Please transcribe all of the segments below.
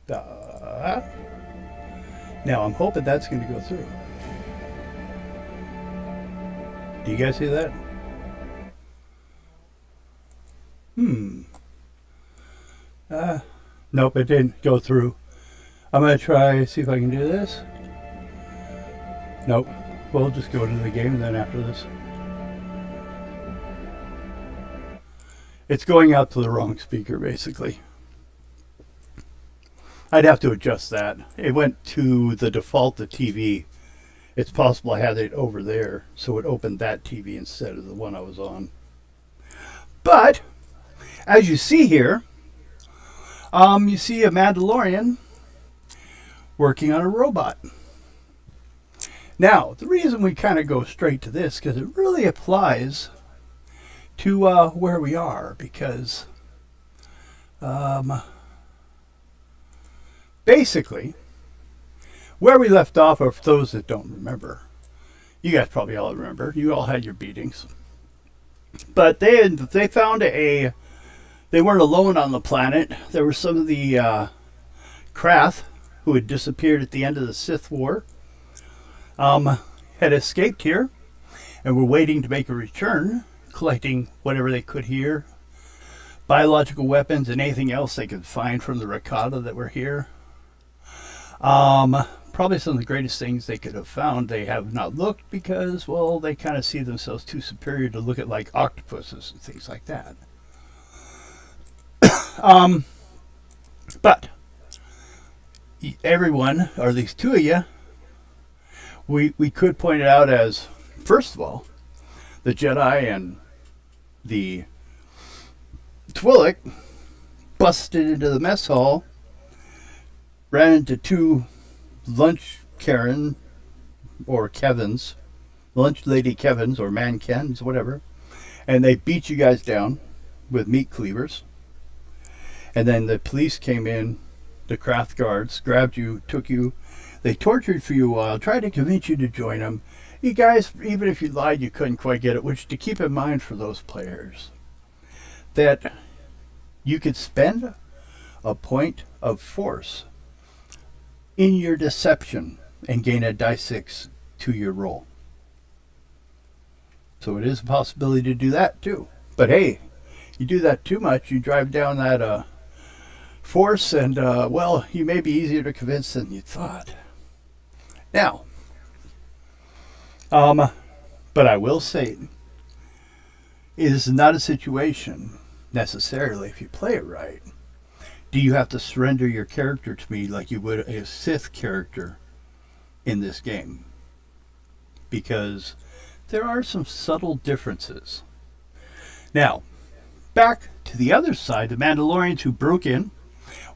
Uh, Now I'm hoping that's going to go through. Do you guys see that? Hmm. Uh, nope, it didn't go through. I'm going to try, see if I can do this. Nope. We'll just go to the game then after this. It's going out to the wrong speaker, basically. I'd have to adjust that. It went to the default the TV. It's possible I had it over there, so it opened that TV instead of the one I was on. But, as you see here, you see a Mandalorian working on a robot. Now, the reason we kind of go straight to this, because it really applies to where we are, because basically, where we left off, or for those that don't remember, you guys probably all remember, you all had your beatings, but they found they weren't alone on the planet. There were some of the krath who had disappeared at the end of the Sith War, had escaped here, and were waiting to make a return, collecting whatever they could here, biological weapons and anything else they could find from the Rakata that were here. Probably some of the greatest things they could have found. They have not looked because, well, they kind of see themselves too superior to look at like octopuses and things like that. But everyone, or at least two of you, we could point it out as, first of all, the Jedi and the Twi'lek busted into the mess hall, ran into two lunch Karen or Kevins, lunch lady Kevins or man Kens, whatever, and they beat you guys down with meat cleavers. And then the police came in, the krath guards grabbed you, took you, they tortured for you a while, tried to convince you to join them. You guys, even if you lied, you couldn't quite get it, which to keep in mind for those players, that you could spend a point of force in your deception and gain a die 6 to your roll. So it is a possibility to do that too. But hey, you do that too much, you drive down that force, and well, you may be easier to convince than you thought. Now, but I will say, it is not a situation necessarily, if you play it right, do you have to surrender your character to me like you would a Sith character in this game? Because there are some subtle differences. Now, back to the other side, the Mandalorians who broke in,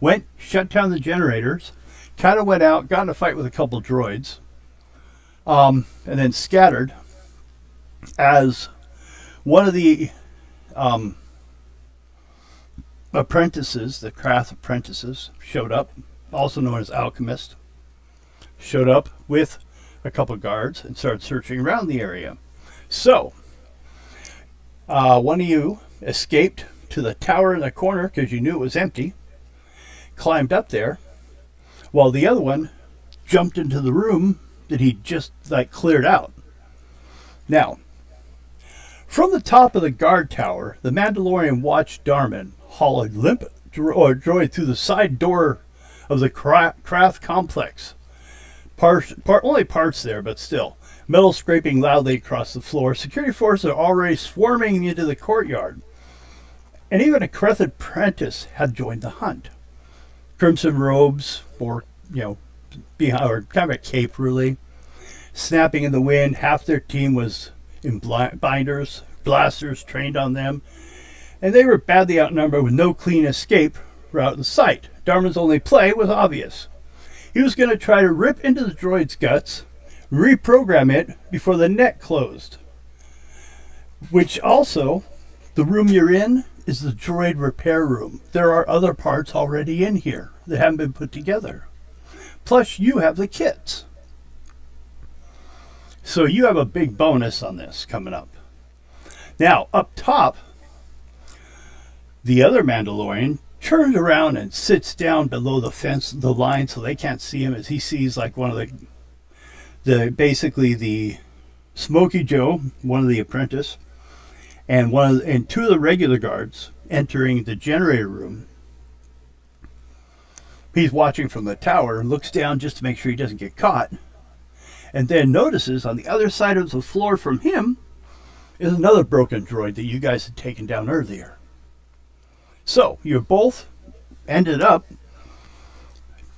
went, shut down the generators, kind of went out, got in a fight with a couple droids, and then scattered as one of the apprentices, the krath apprentices, showed up, also known as alchemist, showed up with a couple guards and started searching around the area. So, one of you escaped to the tower in the corner because you knew it was empty, climbed up there, while the other one jumped into the room that he just cleared out. Now, from the top of the guard tower, the Mandalorian watched Darman haul a limp droid through the side door of the krath complex. Only parts there, but still. Metal scraping loudly across the floor. Security forces are already swarming into the courtyard. And even a krath apprentice had joined the hunt. Crimson robes, or, behind, or kind of a cape, really, snapping in the wind. Half their team was in binders, blasters trained on them, and they were badly outnumbered with no clean escape route in sight. Darman's only play was obvious. He was going to try to rip into the droid's guts, reprogram it before the net closed. Which also, the room you're in is the droid repair room. There are other parts already in here that haven't been put together. Plus, you have the kits. So you have a big bonus on this coming up. Now, up top, the other Mandalorian turns around and sits down below the fence, the line, so they can't see him, as he sees like one of the basically the Smoky Joe, one of the apprentice, and two of the regular guards entering the generator room. He's watching from the tower and looks down just to make sure he doesn't get caught, and then notices on the other side of the floor from him is another broken droid that you guys had taken down earlier. So you both ended up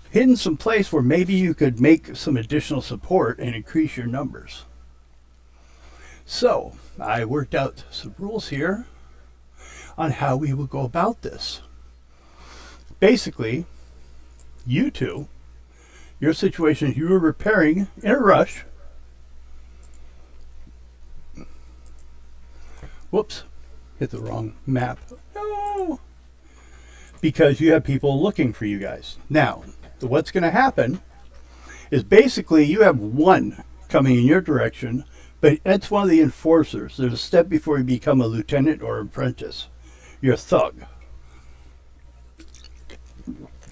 hidden some place where maybe you could make some additional support and increase your numbers. So I worked out some rules here on how we will go about this. Basically, you two, your situation is you were repairing in a rush. Whoops, hit the wrong map. No! Because you have people looking for you guys. Now, what's going to happen is basically you have one coming in your direction, but that's one of the enforcers. There's a step before you become a lieutenant or apprentice. You're a thug.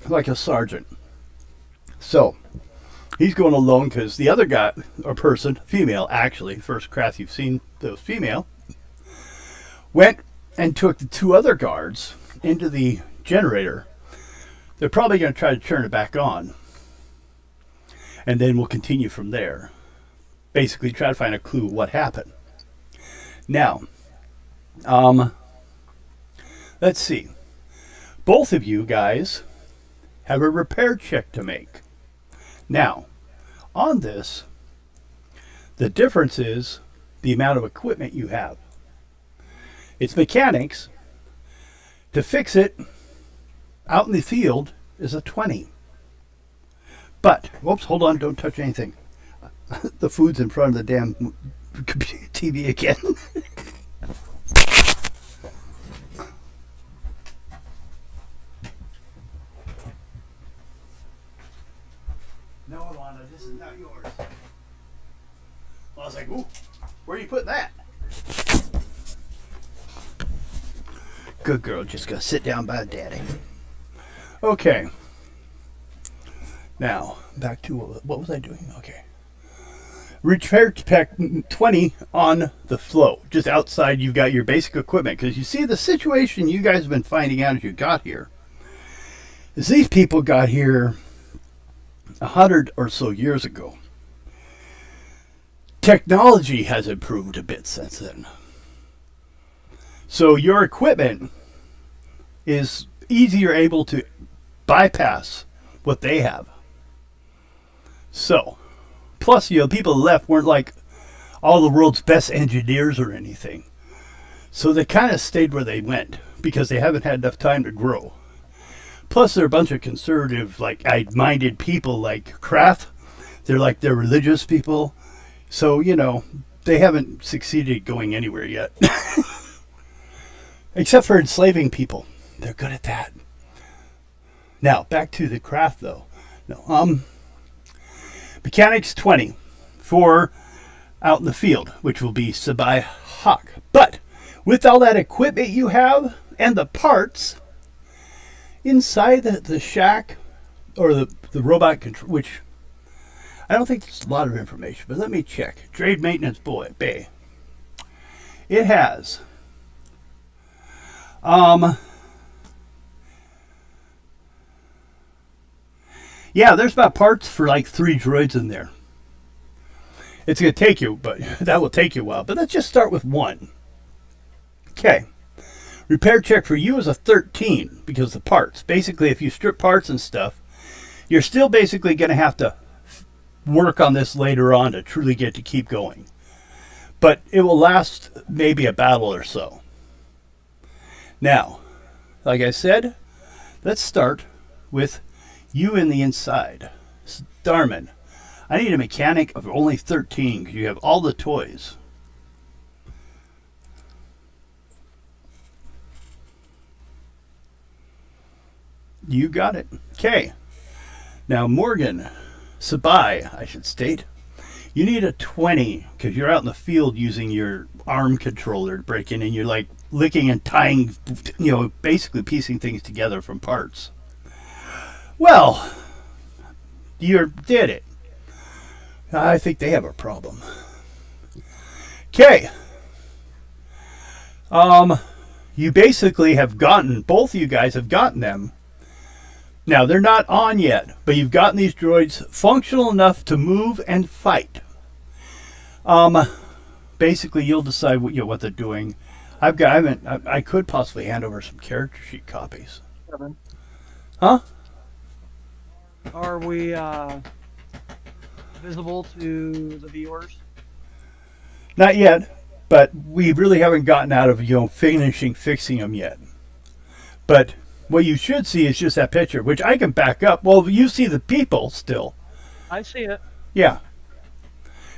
Like a sergeant. So, he's going alone because the other guy, or person, female actually, first krath you've seen that was female, went and took the two other guards into the generator. They're probably going to try to turn it back on. And then we'll continue from there. Basically try to find a clue what happened. Now, let's see. Both of you guys have a repair check to make. Now, on this, the difference is the amount of equipment you have. It's mechanics. To fix it out in the field is a 20. But, whoops, hold on, don't touch anything. The food's in front of the damn TV again. No, Alana, this is not yours. I was like, ooh, where are you putting that? Good girl, just gonna sit down by daddy. Okay. Now, back to what was I doing? Okay. Repair pack 20 on the flow. Just outside, you've got your basic equipment. Because you see, the situation you guys have been finding out as you got here is these people got here 100 or so years ago. Technology has improved a bit since then. So your equipment is easier able to bypass what they have. So, plus, people left weren't like all the world's best engineers or anything. So they kind of stayed where they went because they haven't had enough time to grow. Plus, they're a bunch of conservative, minded people like krath. They're religious people. So, they haven't succeeded going anywhere yet. Except for enslaving people. They're good at that. Now, back to the krath, though. No, mechanics 20 for out in the field, which will be Sabai Hawk. But with all that equipment you have and the parts inside the shack or the robot control, which I don't think there's a lot of information, but let me check. Trade maintenance bay. It has yeah, there's about parts for like 3 droids in there. It's going to take you, but that will take you a while. But let's just start with 1. Okay. Repair check for you is a 13 because the parts. Basically, if you strip parts and stuff, you're still basically going to have to work on this later on to truly get to keep going. But it will last maybe a battle or so. Now, like I said, let's start with you in the inside. Starman, I need a mechanic of only 13 because you have all the toys. You got it. Okay. Now, Morgan, Sabai, I should state, you need a 20 because you're out in the field using your arm controller to break in and you're like licking and tying, basically piecing things together from parts. Well, you did it. I think they have a problem. Okay. You basically have gotten, both of you guys have gotten them. Now, they're not on yet, but you've gotten these droids functional enough to move and fight. Basically, you'll decide what they're doing. I could possibly hand over some character sheet copies. Kevin, Huh? are we visible to the viewers? Not yet, but we really haven't gotten out of fixing them yet. But what you should see is just that picture, which I can back up. Well, you see the people still. I see it. Yeah.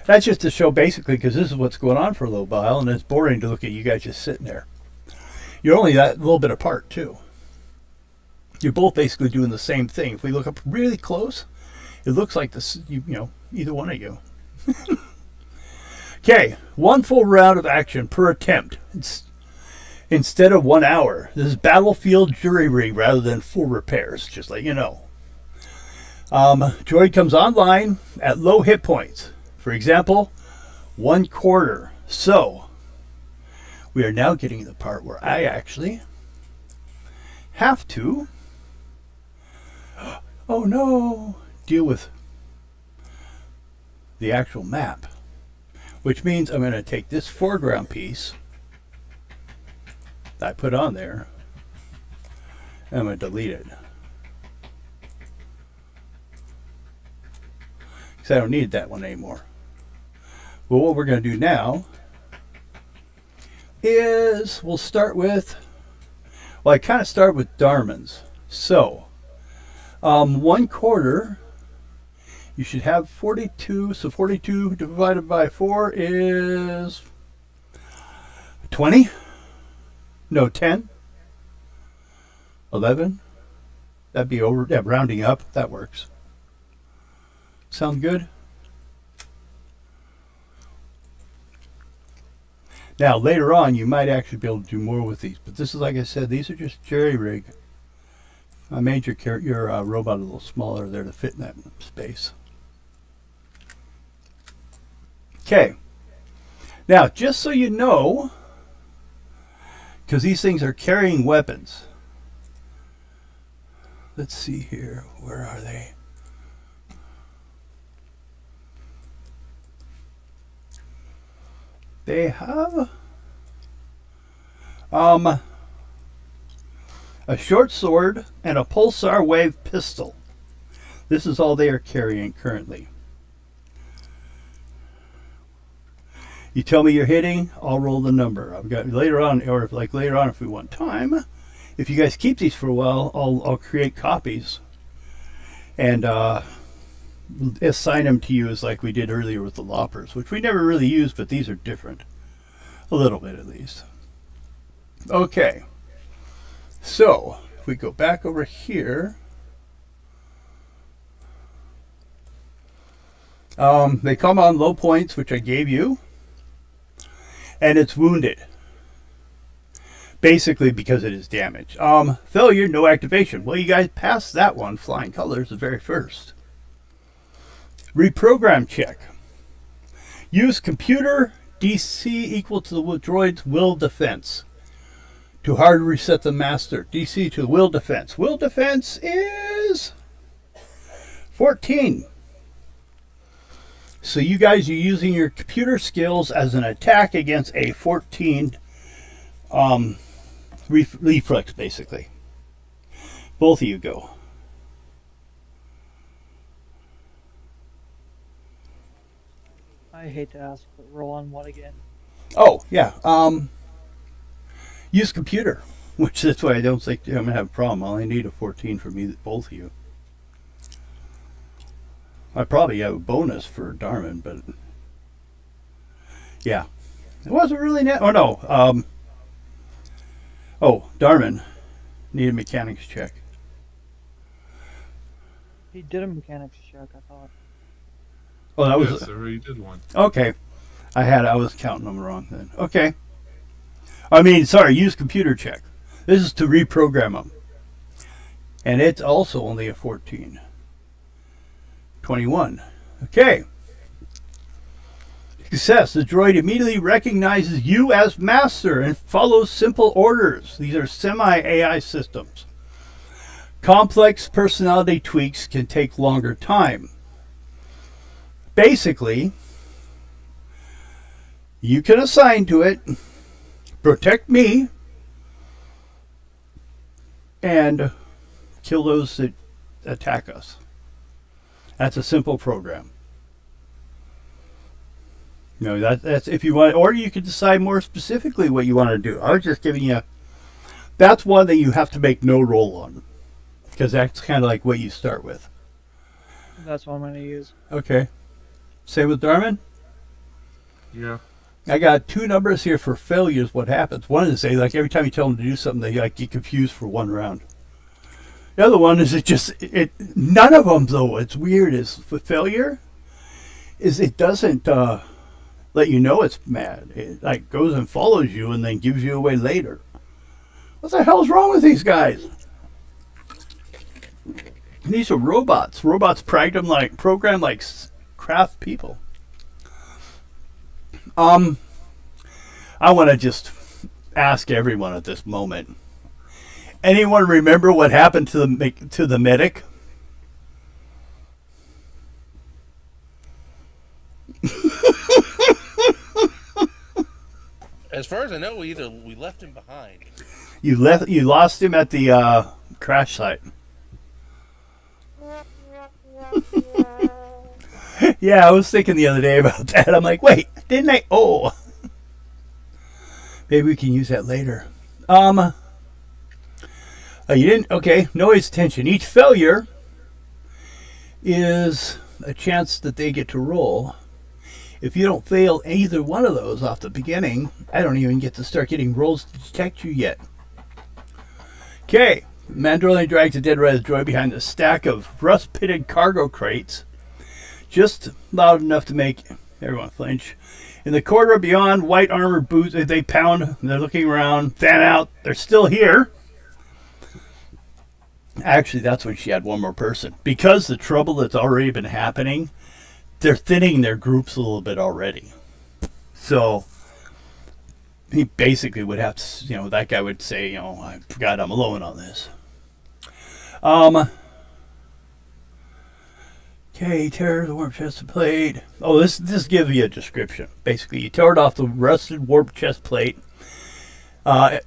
That's just to show basically because this is what's going on for a little while, and it's boring to look at you guys just sitting there. You're only that little bit apart, too. You're both basically doing the same thing. If we look up really close, it looks like this, either one of you. Okay, 1 full round of action per attempt instead of 1 hour. This is battlefield jury rig rather than full repairs, just let you know. Droid comes online at low hit points. For example, 1/4. So, we are now getting to the part where I actually have to, oh no, deal with the actual map. Which means I'm going to take this foreground piece that I put on there, and I'm going to delete it. Because I don't need that one anymore. Well, what we're going to do now is we'll start with, well, I kind of start with Darman's. So, 1/4, you should have 42. So 42 divided by 4 is 20. No, 10. 11. That'd be over. Yeah, rounding up. That works. Sound good? Now, later on, you might actually be able to do more with these. But this is, like I said, these are just jerry rig. I made your robot a little smaller there to fit in that space. Okay. Now, just so you know, because these things are carrying weapons. Let's see here. Where are they? They have a short sword and a pulsar wave pistol. This is all they are carrying currently. You tell me you're hitting, I'll roll the number. I've got later on, or later on if we want time. If you guys keep these for a while, I'll create copies and assign them to you as like we did earlier with the loppers, which we never really used, but these are different. A little bit at least. Okay. So, if we go back over here, they come on low points, which I gave you, and it's wounded. Basically because it is damaged. Failure, no activation. Well, you guys passed that one, flying colors, the very first. Reprogram check. Use computer DC equal to the droid's will defense. To hard reset the master. DC to will defense. Will defense is 14. So you guys are using your computer skills as an attack against a 14 reflex, basically. Both of you go. I hate to ask, but roll on what again? Oh, yeah. Use computer, which that's why I don't think I'm going to have a problem. I only need a 14 for me, both of you. I probably have a bonus for Darman, but yeah. It wasn't really net. Oh, no. Darman. Need a mechanics check. He did a mechanics check, I thought. Oh, that was. Yes, I already did one. Okay. I was counting them wrong then. Okay. use computer check. This is to reprogram them. And it's also only a 14. 21. Okay. Success. The droid immediately recognizes you as master and follows simple orders. These are semi-AI systems. Complex personality tweaks can take longer time. Basically, you can assign to it, protect me, and kill those that attack us. That's a simple program. That's if you want, or you can decide more specifically what you want to do. I was just giving you, that's one that you have to make no roll on, because that's kind of like what you start with. That's what I'm going to use. Okay. Same with Darman? Yeah. I got 2 numbers here for failures. What happens? One is like every time you tell them to do something, they like get confused for 1 round. The other one is none of them though. It's weird. Is for failure, is it doesn't let you know it's mad. It like goes and follows you and then gives you away later. What the hell's wrong with these guys? These are robots. Robots programmed like krath people. I want to just ask everyone at this moment. Anyone remember what happened to the medic? As far as I know, we left him behind. You lost him at the crash site. Yeah, I was thinking the other day about that. I'm like, wait, didn't I? Oh, maybe we can use that later. You didn't? Okay, noise tension. Each failure is a chance that they get to roll. If you don't fail either one of those off the beginning, I don't even get to start getting rolls to detect you yet. Okay, Mandalorian drags a dead red droid behind a stack of rust-pitted cargo crates, just loud enough to make everyone flinch. In the corridor beyond, white armored boots, they pound, they're looking around, fan out, they're still here. Actually, that's when she had one more person. Because the trouble that's already been happening, they're thinning their groups a little bit already. So, he basically would have to, that guy would say, I forgot I'm alone on this. Okay, tear the warp chest plate. Oh, this gives you a description. Basically, you tear it off the rusted warp chest plate.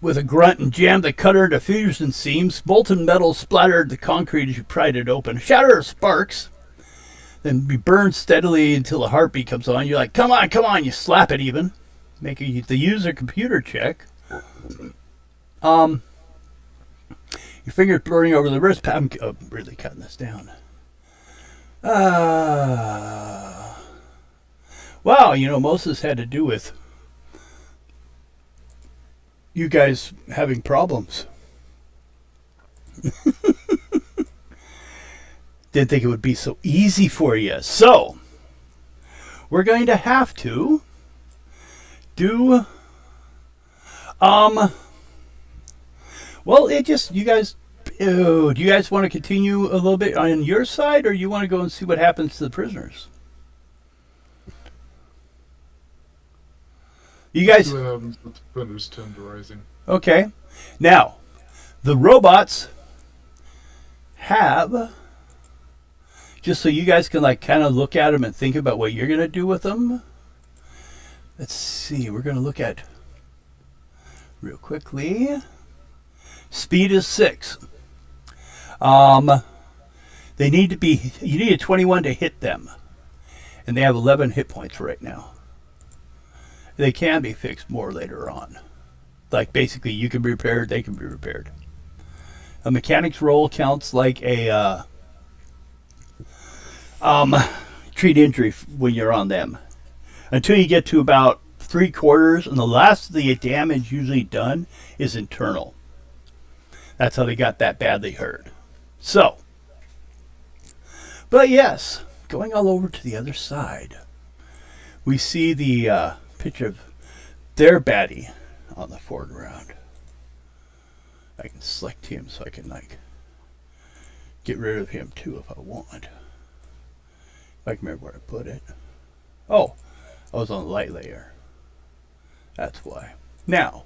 With a grunt and jammed the cutter into fusion seams. Molten metal splattered the concrete as you pried it open. A shatter of sparks. Then be burned steadily until the heartbeat comes on. You're like, come on. You slap it even. Make the user computer check. Your fingers blurring over the wrist pad. I'm really cutting this down. Wow, most of this had to do with you guys having problems. Didn't think it would be so easy for you. So, we're going to have to do, you guys, do you guys want to continue a little bit on your side, or you want to go and see what happens to the prisoners? You guys. What happens with defenders tenderizing? Okay. Now, the robots have, just so you guys can kind of look at them and think about what you're going to do with them. Let's see. We're going to look at real quickly. Speed is 6. They need to be. You need a 21 to hit them, and they have 11 hit points right now. They can be fixed more later on. Like basically, you can be repaired, they can be repaired. A mechanic's roll counts like a treat injury when you're on them, until you get to about 3/4, and the last of the damage usually done is internal. That's how they got that badly hurt. So, but yes, going all over to the other side, we see the picture of their baddie on the foreground. I can select him so I can like get rid of him too if I want. If I can remember where to put it. Oh, I was on the light layer. That's why. Now,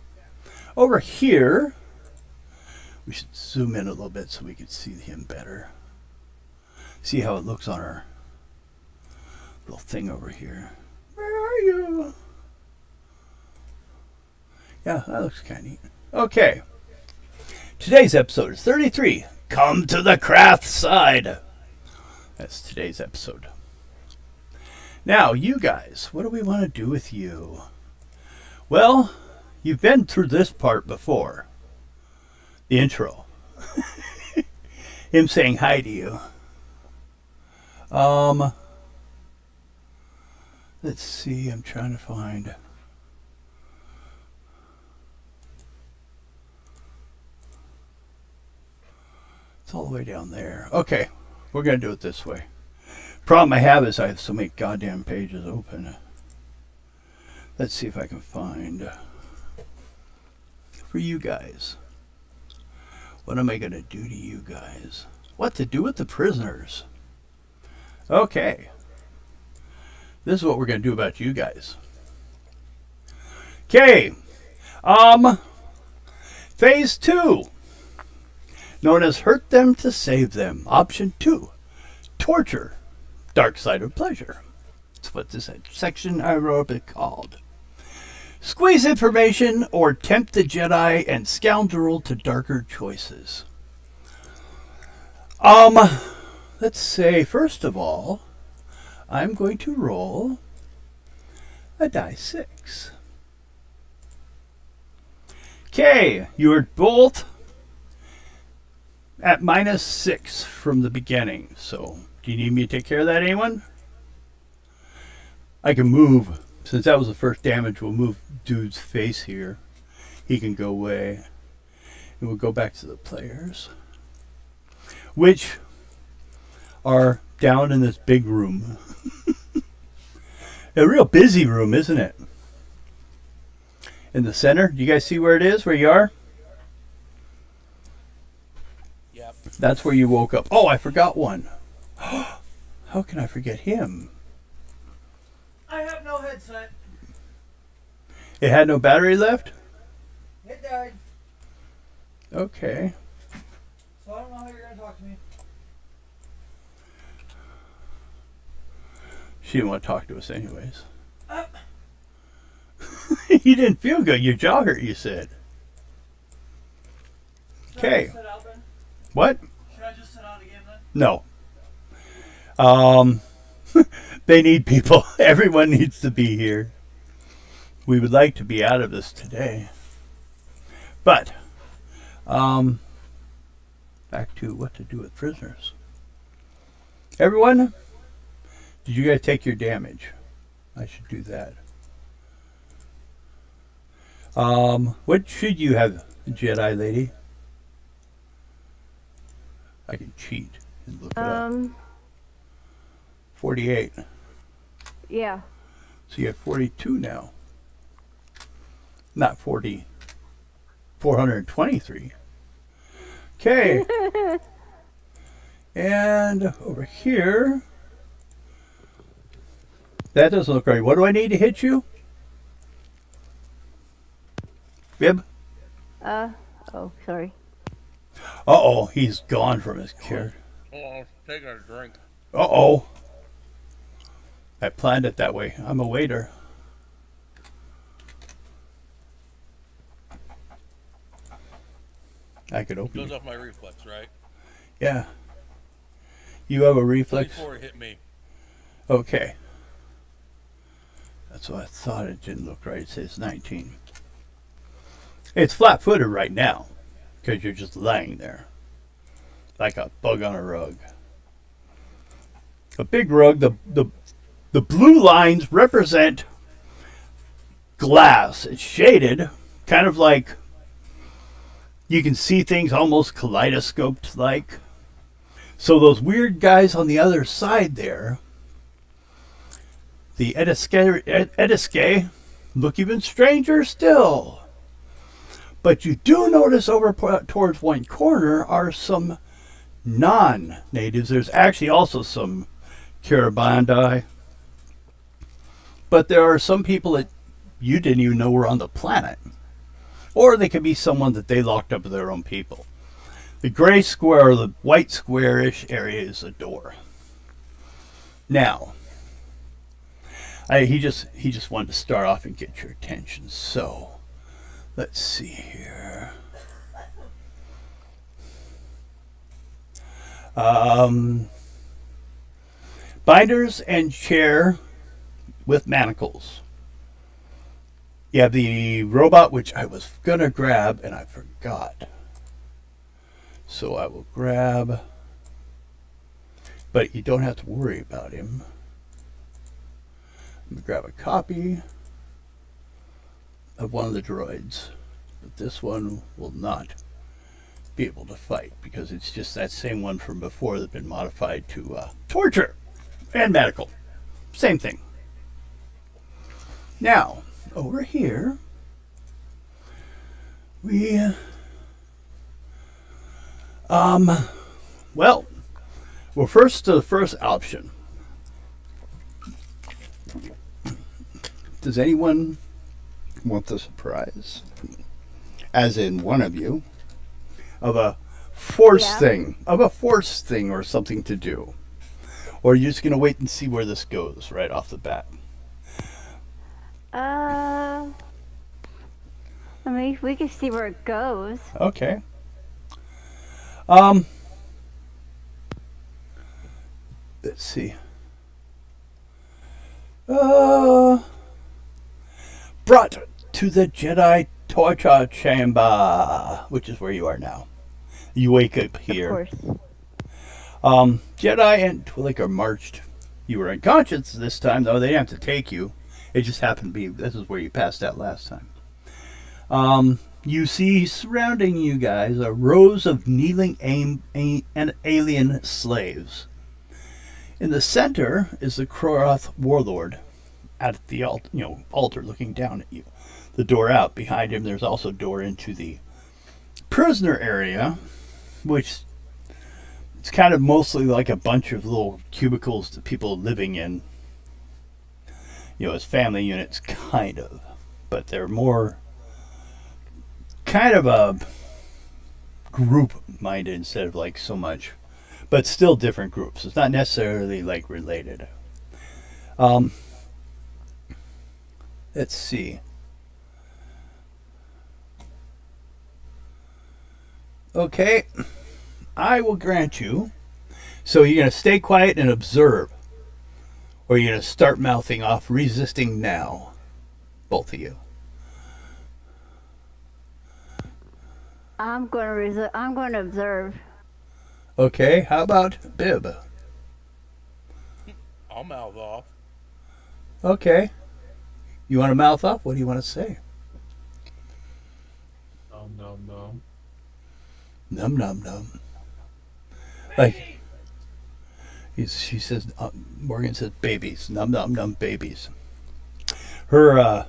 over here, we should zoom in a little bit so we can see him better. See how it looks on our little thing over here. Where are you? Yeah, that looks kind of neat. Okay. Today's episode is 33. Come to the krath side. That's today's episode. Now, you guys, what do we want to do with you? Well, you've been through this part before. The intro. Him saying hi to you. Let's see, I'm trying to find. It's all the way down there. Okay, we're going to do it this way. Problem I have is I have so many goddamn pages open. Let's see if I can find for you guys. What am I going to do to you guys? What to do with the prisoners? Okay. This is what we're going to do about you guys. Okay. Phase 2. Known as hurt them to save them. Option 2. Torture. Dark side of pleasure. That's what this section I wrote it called. Squeeze information or tempt the Jedi and scoundrel to darker choices. Let's say, first of all, I'm going to roll a die 6. Okay, you're both at -6 from the beginning. So, do you need me to take care of that, anyone? I can move. Since that was the first damage, we'll move dude's face here. He can go away. And we'll go back to the players, which are down in this big room. A real busy room, isn't it? In the center. Do you guys see where it is? Where you are? Yep. That's where you woke up. Oh, I forgot one. How can I forget him? I have no headset. It had no battery left? It died. Okay. So I don't know how you're going to talk to me. She didn't want to talk to us anyways. You didn't feel good. Your jaw hurt, you said. Okay. Should I just sit out then? What? Should I just sit out again then? No. They need people. Everyone needs to be here. We would like to be out of this today. But, back to what to do with prisoners. Everyone, did you guys take your damage? I should do that. What should you have, Jedi lady? I can cheat and look it up. 48. Yeah. So you have 42 now. Not 40. 423. Okay. And over here. That doesn't look right. What do I need to hit you? Bib? Oh, sorry. Uh-oh, he's gone from his character. Oh, I was taking a drink. Uh-oh. I planned it that way. I'm a waiter. I could open Goes it. off my reflex, right? Yeah. You have a reflex? 24 hit me. Okay. That's what I thought. It didn't look right. It says 19. It's flat-footed right now because you're just laying there like a bug on a rug. A big rug. The blue lines represent glass. It's shaded, kind of like you can see things almost kaleidoscoped like. So those weird guys on the other side there, the Ediske look even stranger still. But you do notice over towards one corner are some non-natives. There's actually also some Kiribandi. But there are some people that you didn't even know were on the planet. Or they could be someone that they locked up with their own people. The gray square or the white square-ish area is the door. Now, he just wanted to start off and get your attention. So, let's see here. Binders and chair with manacles. You have the robot, which I was going to grab, and I forgot. So I will grab... But you don't have to worry about him. I'm going to grab a copy of one of the droids. But this one will not be able to fight, because it's just that same one from before that's been modified to torture and medical. Same thing. Now, over here, we, well, first to the first option. Does anyone want the surprise? As in one of you, of a force thing, or something to do? Or are you just going to wait and see where this goes right off the bat? I mean, we can see where it goes. Okay. Let's see. Brought to the Jedi torture chamber, which is where you are now. You wake up here. Of course. Jedi and Twi'lek are marched. You were unconscious this time, though. They didn't have to take you. It just happened to be, this is where you passed out last time. You see surrounding you guys are rows of kneeling and alien slaves. In the center is the krath warlord at the altar looking down at you. The door out. Behind him there's also a door into the prisoner area, which it's kind of mostly like a bunch of little cubicles that people living in. As family units, kind of. But they're more kind of a group-minded instead of like so much. But still different groups. It's not necessarily like related. Let's see. Okay. I will grant you. So you're going to stay quiet and observe. Or you're going to start mouthing off, resisting now. Both of you. I'm going to observe. Okay, how about Bib? I'll mouth off. Okay. You want to mouth off? What do you want to say? Nom nom nom. Num num num. Like she says, Morgan says babies. Num num num babies. Her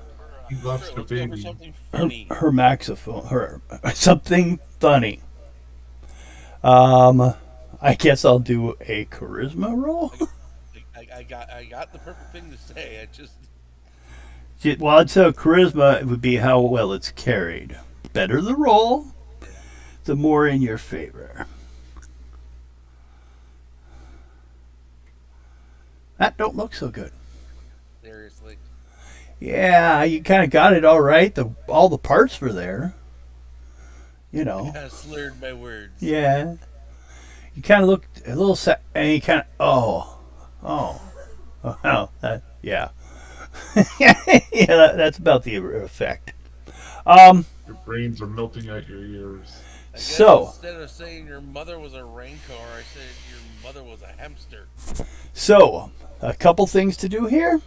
He loves the baby. Something funny. her maxophone, her something funny. I guess I'll do a charisma roll. I got the perfect thing to say. I just Well, I'd say charisma it would be how well it's carried. Better the roll, the more in your favor. That don't look so good. seriously. Yeah, you kind of got it all right. All the parts were there. I slurred my words. Yeah. You kind of looked a little sad, and you kind of, yeah. Yeah, that's about the effect. Your brains are melting out your ears. I guess So, instead of saying your mother was a rancor, I said your mother was a hamster. a couple things to do here.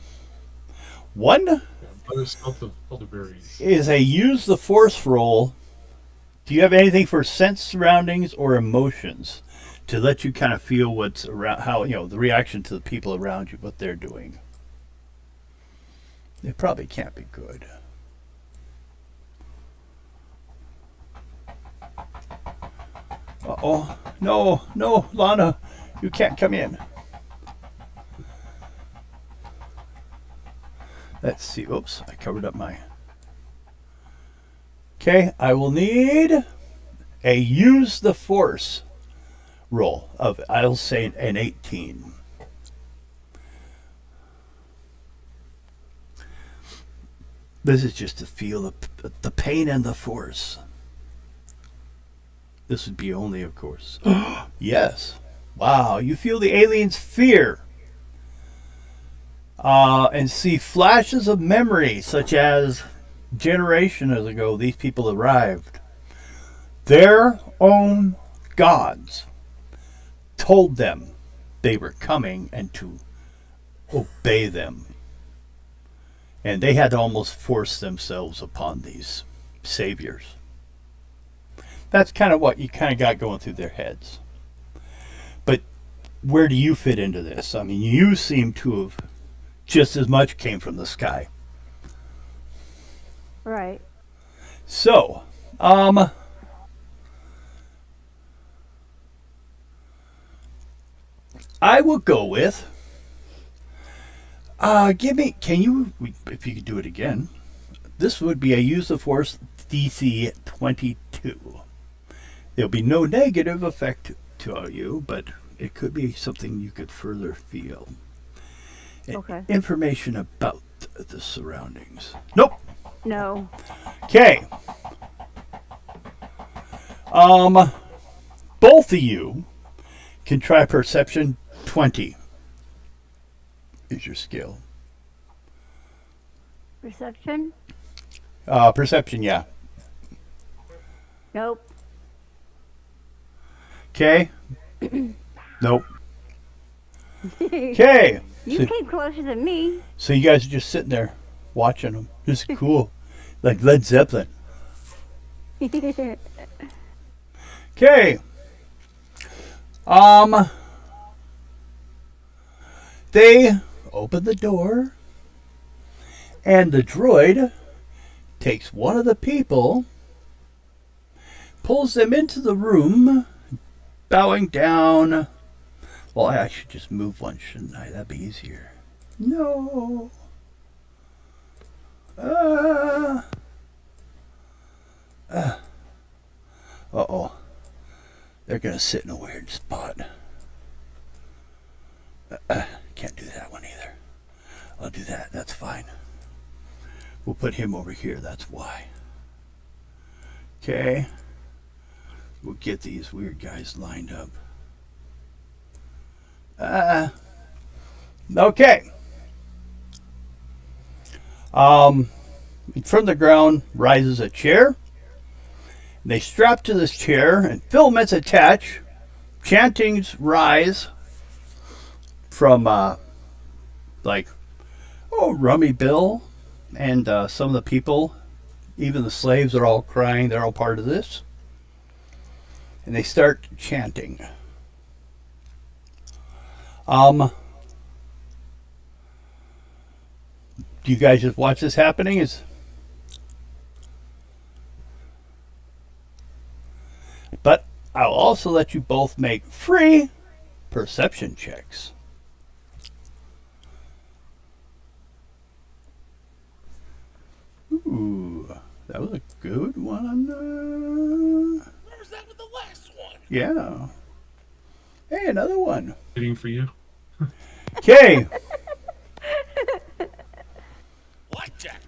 One Mother smelt of elderberries. is a use the force roll. Do you have anything for sense surroundings or emotions to let you kind of feel what's around, how, the reaction to the people around you, what they're doing? It probably can't be good. Uh-oh. No, no, Lana. You can't come in. Let's see. Oops, I covered up my... Okay, I will need a use the force roll of, I'll say, an 18. This is just to feel the pain and the force. This would be only, of course. Yes. Wow, you feel the alien's fear. And see flashes of memory, such as generations ago, these people arrived. Their own gods told them they were coming and to obey them. And they had to almost force themselves upon these saviors. That's kind of what you kind of got going through their heads. But where do you fit into this? I mean, you seem to have just as much came from the sky. Right. So, I will go with, can you, if you could do it again, this would be a use of force DC 22. There'll be no negative effect to you, but it could be something you could further feel. Okay. Information about the surroundings. Nope. No. Okay. Both of you can try perception 20. Is your skill. Perception? Perception, yeah. Nope. Okay. Nope. Okay. You came closer than me. So you guys are just sitting there watching them. This is cool. Like Led Zeppelin. Okay. They open the door, and the droid takes one of the people, pulls them into the room, bowing down. Well, I should just move one, shouldn't I? That'd be easier. No. Uh-oh. They're going to sit in a weird spot. Can't do that one either. I'll do that. That's fine. We'll put him over here. That's why. Okay. We'll get these weird guys lined up. Okay. From the ground rises a chair. They strap to this chair and filaments attach. Chantings rise from Rummy Bill and some of the people, even the slaves are all crying. They're all part of this. And they start chanting. Do you guys just watch this happening? But I'll also let you both make free perception checks. Ooh, that was a good one. Where was that with the last one? Yeah. Hey, another one. Waiting for you. Okay. Blackjack.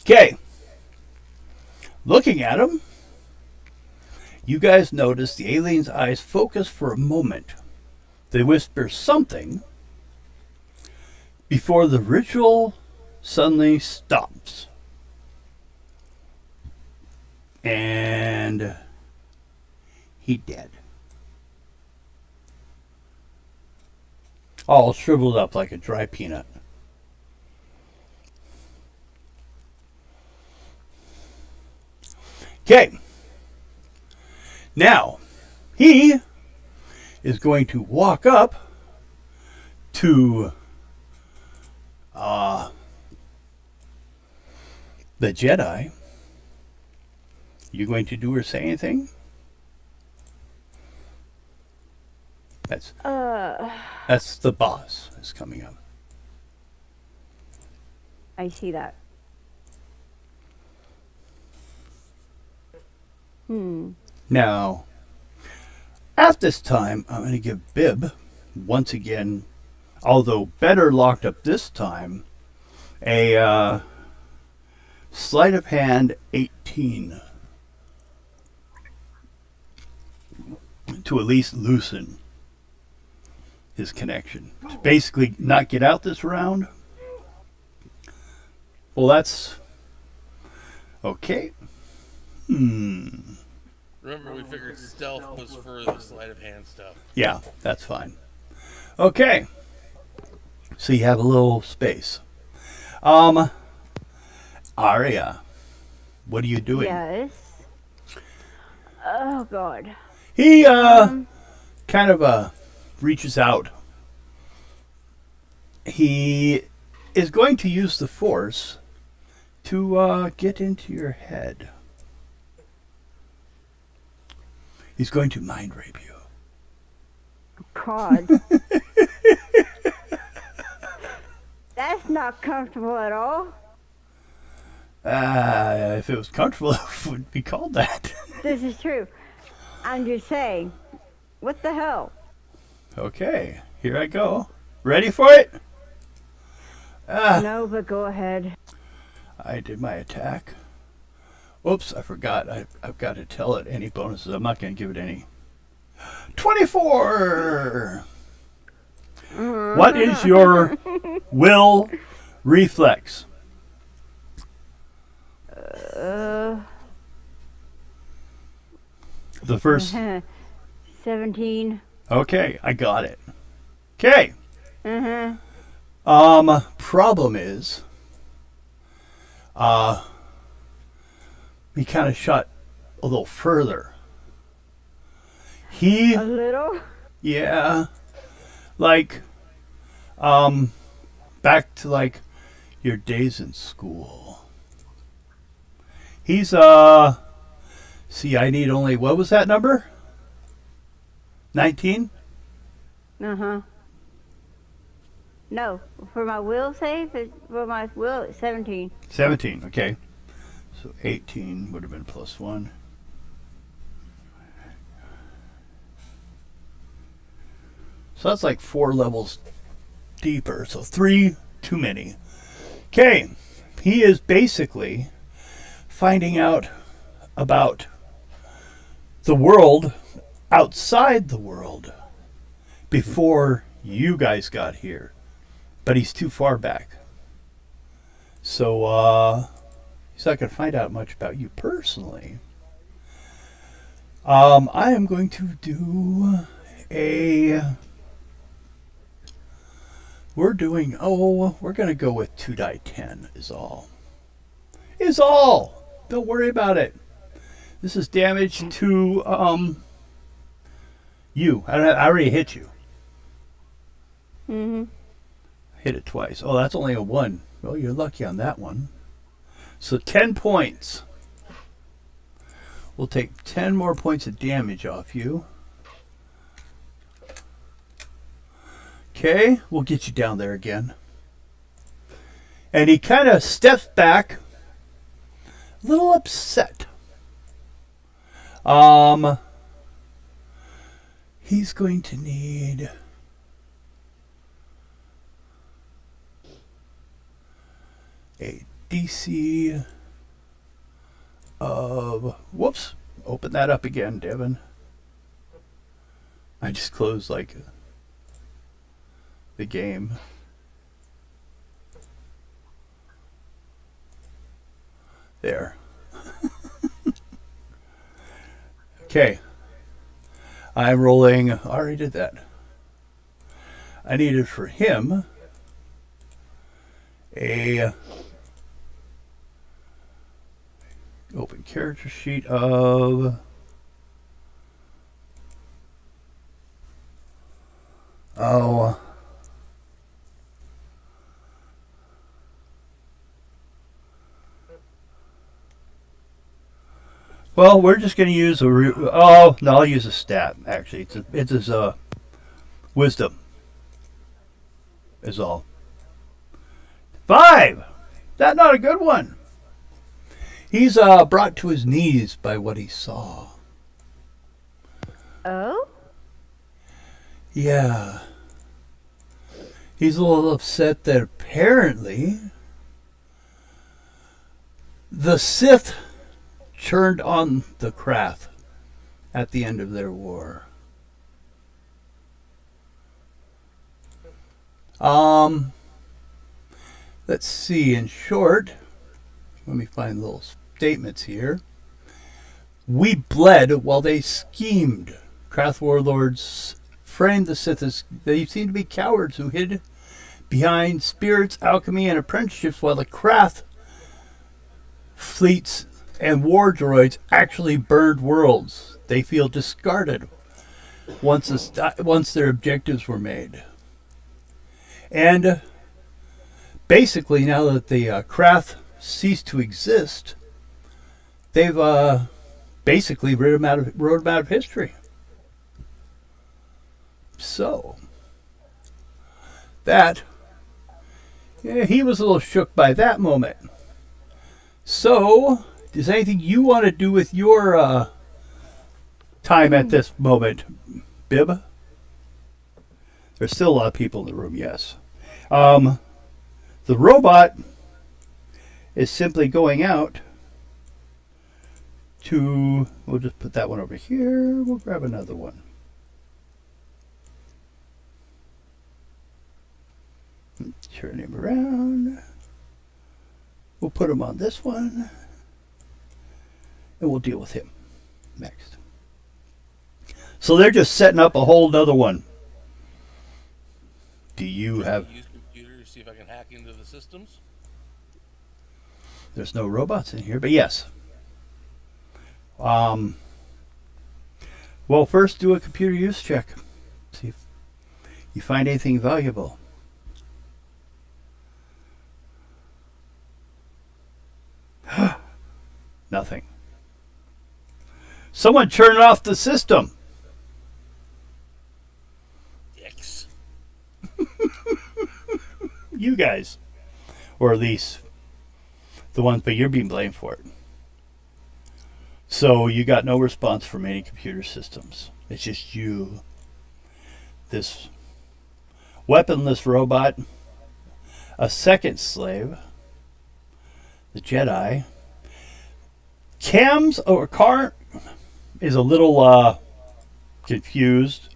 Okay. Looking at him, you guys notice the alien's eyes focus for a moment. They whisper something before the ritual suddenly stops. And he dead. All shriveled up like a dry peanut. Okay. Now, he is going to walk up to The Jedi. You going to do or say anything? That's the boss is coming up. I see that. Now, at this time, I'm going to give Bib, once again, although better locked up this time, a sleight of hand 18 to at least loosen his connection. To basically not get out this round. Well, that's okay. Remember, we figured stealth was for the sleight of hand stuff. Yeah, that's fine. Okay. So you have a little space. Arya, what are you doing? Yes. Oh God. He kind of reaches out. He is going to use the Force to get into your head. He's going to mind rape you. God. That's not comfortable at all. If it was comfortable, it would be called that. This is true. I'm just saying. What the hell? Okay, here I go. Ready for it? No, but go ahead. I did my attack. Oops, I forgot. I've got to tell it any bonuses. I'm not going to give it any. 24! What is your will reflex? The first. 17. Okay, I got it. Okay. Problem is, he kind of shot a little further. A little? Yeah, like, back to like your days in school. He's see, I need only, what was that number? 19? Uh-huh. No, for my will save, for my will, it's 17. 17, okay. So 18 would have been plus 1. So that's like 4 levels deeper. So 3 too many. Okay. He is basically finding out about the world outside the world before you guys got here. But he's too far back. So he's not going to find out much about you personally. I am going to do we're going to go with 2 die 10 is all. Is all. Don't worry about it. This is damage to you. I already hit you. Hit it twice. Oh, that's only a 1. Well, you're lucky on that one. So 10 points. We'll take 10 more points of damage off you. Okay, we'll get you down there again. And he kind of steps back, a little upset. He's going to need a DC of, whoops, open that up again, Devin. I just closed like the game. There. Okay. I'm rolling, I already did that. I needed for him a open character sheet of Well, we're just going to use a. Oh no, I'll use a stat. Actually, it's his wisdom. Is all. 5. That's not a good one. He's brought to his knees by what he saw. Oh? Yeah. He's a little upset that apparently the Sith turned on the krath at the end of their war. Let's see, in short, let me find little statements here. We bled while they schemed. Krath warlords framed the Sith as they seemed to be cowards who hid behind spirits, alchemy, and apprenticeships, while the Krath fleets and war droids actually burned worlds. They feel discarded once their objectives were made. And basically, now that the Krath ceased to exist, they've basically wrote them out of history. So, that, yeah, he was a little shook by that moment. So, is anything you want to do with your time at this moment, Bib? There's still a lot of people in the room, yes. The robot is simply going out to... We'll just put that one over here. We'll grab another one. Turn him around. We'll put him on this one. And we'll deal with him next. So they're just setting up a whole nother one. Do you have... Use computer to see if I can hack into the systems? There's no robots in here, but yes. Well, first do a computer use check. See if you find anything valuable. Nothing. Someone turn off the system. X. You guys. Or at least the ones, but you're being blamed for it. So you got no response from any computer systems. It's just you. This weaponless robot. A second slave. The Jedi. Car is a little confused.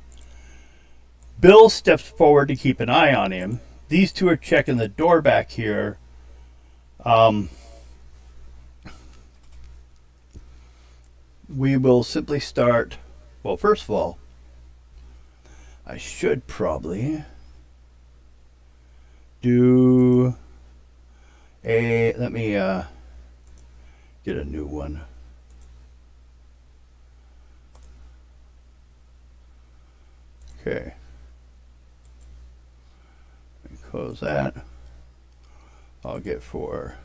Bill steps forward to keep an eye on him. These two are checking the door back here. We will simply start. Well, first of all, I should probably do a... Let me get a new one. Okay. Close that. I'll get 4.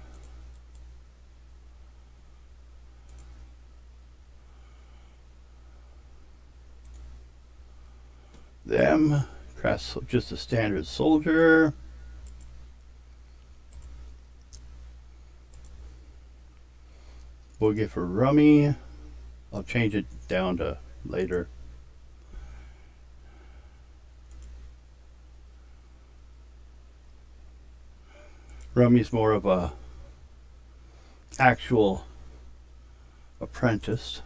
Them. Krath, just a standard soldier. We'll get for Rummy. I'll change it down to later. Rummy's more of a actual apprentice.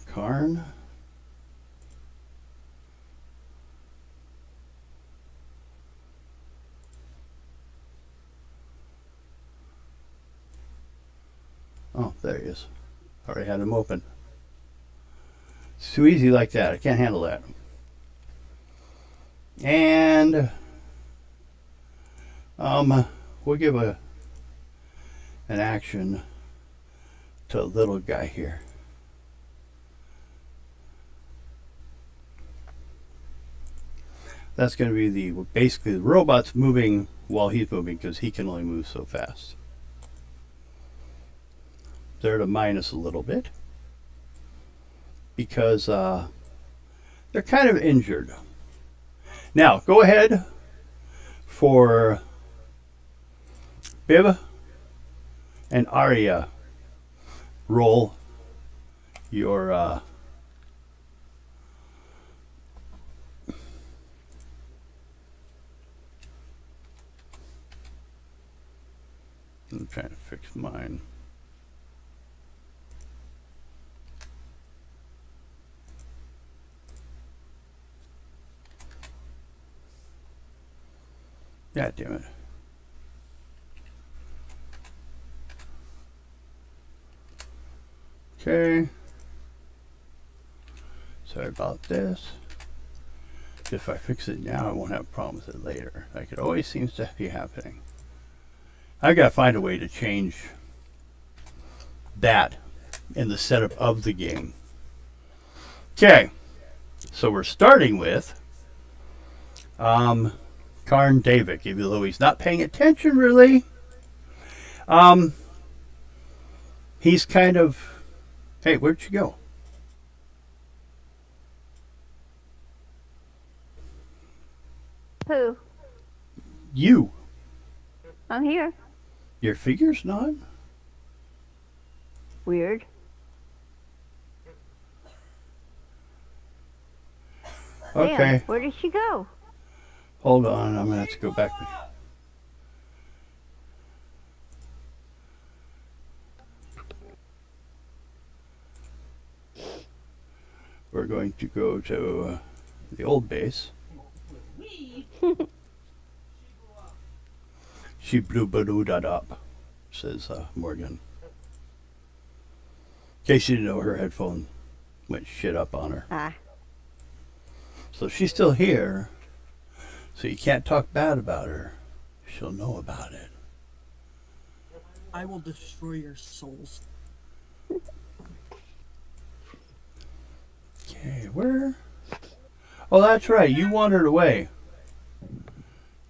Karn. Oh, there he is. Already had him open. It's too easy like that. I can't handle that. And we'll give an action to a little guy here. That's going to be basically the robots moving while he's moving because he can only move so fast. They're to minus a little bit because they're kind of injured. Now, go ahead for Biv and Arya. Roll your I'm trying to fix mine. God damn it. Okay. Sorry about this. If I fix it now, I won't have problems with it later. Like it always seems to be happening. I've got to find a way to change that in the setup of the game. Okay. So we're starting with Karn Davik, even though he's not paying attention really. He's kind of, hey, where'd you go? Who? You. I'm here. Your figure's not? Weird. Okay. Damn, where did she go? Hold on, I'm gonna have to go back. We're going to go to the old base. She blew that up, says Morgan. In case you didn't know, her headphone went shit up on her. Ah. So she's still here, so you can't talk bad about her. She'll know about it. I will destroy your souls. Okay, where? Oh, that's right. You wandered away.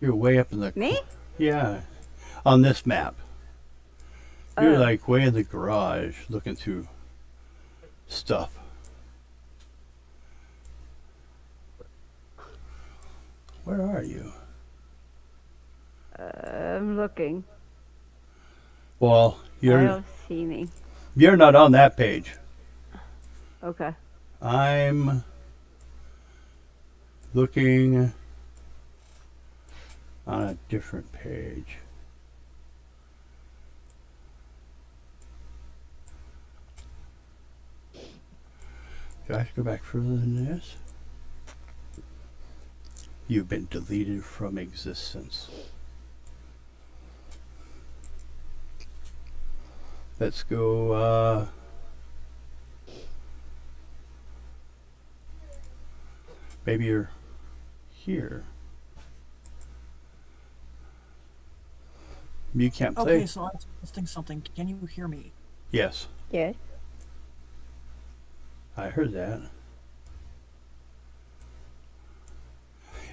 You're way up in the... Me? Yeah. On this map. You're Oh. like way in the garage looking through stuff. Where are you? I'm looking. Well, I don't see me. you're not on that page. Okay. I'm looking on a different page. Do I have to go back further than this? You've been deleted from existence. Let's go, maybe you're here. You can't play? Okay, so I'm testing something. Can you hear me? Yes, Yes. I heard that.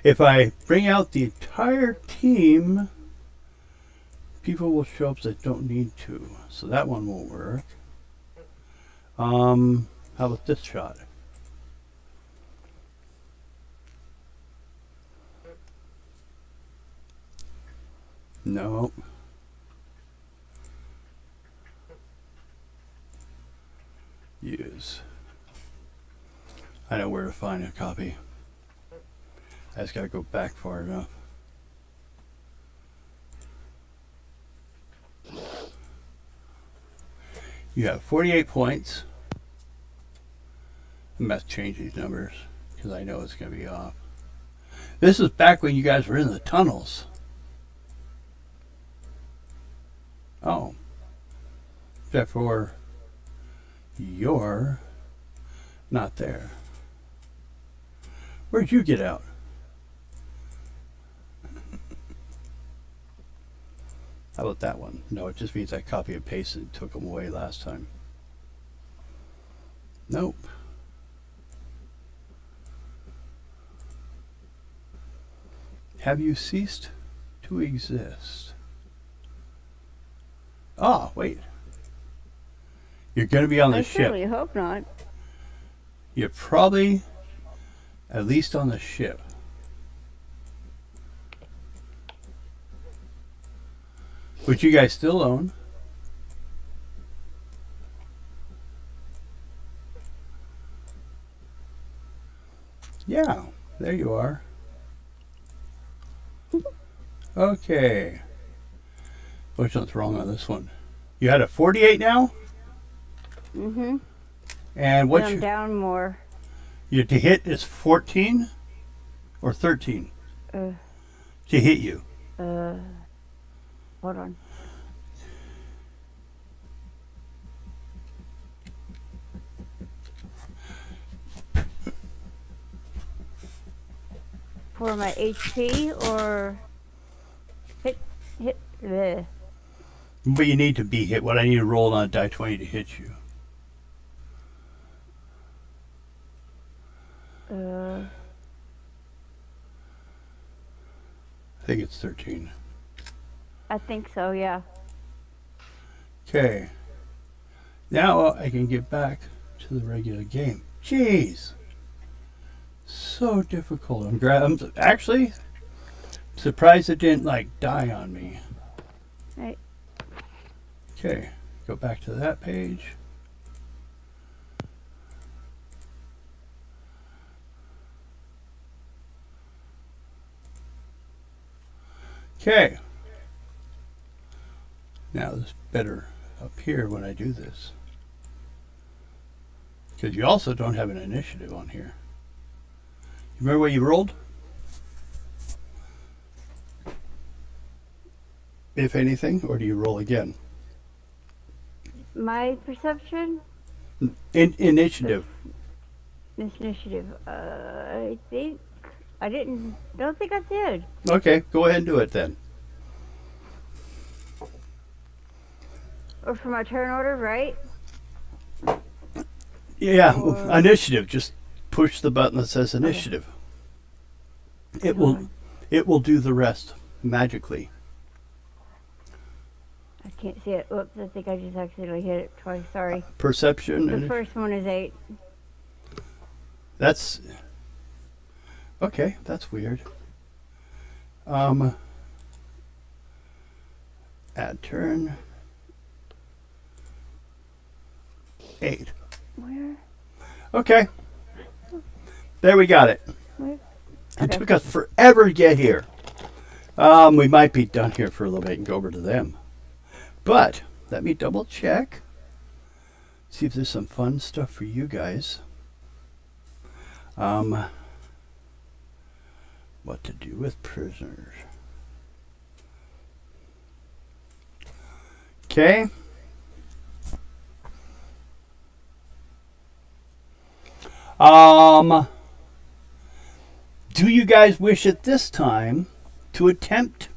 If I bring out the entire team, people will show up that don't need to. So that one won't work. How about this shot? No. Use. I know where to find a copy. I just gotta go back far enough. You have 48 points. I must change these numbers because I know it's gonna be off. This is back when you guys were in the tunnels. Oh. Except for you're not there. Where'd you get out? How about that one? No, it just means I copy and pasted and took them away last time. Nope. Have you ceased to exist. Oh, wait. You're going to be on the I ship. certainly hope not. You're probably at least on the ship. Which you guys still own. Yeah, there you are. Okay. Which one's wrong on this one? You had a 48 now? Mm-hmm. And But what's I'm your, down more. your to hit is 14 or 13 Uh, to hit you. Hold on. For my HP or hit. Bleh. But you need to be hit. What I need to roll on a die 20 to hit you. I think it's 13. I think so, yeah. Okay. Now I can get back to the regular game. Jeez. So difficult. I'm actually surprised it didn't like die on me. Right. Okay. Go back to that page. Okay. Now this better appear when I do this. Because you also don't have an initiative on here. You remember what you rolled? If anything, or do you roll again? My perception? Initiative. This initiative. I think I don't think I did. Okay, go ahead and do it then. Or for my turn order, right? Yeah, Or- initiative. Just push the button that says initiative. It will do the rest magically. I can't see it. Whoops, I think I just accidentally hit it twice. Sorry. Perception. The first one is 8. That's okay. That's weird. Add turn. 8. Where? Okay. There we got it. Where? It Okay. took us forever to get here. We might be done here for a little bit and go over to them. But let me double check. See if there's some fun stuff for you guys. What to do with prisoners. Okay. Do you guys wish at this time to attempt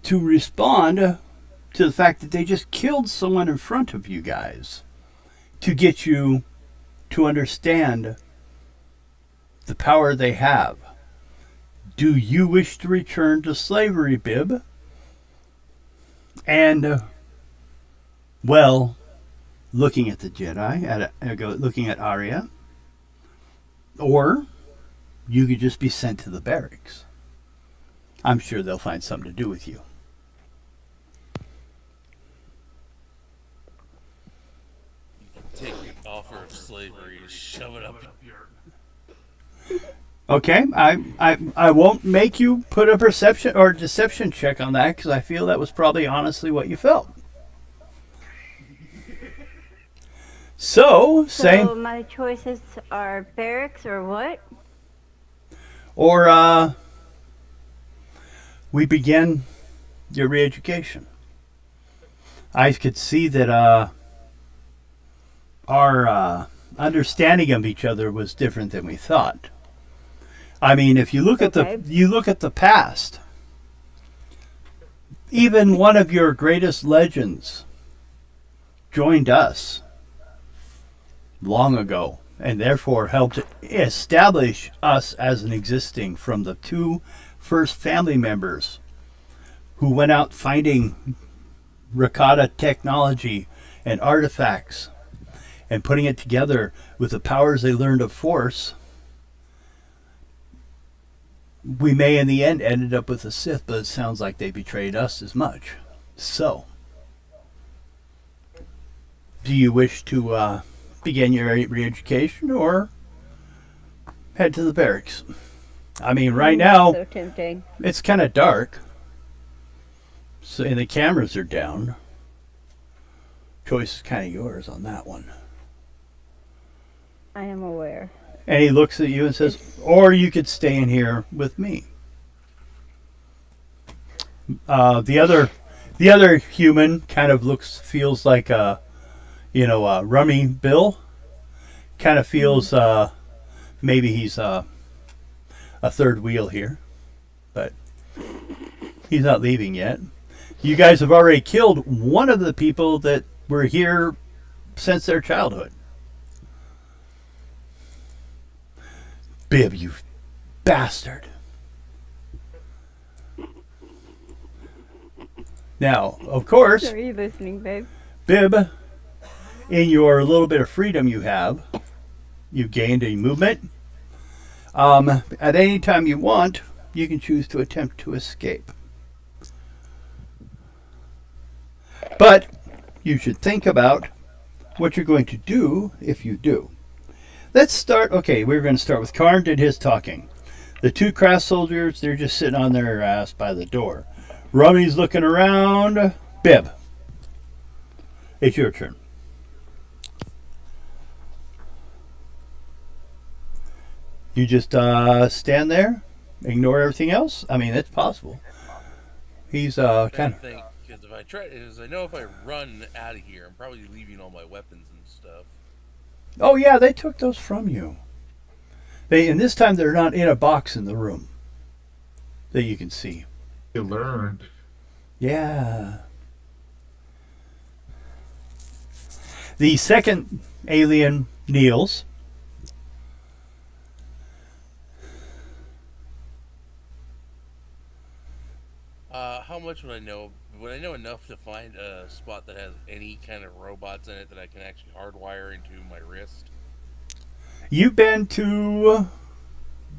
to respond to the fact that they just killed someone in front of you guys to get you to understand the power they have? Do you wish to return to slavery, Bib? And, well, looking at the Jedi, looking at Arya, or you could just be sent to the barracks. I'm sure they'll find something to do with you. Take the offer of slavery and shove it up your. Okay, I won't make you put a perception or deception check on that because I feel that was probably honestly what you felt. So, same. So my choices are barracks or what? Or we begin your re-education. I could see that our understanding of each other was different than we thought. I mean, if you look Okay. at the past, even one of your greatest legends joined us long ago, and therefore helped establish us as an existing from the two first family members who went out finding Rakata technology and artifacts and putting it together with the powers they learned of Force, we may in the end ended up with a Sith, but it sounds like they betrayed us as much. So, do you wish to begin your re-education or head to the barracks? I mean, right now, So tempting. it's kind of dark. So, and the cameras are down. Choice is kind of yours on that one. I am aware. And he looks at you and says, or you could stay in here with me. The other human kind of feels like Rummy Bill. Kind of feels maybe he's a third wheel here, but he's not leaving yet. You guys have already killed one of the people that were here since their childhood. Bib, you bastard. Now, of course, Are you listening, babe? Bib, in your little bit of freedom you've gained a movement. At any time you want, you can choose to attempt to escape. But you should think about what you're going to do if you do. Let's start. Okay, we're going to start with Karn did his talking. The two krath soldiers, they're just sitting on their ass by the door. Rummy's looking around. Bib, it's your turn. You just stand there, ignore everything else. I mean, it's possible. He's kind of. Think, because if I try, I know if I run out of here, I'm probably leaving all my weapons and stuff. Oh yeah, they took those from you. And this time they're not in a box in the room that you can see. You learned. Yeah. The second alien kneels. How much would I know? Would I know enough to find a spot that has any kind of robots in it that I can actually hardwire into my wrist? You've been to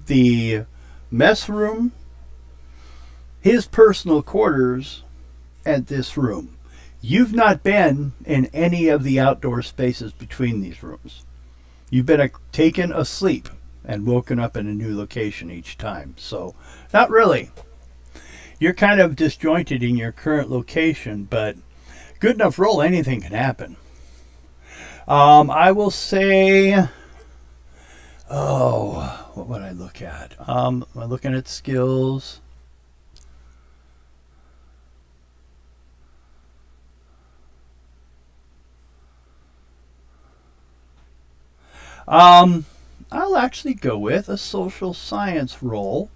the mess room, his personal quarters, and this room. You've not been in any of the outdoor spaces between these rooms. You've been taken asleep and woken up in a new location each time. So, not really. You're kind of disjointed in your current location, but good enough roll, anything can happen. I will say, what would I look at? Am I looking at skills? I'll actually go with a social science roll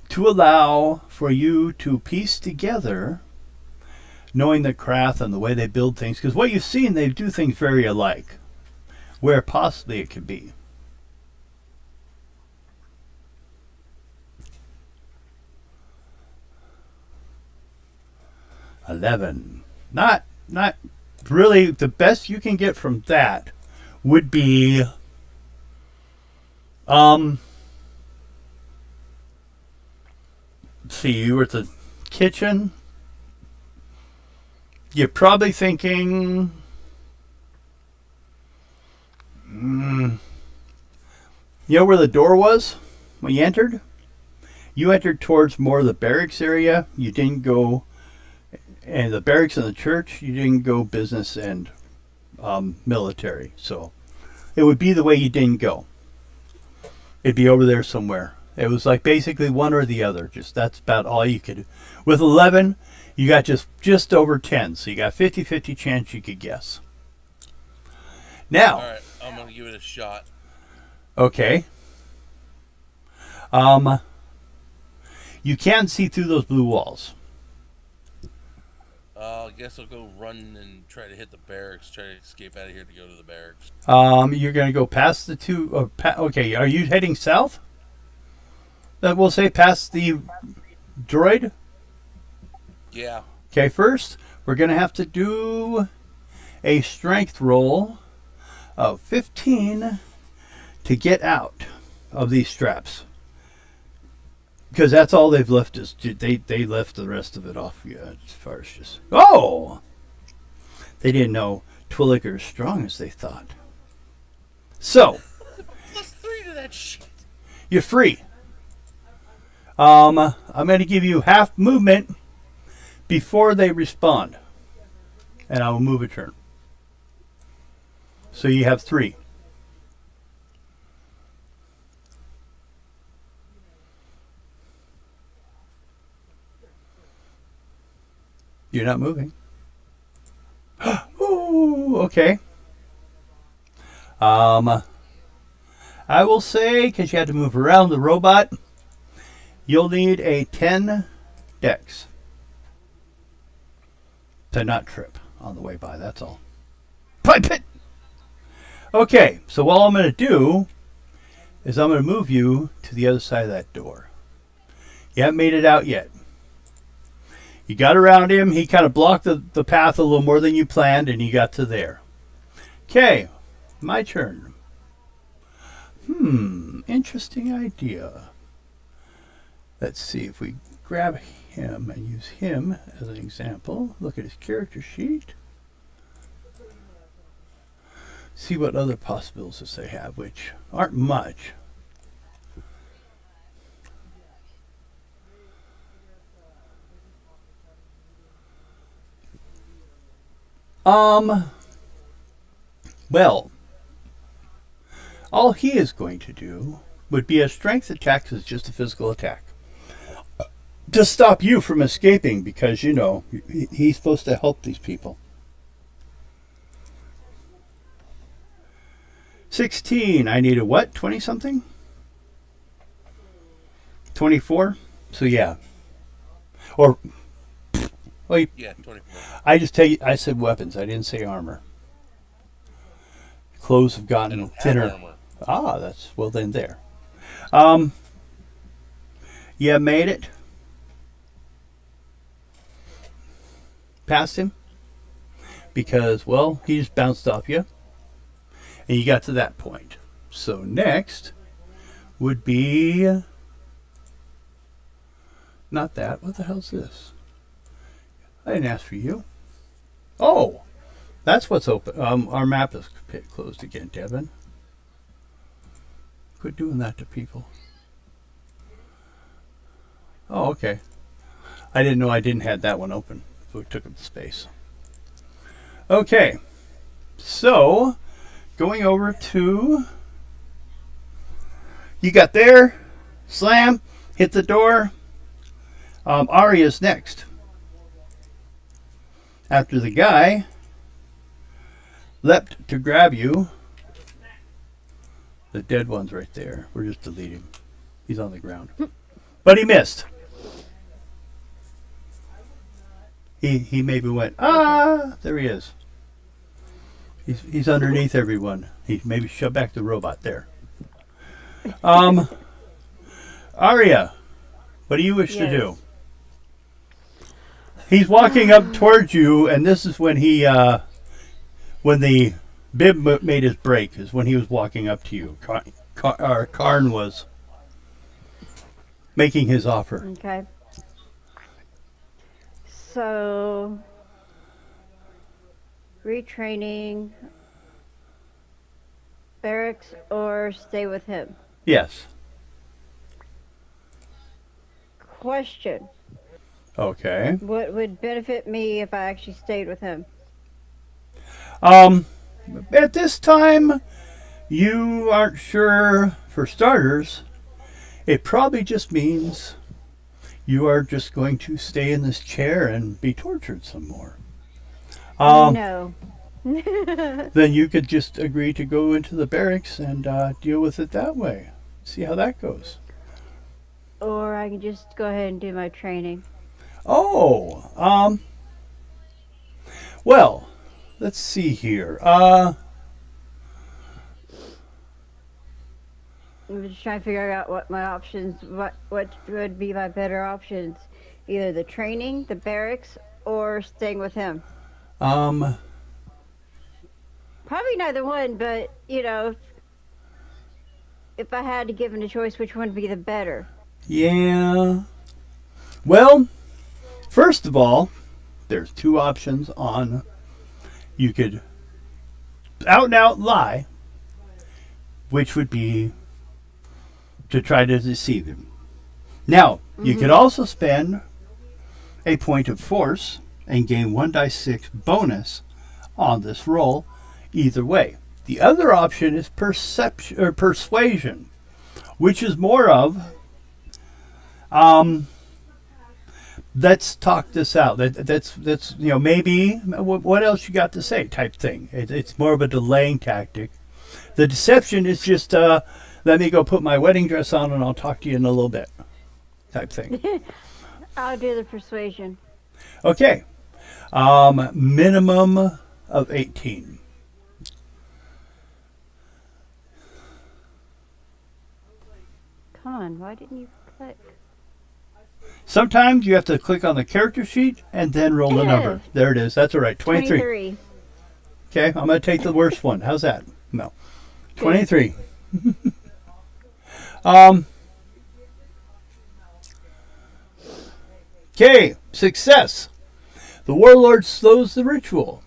to allow for you to piece together, knowing the krath and the way they build things, because what you've seen, they do things very alike, where possibly it could be. $11. Not really. The best you can get from that would be see, you were at the kitchen. You're probably thinking, you know where the door was when you entered? You entered towards more of the barracks area. You didn't go, and the barracks and the church, you didn't go business and military. So it would be the way you didn't go. It'd be over there somewhere. It was like basically one or the other. Just that's about all you could do. With 11, you got just over 10. So you got 50-50 chance you could guess. Now. All right, I'm going to give it a shot. Okay. You can see through those blue walls. I guess I'll go run and try to hit the barracks, try to escape out of here to go to the barracks. You're going to go past the two. Okay, are you heading south? we'll say past the droid. Yeah. Okay, first we're going to have to do a strength roll of 15 to get out of these straps. Because that's all they've left us. They left the rest of it off. Yeah, as far as just. Oh! They didn't know Twilliger as strong as they thought. So, +3 to that shit. you're free. I'm going to give you half movement before they respond. And I will move a turn. So you have 3. You're not moving. Ooh, okay. I will say, because you had to move around the robot, you'll need a 10 dex to not trip on the way by, that's all. Pipe it! Okay, so what I'm going to do is I'm going to move you to the other side of that door. You haven't made it out yet. You got around him. He kind of blocked the path a little more than you planned, and you got to there. Okay, my turn. Interesting idea. Let's see if we grab him and use him as an example. Look at his character sheet. See what other possibilities they have, which aren't much. Well, all he is going to do would be a strength attack, 'cause it's just a physical attack, to stop you from escaping, because, you know, he's supposed to help these people. 16, I need a what? 20 something? 24? So yeah. Or, well, Yeah, 24. I said weapons, I didn't say armor. Clothes have I gotten don't have thinner. armor. Ah, that's, well then there. You made it. Past him. Because, well, he just bounced off you. And you got to that point. So next would be... Not that. What the hell's this? I didn't ask for you. Oh! That's what's open. Our map is closed again, Devin. Quit doing that to people. Oh, okay. I didn't know I didn't have that one open, so it took up the space. Okay. So, going over to... You got there. Slam. Hit the door. Arya's next. After the guy leapt to grab you. The dead one's right there. We're just deleting. He's on the ground. But he missed. He maybe went, ah, there he is. He's underneath everyone. He maybe shoved back the robot there. Arya, what do you wish to do? He's walking up towards you, and this is when he, when the bib made his break, is when he was walking up to you. Karn was making his offer. Okay. So, retraining, barracks, or stay with him? Yes. Question. Okay. What would benefit me if I actually stayed with him? At this time, you aren't sure. For starters, it probably just means you are just going to stay in this chair and be tortured some more. No. Then you could just agree to go into the barracks and deal with it that way. See how that goes. Or I can just go ahead and do my training. Oh, well, let's see here. I'm just trying to figure out what my options, what would be my better options. Either the training, the barracks, or staying with him. Um, Probably neither one, but if I had to give him a choice, which one would be the better? yeah. Well, first of all, there's two options on. You could out and out lie, which would be to try to deceive him. Now, you could also spend a point of force and gain 1d6 bonus on this roll either way. The other option is perception or persuasion, which is more of let's talk this out. That's maybe what else you got to say type thing. It's more of a delaying tactic. The deception is just let me go put my wedding dress on and I'll talk to you in a little bit type thing. I'll do the persuasion. Okay. Minimum of 18. Come on, why didn't you click? Sometimes you have to click on the character sheet and then roll the number. There it is. That's all right. 23. 23. Okay, I'm going to take the worst one. How's that? No. 23. Okay, success. The warlord slows the ritual.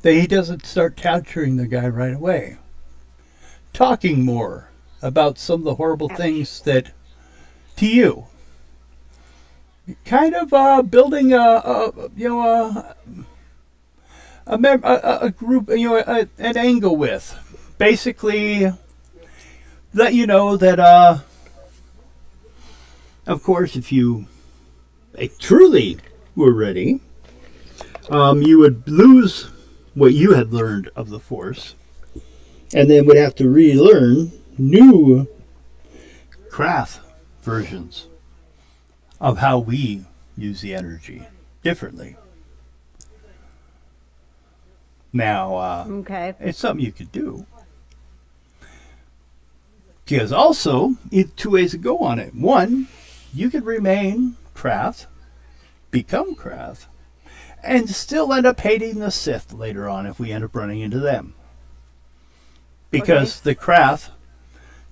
He doesn't start capturing the guy right away. Talking more about some of the horrible things that, to you, kind of building a group, an angle with. Basically, let you know that, of course, if you truly were ready, you would lose what you had learned of the Force, and then would have to relearn new krath versions of how we use the energy differently. Now, Okay. it's something you could do. Because also, two ways to go on it. One, you could remain krath, become krath, and still end up hating the Sith later on if we end up running into them. Because the krath,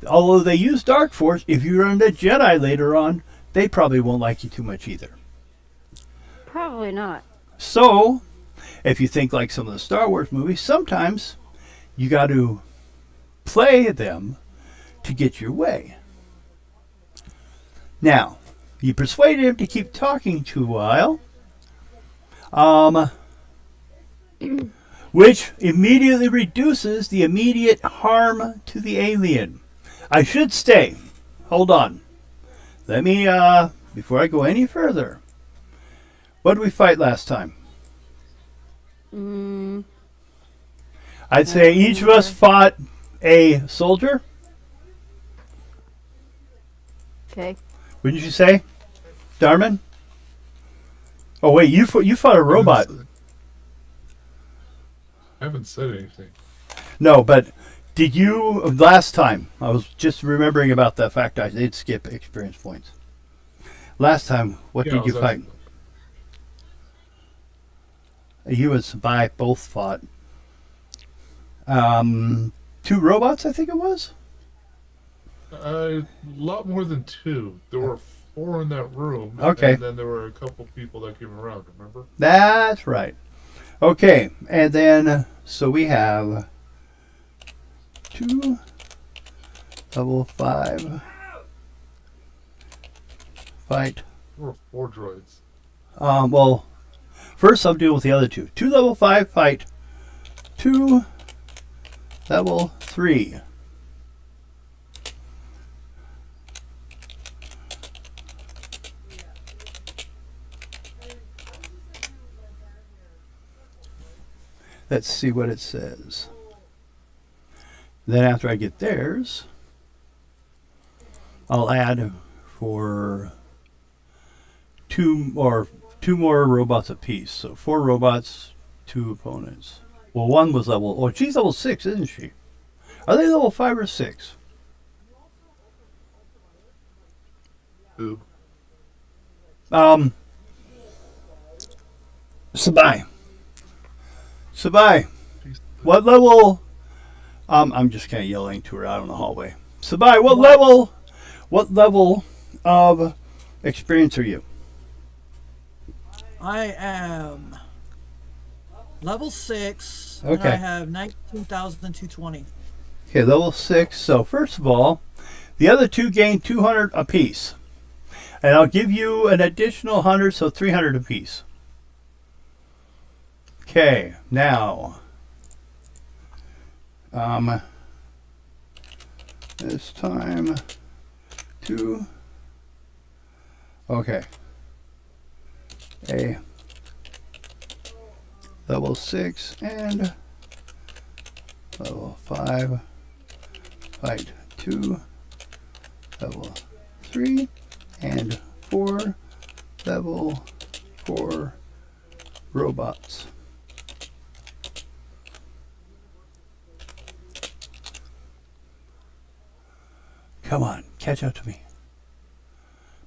although they use Dark Force, if you run into Jedi later on, they probably won't like you too much either. Probably not. So, if you think like some of the Star Wars movies, sometimes you got to play them to get your way. Now, you persuaded him to keep talking to a while, which immediately reduces the immediate harm to the alien. I should stay. Hold on. Let me, before I go any further, what did we fight last time? I'd say each of us fought a soldier. Okay. Wouldn't you say, Darman? Oh wait, you fought a robot. I haven't said anything. No, but did you last time? I was just remembering about that fact. I did skip experience points. Last time, what did you fight? You and Sabai both fought. 2 robots, I think it was. A lot more than 2. There were 4 in that room. Okay. And then there were a couple people that came around, remember? That's right. Okay, and then, so we have 2 level 5 fight. There were 4 droids. Well, first I'll deal with the other 2. 2 level 5 fight. 2 level 3. Let's see what it says. Then after I get theirs, I'll add for 2 more robots apiece. So 4 robots, 2 opponents. Well, one was level. Oh, she's level 6, isn't she? Are they level 5 or 6? Ooh. Sabai. Sabai, Jeez. what level? I'm just kind of yelling to her out in the hallway. Sabai, what What? level? What level of experience are you? I am level 6, and Okay. I have 19,220. Okay, level 6. So first of all, the other two gain 200 apiece. And I'll give you an additional 100, so 300 apiece. Okay, now. This time, 2. Okay. A level 6 and level 5. Fight 2. Level 3 and 4. Level 4 robots. Come on, catch up to me.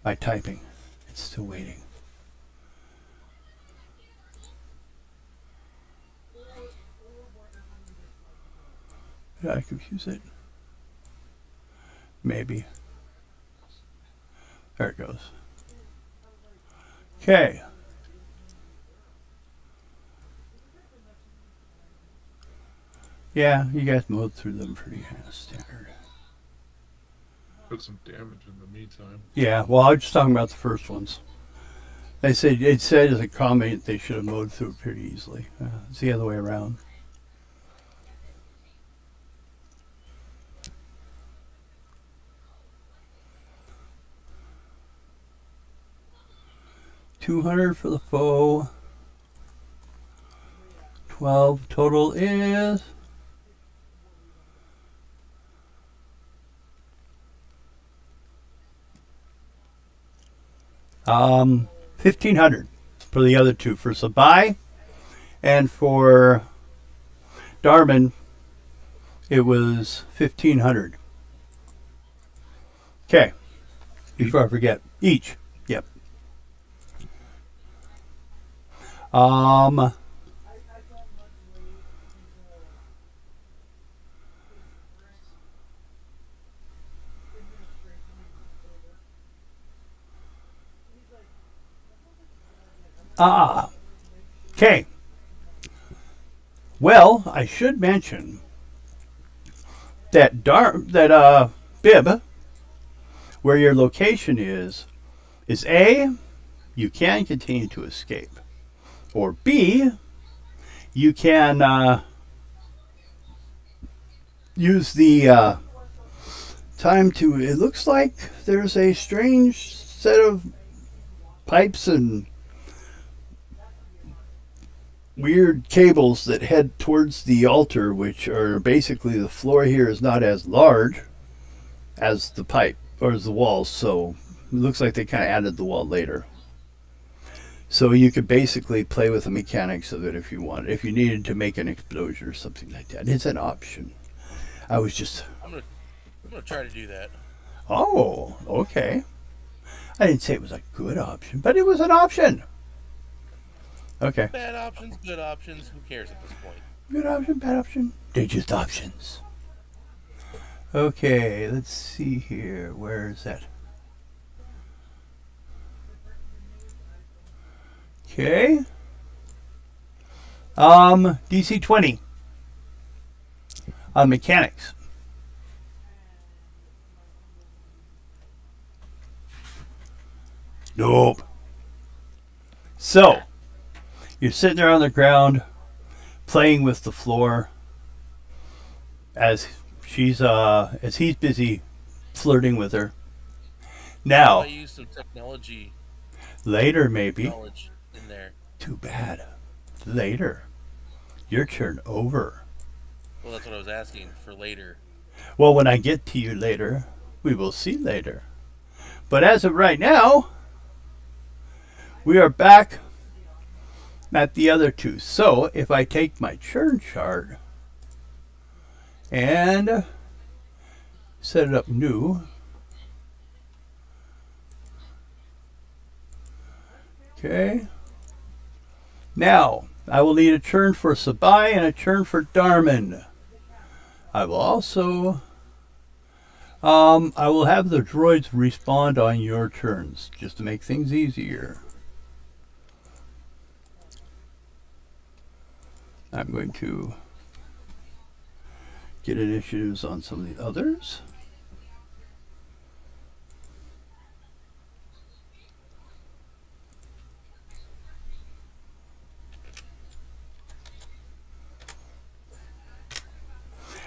By typing. It's still waiting. Did I confuse it? Maybe. There it goes. Okay. Yeah, you guys mowed through them pretty standard. Took some damage in the meantime. Yeah, well, I was just talking about the first ones. They said it said as a comment they should have mowed through it pretty easily. It's the other way around. $200 for the foe. 12 total is 1,500 for the other two. For Sabai and for Darman, it was 1,500. Okay. Before I forget, each. Yep. Okay. Well, I should mention that Bib, where your location is A, you can continue to escape, or B, you can use the time to. It looks like there's a strange set of pipes and weird cables that head towards the altar, which are basically the floor here is not as large as the pipe or as the walls, so it looks like they kind of added the wall later. So you could basically play with the mechanics of it if you wanted, if you needed to make an explosion or something like that. It's an option. I was just. I'm gonna try to do that. Oh, okay. I didn't say it was a good option, but it was an option. Okay. Bad options, good options. Who cares at this point? Good option, bad option. They're just options. Okay, let's see here. Where is that? Okay. DC 20 on mechanics. Nope. So, you're sitting there on the ground playing with the floor as he's busy flirting with her. Now, I use some technology later maybe. knowledge in there. Too bad. Later. Your turn over. Well, that's what I was asking for later. Well, when I get to you later, we will see later. But as of right now, we are back at the other two. So if I take my churn chart and set it up new, Okay. Now, I will need a turn for Sabai and a turn for Darman. I will also... I will have the droids respawn on your turns, just to make things easier. I'm going to get initiatives on some of the others.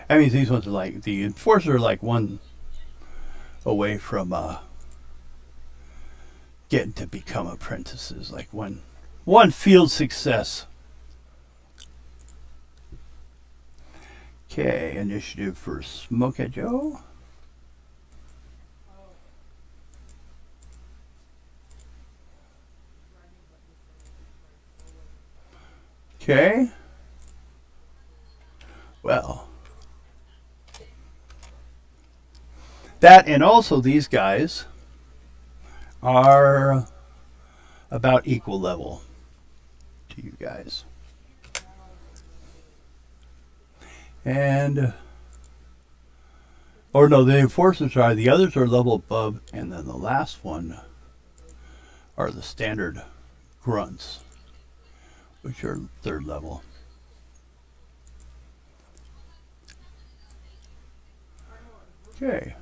I mean, these ones are like, the Enforcers are like one away from getting to become apprentices. Like one field success. Okay, initiative for Smoke Joe. Okay. Well. That and also these guys are about equal level to you guys. And, or no, the Enforcers are, the others are level above, and then the last one are the standard grunts, which are 3rd level. Okay.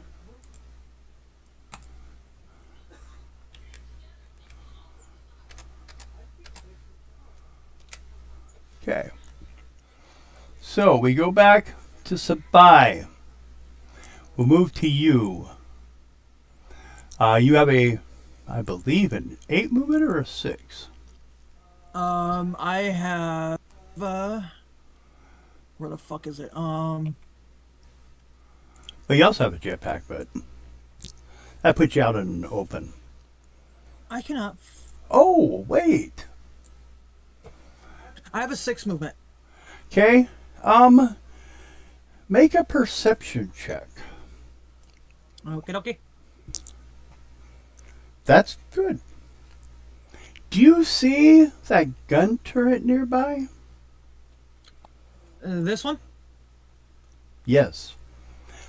Okay. So we go back to Sabai. We'll move to you. You have a, I believe, an 8 movement or a 6? I have, where the fuck is it? Well, you also have a jetpack, but that puts you out in the open. I cannot. Oh, wait. I have a 6 movement. Okay. Make a perception check. Okay. That's good. Do you see that gun turret nearby? This one? Yes.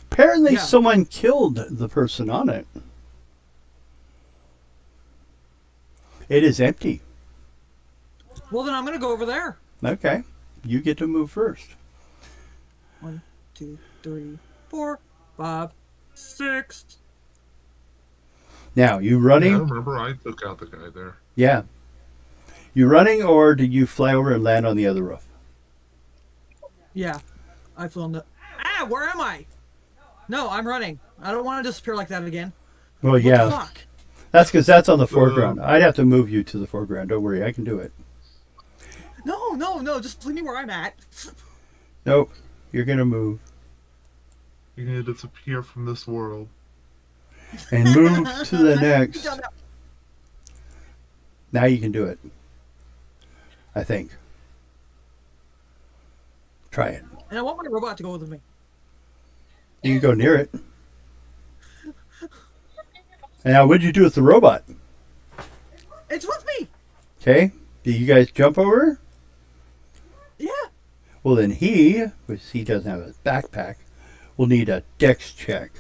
Apparently Yeah. someone killed the person on it. It is empty. Well, then I'm gonna go over there. Okay. You get to move first. 1, 2, 3, 4, 5, 6. Now, you Yeah, I running? remember I took out the guy there. Yeah. You running, or did you fly over and land on the other roof? Yeah, I flew on the. Ah, where am I? No, I'm running. I don't want to disappear like that again. Well, What yeah. the fuck? That's because that's on the foreground. I'd have to move you to the foreground. Don't worry, I can do it. No, just leave me where I'm at. Nope. You're going to move. You're gonna disappear from this world. And move to the next. Done that. Now you can do it. I think. Try it. And I want my robot to go with me. You can go near it. And now, what'd you do with the robot? It's with me. Okay. Did you guys jump over? Yeah. Well, then which he doesn't have a backpack, will need a dex check.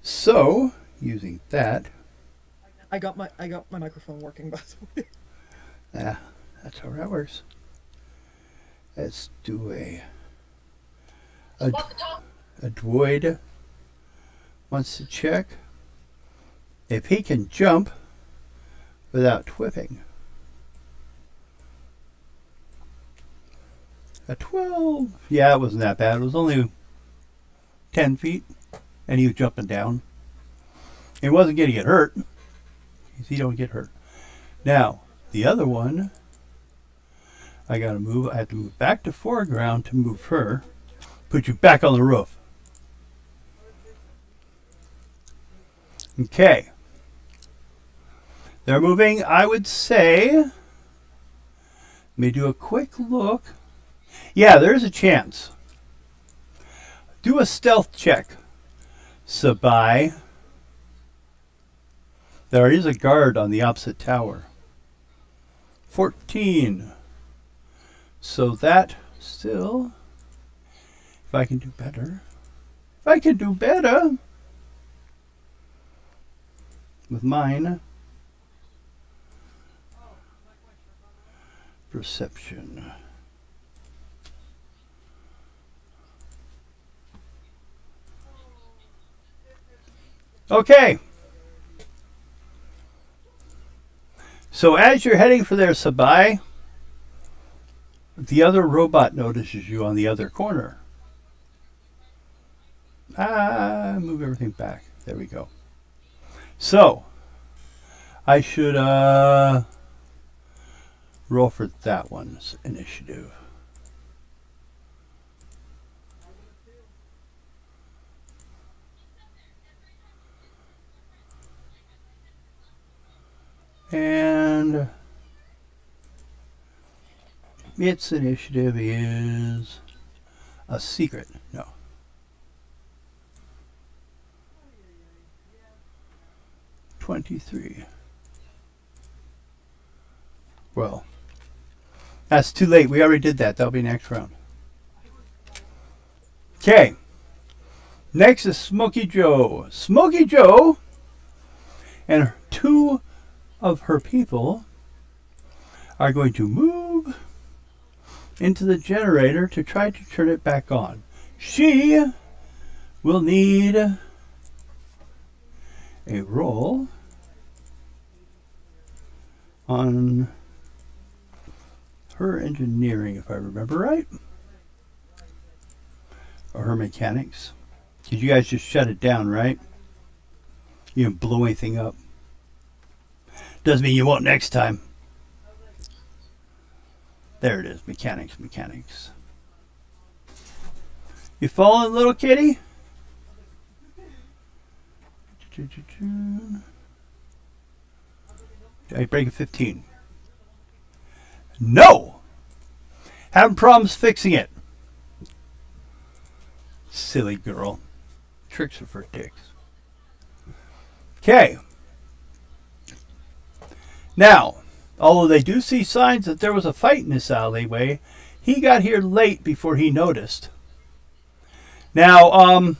So, using that, I got my microphone working, by the way. that's how that works. Let's do a droid wants to check if he can jump without twipping. A 12. Yeah, it wasn't that bad. It was only 10 feet, and he was jumping down. He wasn't going to get hurt. He don't get hurt. Now, the other one, I have to move back to foreground to move her. Put you back on the roof. Okay. They're moving, I would say. Let me do a quick look. Yeah, there's a chance. Do a stealth check, Sabai. There is a guard on the opposite tower. 14. So that still, if I can do better, with mine. Perception. Okay. So as you're heading for their Sabai, the other robot notices you on the other corner. Move everything back. There we go. So, I should roll for that one's initiative. And its initiative is a secret. No. $23. Well, that's too late. We already did that. That'll be next round. Okay. Next is Smokey Joe. Smokey Joe and two of her people are going to move into the generator to try to turn it back on. She will need a roll on her engineering, if I remember right, or her mechanics. Because you guys just shut it down, right? You didn't blow anything up. Doesn't mean you won't next time. There it is. Mechanics, mechanics. You falling, little kitty? I break a 15. No! Having problems fixing it. Silly girl. Tricks are for dicks. Okay. Now, although they do see signs that there was a fight in this alleyway, he got here late before he noticed. Now,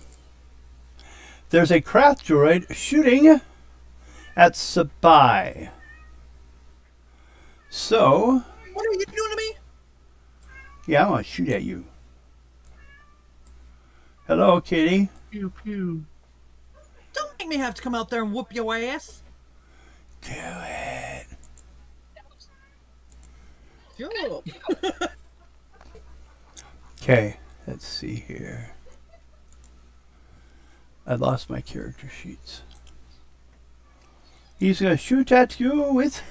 there's a krath droid shooting at Sabai. So, What are you doing to me? yeah, I want to shoot at you. Hello, kitty. Pew pew. Don't make me have to come out there and whoop your ass. Do it. Sure. Okay, let's see here. I lost my character sheets. He's going to shoot at you with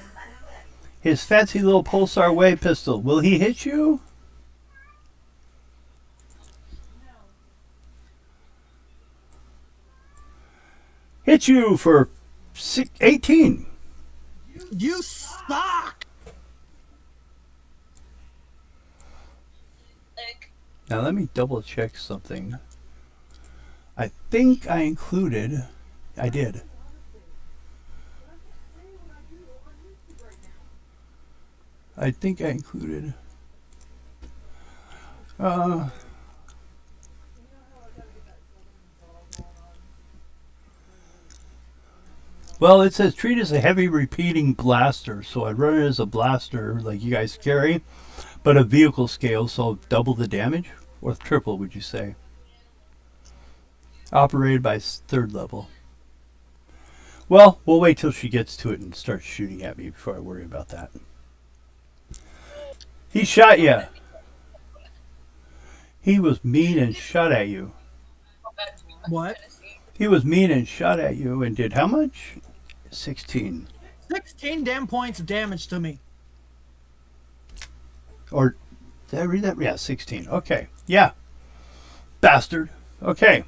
his fancy little pulsar wave pistol. Will he hit you? Hit you for 18. You suck. Now let me double check something. I think I included... I did. I think I included... well, it says treat as a heavy repeating blaster, so I'd run it as a blaster like you guys carry, but a vehicle scale, so double the damage, or triple, would you say? Operated by third level. Well, we'll wait till she gets to it and starts shooting at me before I worry about that. He shot you. He was mean and shot at you. What? He was mean and shot at you and did how much? 16. 16 damn points of damage to me. Or did I read that? Yeah, 16. Okay. Yeah. Bastard. Okay.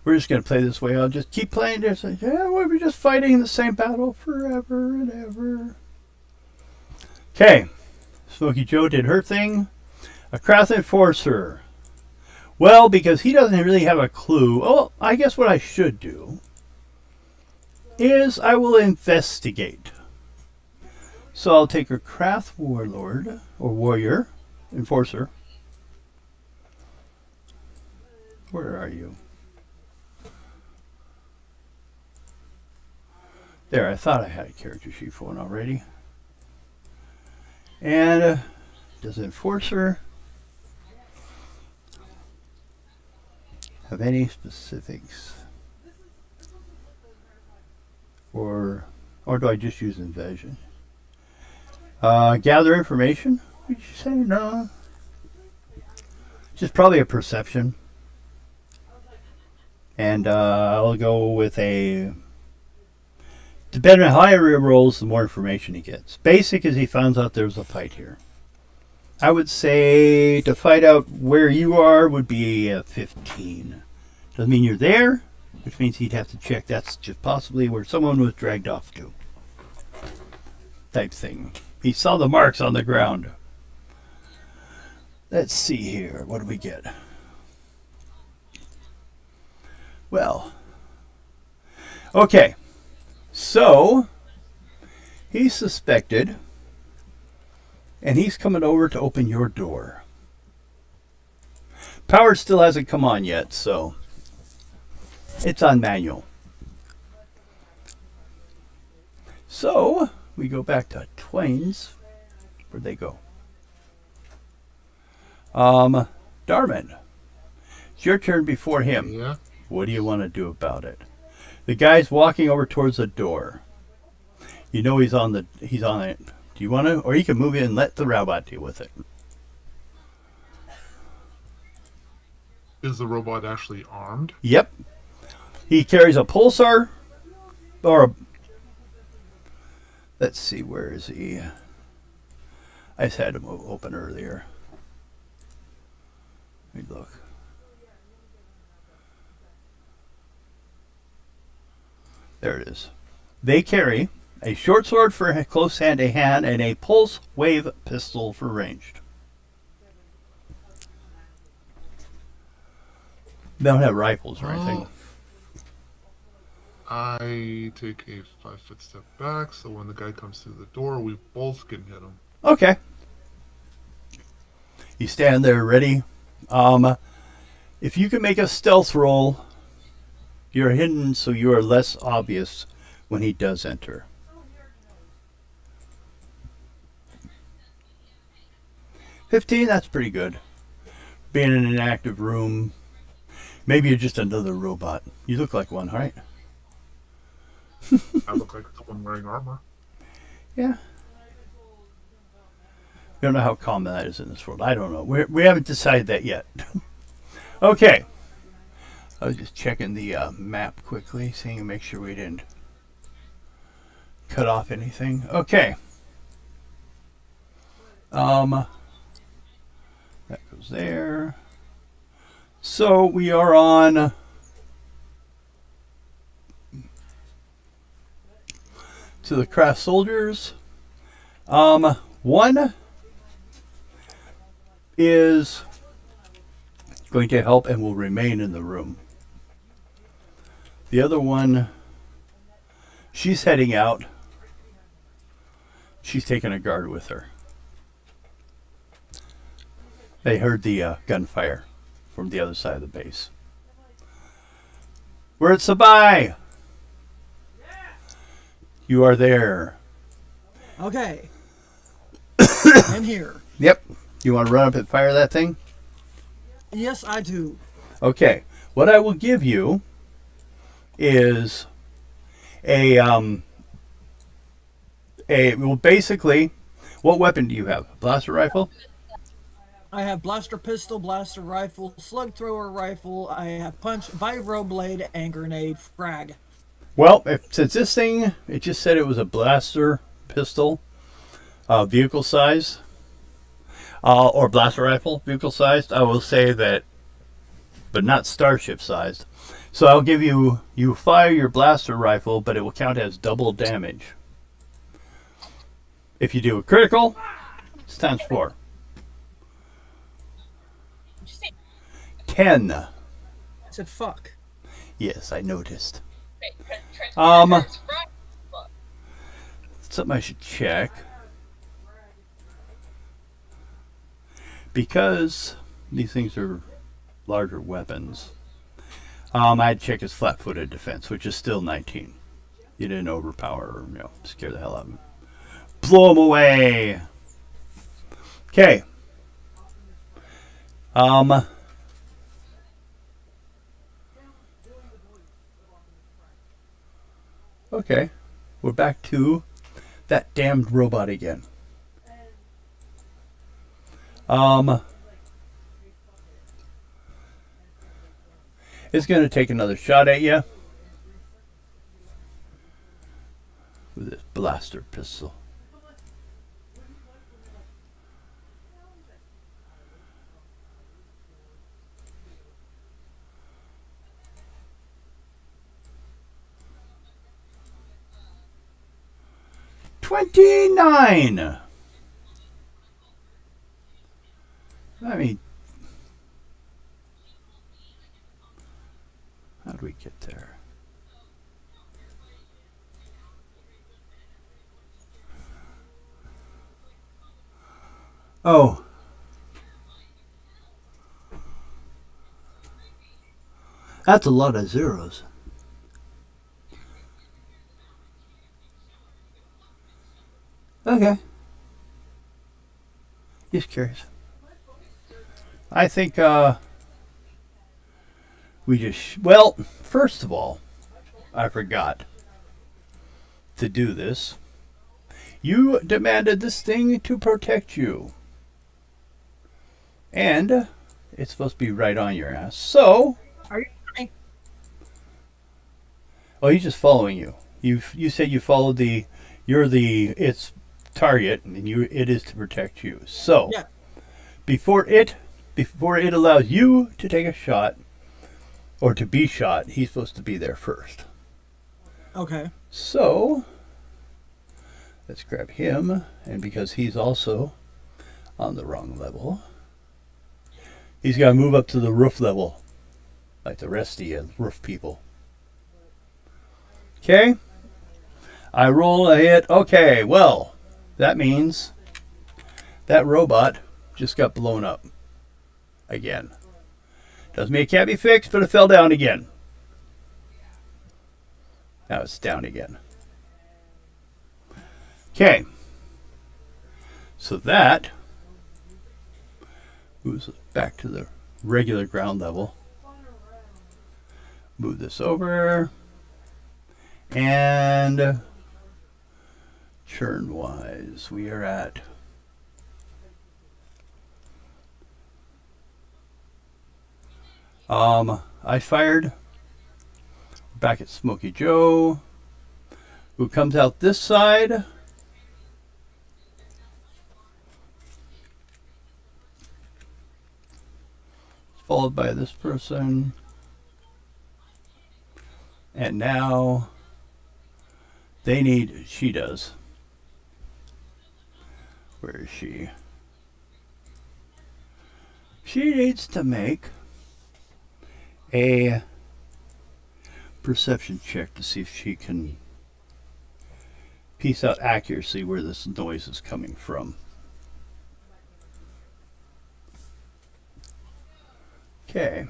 We're just going to play this way. I'll just keep playing this. Yeah, we're just fighting the same battle forever and ever. Okay. Smokey Joe did her thing. A krath enforcer. Well, because he doesn't really have a clue. Oh, I guess what I should do is I will investigate. So I'll take a krath warlord or warrior, enforcer. Where are you? There, I thought I had a character sheet for one already. And does enforcer have any specifics? Or do I just use invasion? Gather information? Would you say no? Just probably a perception. And I'll go with a... Depending on how he rolls, the more information he gets. Basic is he finds out there's a fight here. I would say to find out where you are would be a 15. Doesn't mean you're there, which means he'd have to check. That's just possibly where someone was dragged off to. Type thing. He saw the marks on the ground. Let's see here. What do we get? Well. Okay. So, he's suspected, and he's coming over to open your door. Power still hasn't come on yet, so it's on manual. So, we go back to Twain's. Where'd they go? Darman, it's your turn before him. Yeah. What do you want to do about it? The guy's walking over towards the door. You know he's on it. Do you want to, or you can move in and let the robot deal with it. Is the robot actually armed? Yep. He carries a pulsar, let's see, where is he? I just had him open earlier. Let me look. There it is. They carry a short sword for close hand-to-hand and a pulse wave pistol for ranged. They don't have rifles or anything. I take a 5-foot step back, so when the guy comes through the door, we both can hit him. Okay. You stand there ready. If you can make a stealth roll, you're hidden so you are less obvious when he does enter. $15, that's pretty good. Being in an active room. Maybe you're just another robot. You look like one, right? I look like someone wearing armor. Yeah. We don't know how common that is in this world. I don't know. We haven't decided that yet. Okay. I was just checking the map quickly, seeing to make sure we didn't cut off anything. Okay. That goes there. So we are on to the krath soldiers. One is going to help and will remain in the room. The other one, she's heading out. She's taking a guard with her. They heard the gunfire from the other side of the base. We're at Sabai. You are there. Okay. I'm here. Yep. You want to run up and fire that thing? Yes, I do. Okay. What I will give you is well, basically, what weapon do you have? Blaster rifle? I have blaster pistol, blaster rifle, slug thrower rifle. I have punch, vibro blade, and grenade frag. Well, since this thing, it just said it was a blaster pistol, vehicle size, or blaster rifle, vehicle sized, I will say that, but not starship sized. So I'll give you fire your blaster rifle, but it will count as double damage. If you do a critical, it's times 4. 10. I said fuck. Yes, I noticed. Something I should check. because these things are larger weapons, I had to check his flat-footed defense, which is still 19. You didn't overpower or scare the hell out of him. Blow him away. Okay. Okay. We're back to that damned robot again. It's going to take another shot at you with this blaster pistol. $29. I mean, how do we get there? Oh. That's a lot of zeros. Okay. Just curious. I think we just well, first of all, I forgot to do this. You demanded this thing to protect you. And it's supposed to be right on your ass. So, Are you kidding? oh, he's just following you. You said you followed its target, and it is to protect you. So, Yeah. before it allows you to take a shot or to be shot, he's supposed to be there first. Okay. So, let's grab him, and because he's also on the wrong level, he's got to move up to the roof level, like the rest of you roof people. Okay? I roll a hit. Okay, well, that means that robot just got blown up again. Doesn't mean it can't be fixed, but it fell down again. Now it's down again. Okay. So that moves back to the regular ground level. Move this over. And churn wise, we are at I fired back at Smokey Joe, who comes out this side. Followed by this person. And now she does. Where is she? She needs to make a perception check to see if she can piece out accuracy where this noise is coming from. Okay,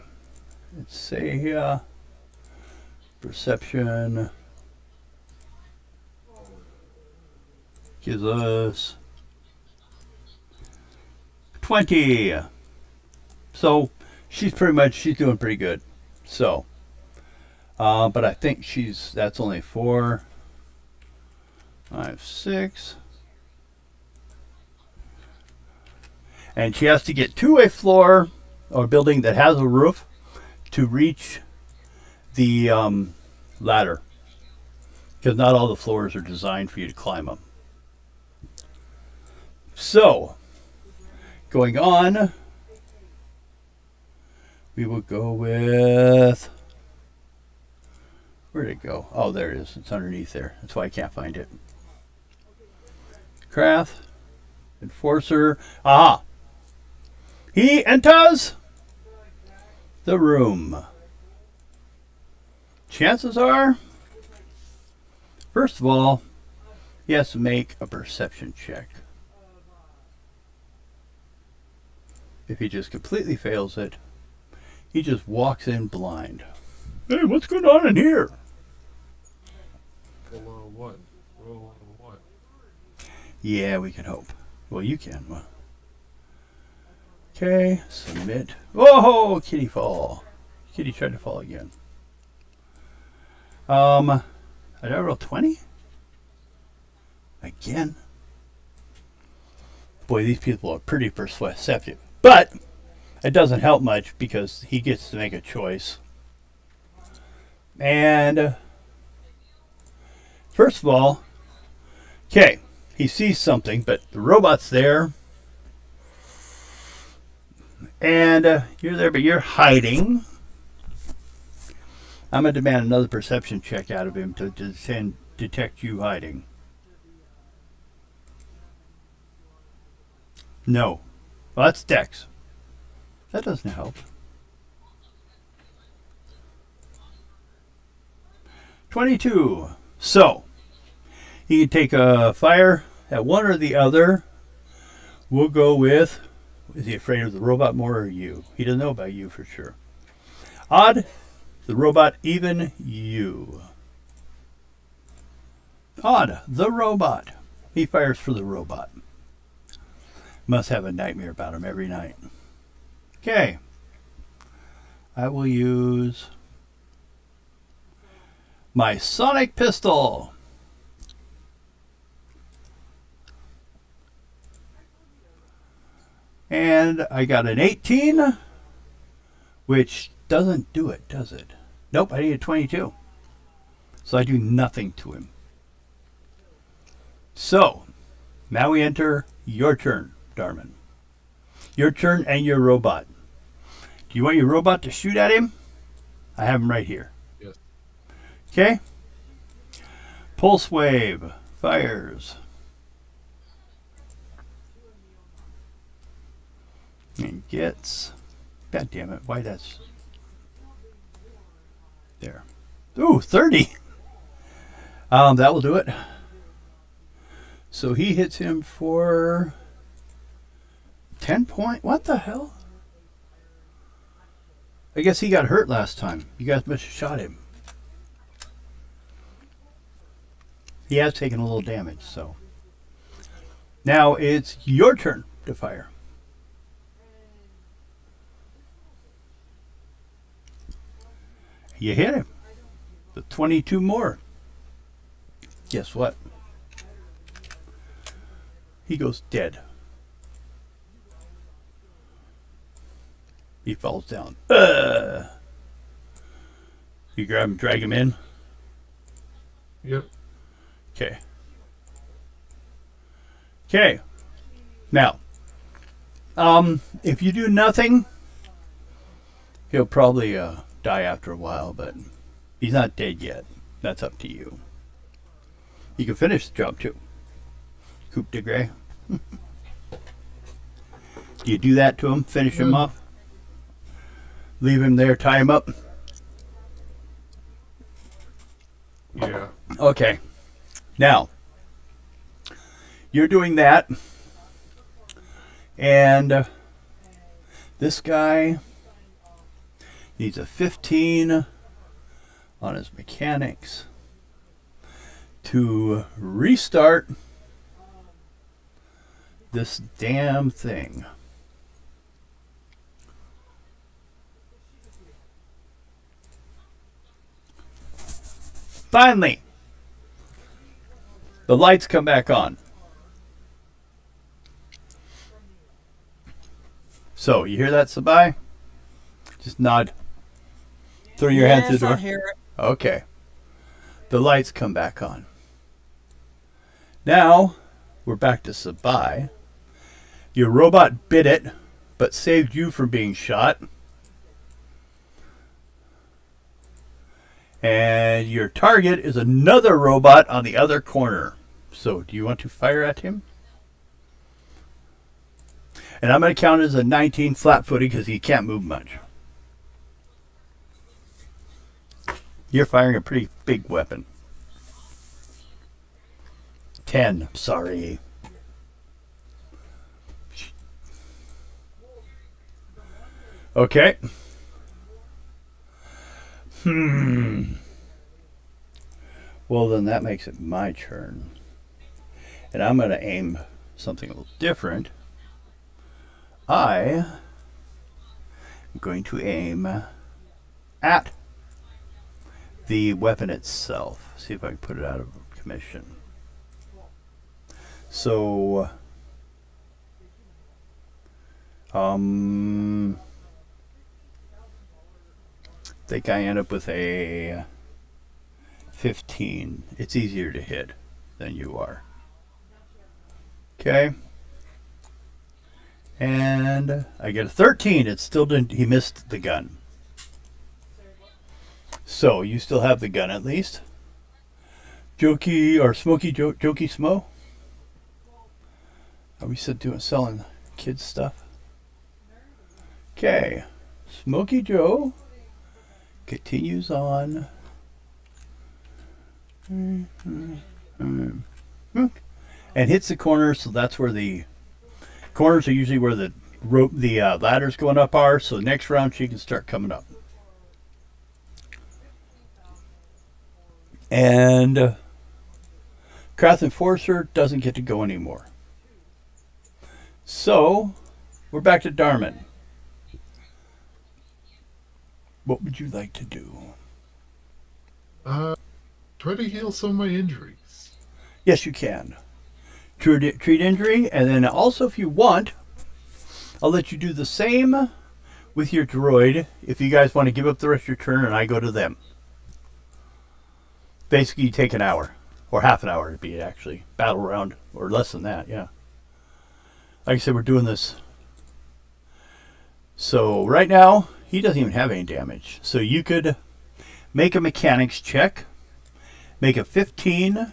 let's say perception gives us 20. So she's doing pretty good. So, but I think that's only 4, 5, 6. And she has to get to a floor or building that has a roof to reach the ladder. Because not all the floors are designed for you to climb them. So, going on, we will go with, where'd it go? Oh, there it is. It's underneath there. That's why I can't find it. Krath, Enforcer. Aha! He enters the room. Chances are, first of all, he has to make a perception check. if he just completely fails it, he just walks in blind. Hey, what's going on in here? Roll a 1. Roll a 1. Yeah, we can hope. Well, you can. Okay, submit. Whoa, kitty fall. Kitty tried to fall again. I roll 20? Again? Boy, these people are pretty perceptive. But it doesn't help much because he gets to make a choice. And first of all, okay, he sees something, but the robot's there. And you're there, but you're hiding. I'm going to demand another perception check out of him to detect you hiding. No. Well, that's Dex. That doesn't help. 22. So, he can take a fire at one or the other. We'll go with... Is he afraid of the robot more or you? He doesn't know about you for sure. Odd, the robot, even you. Odd, the robot. He fires for the robot. Must have a nightmare about him every night. Okay. I will use my sonic pistol. And I got an 18, which doesn't do it, does it? Nope, I need a 22. So I do nothing to him. So, now we enter your turn, Darman. Your turn and your robot. Do you want your robot to shoot at him? I have him right here. Yes. Okay. Pulse wave fires. And gets... God damn it, why that's... There. Ooh, 30! That will do it. So he hits him for... 10 point? What the hell? I guess he got hurt last time. You guys must have shot him. He has taken a little damage, so... Now it's your turn to fire. You hit him. The 22 more. Guess what? He goes dead. He falls down. You grab him, drag him in. Yep. Okay. Okay. Now, if you do nothing, he'll probably die after a while, but he's not dead yet. That's up to you. You can finish the job too. Coup de grace. Do you do that to him? Finish him off? Leave him there, tie him up? Yeah. Okay. Now, you're doing that, and this guy needs a 15 on his mechanics to restart this damn thing. Finally, the lights come back on. So, you hear that, Sabai? Just nod. Throw your hand through the door. I hear it. Okay. The lights come back on. Now, we're back to Sabai. Your robot bit it, but saved you from being shot. And your target is another robot on the other corner. So, do you want to fire at him? And I'm going to count it as a 19 flat-footed because he can't move much. You're firing a pretty big weapon. 10, sorry. Okay. Well, then that makes it my turn. And I'm going to aim something a little different. I am going to aim at the weapon itself. See if I can put it out of commission. So, I think I end up with a 15. It's easier to hit than you are. Okay. And I get a 13. It still didn't. He missed the gun. So you still have the gun at least. Jokey or Smoky Jokey Smo. Are we still selling kids stuff? Okay. Smoky Joe continues on. And hits the corner, so that's where the corners are usually where the rope, the ladders going up are. So next round she can start coming up. And Krath Enforcer doesn't get to go anymore. So we're back to Darman. What would you like to do? Try to heal some of my injuries. Yes, you can. Treat injury, and then also if you want, I'll let you do the same with your droid if you guys want to give up the rest of your turn and I go to them. Basically, you take an hour, or half an hour to be actually. Battle round, or less than that, yeah. Like I said, we're doing this. So right now, he doesn't even have any damage. So you could make a mechanics check, make a 15,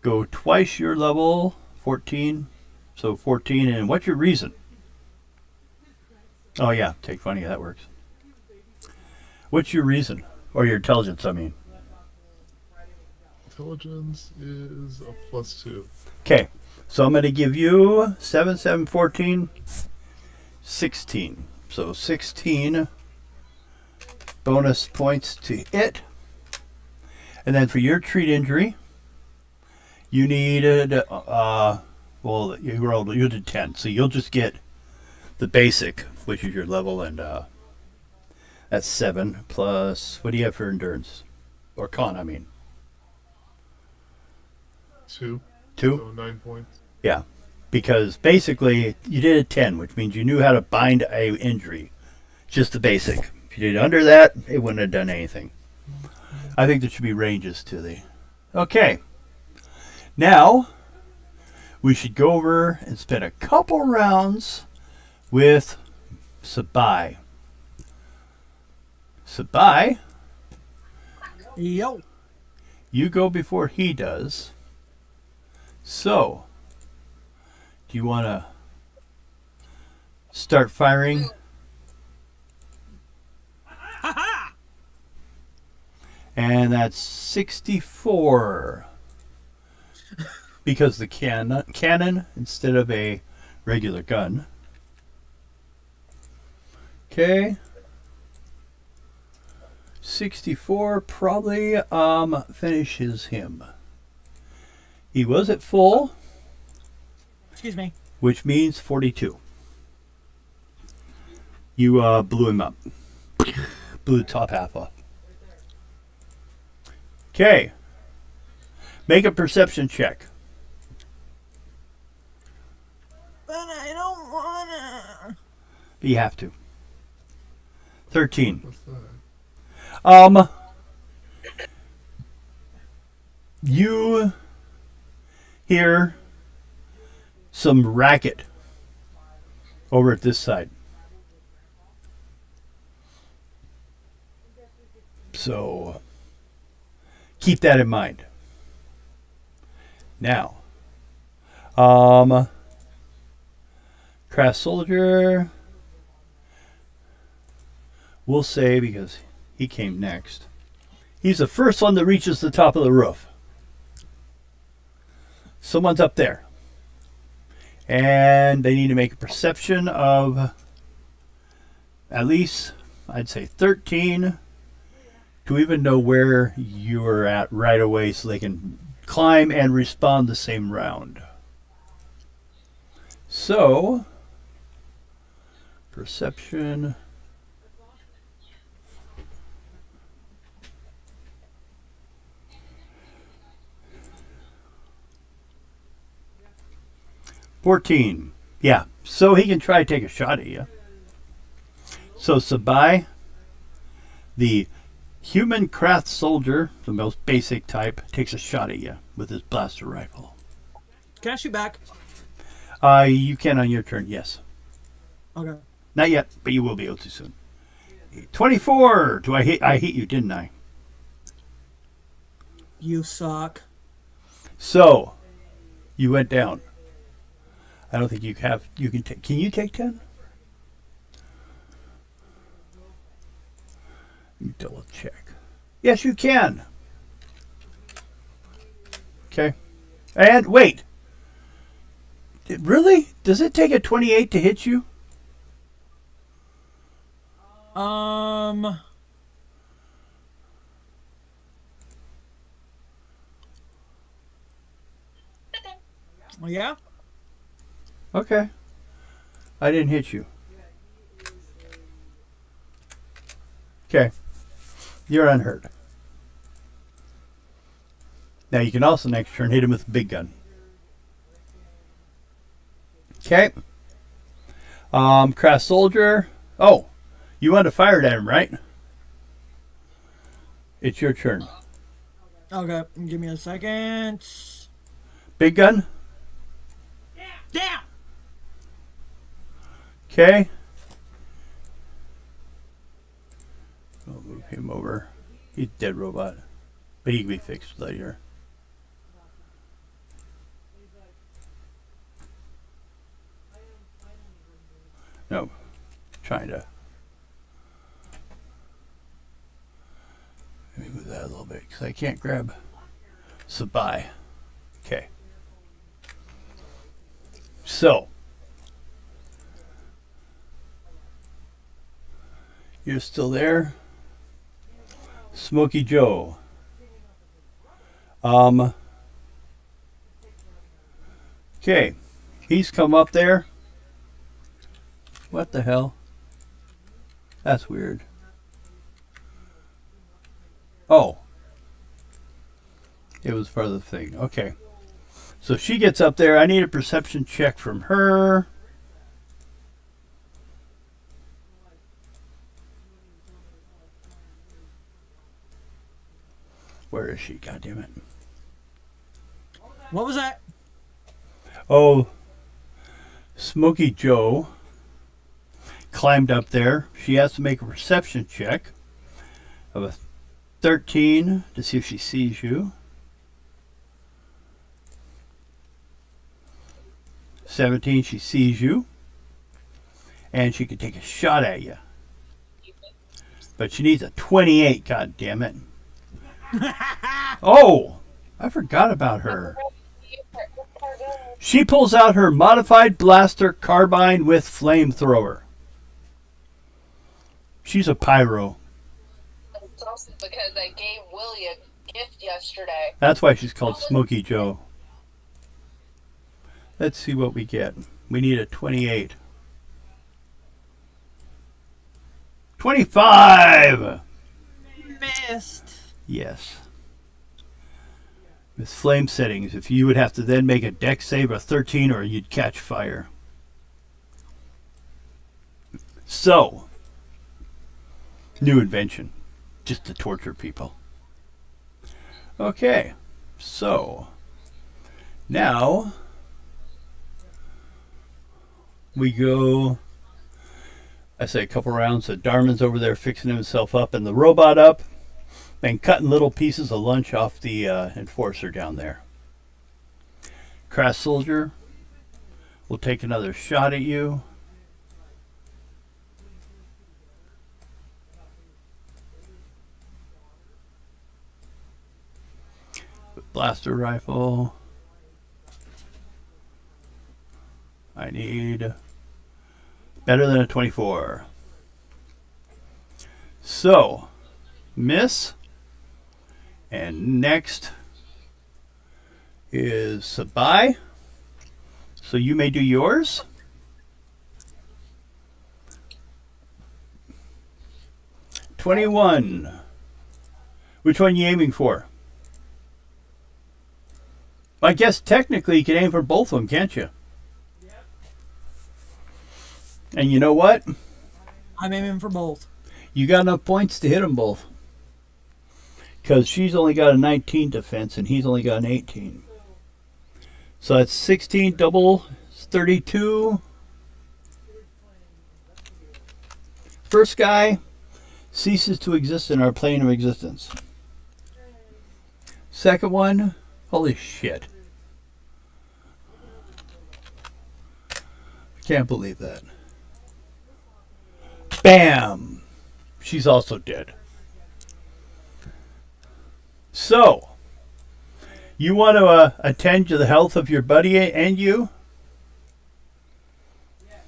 go twice your level, 14. So 14, and what's your reason? Oh yeah, take funny, that works. What's your reason? Or your intelligence, I mean. Intelligence is a +2. Okay, so I'm going to give you 7, 7, 14, 16. So 16 bonus points to it. And then for your treat injury, you needed, well, you did 10. So you'll just get the basic, which is your level, and that's 7 plus, what do you have for endurance? Or con, I mean. 2. 2? So 9 points. Yeah, because basically you did a 10, which means you knew how to bind a injury. Just the basic. If you did under that, it wouldn't have done anything. I think there should be ranges to the... Okay. Now, we should go over and spend a couple rounds with Sabai. Sabai, Yo. you go before he does. So, do you want to start firing? And that's 64. Because the cannon instead of a regular gun. Okay. 64 probably finishes him. He was at full, Excuse me. which means 42. You blew him up. Blew the top half off. Okay. Make a perception check. But I don't wanna. But you have to. 13. What's that? You hear some racket over at this side. So keep that in mind. Now, Crash Soldier, we'll say, because he came next. He's the first one that reaches the top of the roof. Someone's up there. And they need to make a perception of at least, I'd say 13 to even know where you're at right away so they can climb and respawn the same round. So, perception. $14. Yeah, so he can try to take a shot at you. So Sabai, the human krath soldier, the most basic type, takes a shot at you with his blaster rifle. Can I shoot back? You can on your turn, yes. Okay. Not yet, but you will be able to soon. 24. I hit you, didn't I? You suck. So, you went down. I don't think you have. You can take. Can you take 10? Double check. Yes, you can. Okay. And wait. Really? Does it take a 28 to hit you? Yeah. Okay. I didn't hit you. Okay. You're unhurt. Now you can also next turn hit him with a big gun. Okay. Krath soldier. Oh, you want to fire at him, right? It's your turn. Okay. Give me a second. Big gun. Damn. Okay. I'll move him over. He's a dead robot. But he can be fixed later. No. Trying to. Let me move that a little bit because I can't grab Sabai. Okay. So. You're still there? Smokey Joe. Okay. He's come up there. What the hell? That's weird. Oh. It was part of the thing. Okay. So she gets up there. I need a perception check from her. Where is she? God damn it. What was that? Oh, Smokey Joe climbed up there. She has to make a perception check of a 13 to see if she sees you. 17, she sees you. And she can take a shot at you. But she needs a 28, god damn it. Oh, I forgot about her. She pulls out her modified blaster carbine with flamethrower. She's a pyro. It's also because I gave Willie a gift yesterday. That's why she's called Smokey Joe. Let's see what we get. We need a 28. 25! Missed. Yes. With flame settings, if you would have to then make a dex save of 13 or you'd catch fire. So, new invention. Just to torture people. Okay. So, now we go, I say a couple rounds. So Darman's over there fixing himself up and the robot up. And cutting little pieces of lunch off the enforcer down there. Krath soldier will take another shot at you. With blaster rifle. I need better than a 24. So, Miss, and next is Sabai. So you may do yours. $21. Which one are you aiming for? I guess technically you can aim for both of them, can't you? And you know what? I'm aiming for both. You got enough points to hit them both. Because she's only got a 19 defense and he's only got an 18. So that's 16 double 32. First guy ceases to exist in our plane of existence. Second one, holy shit. I can't believe that. Bam! She's also dead. So, you want to attend to the health of your buddy and you?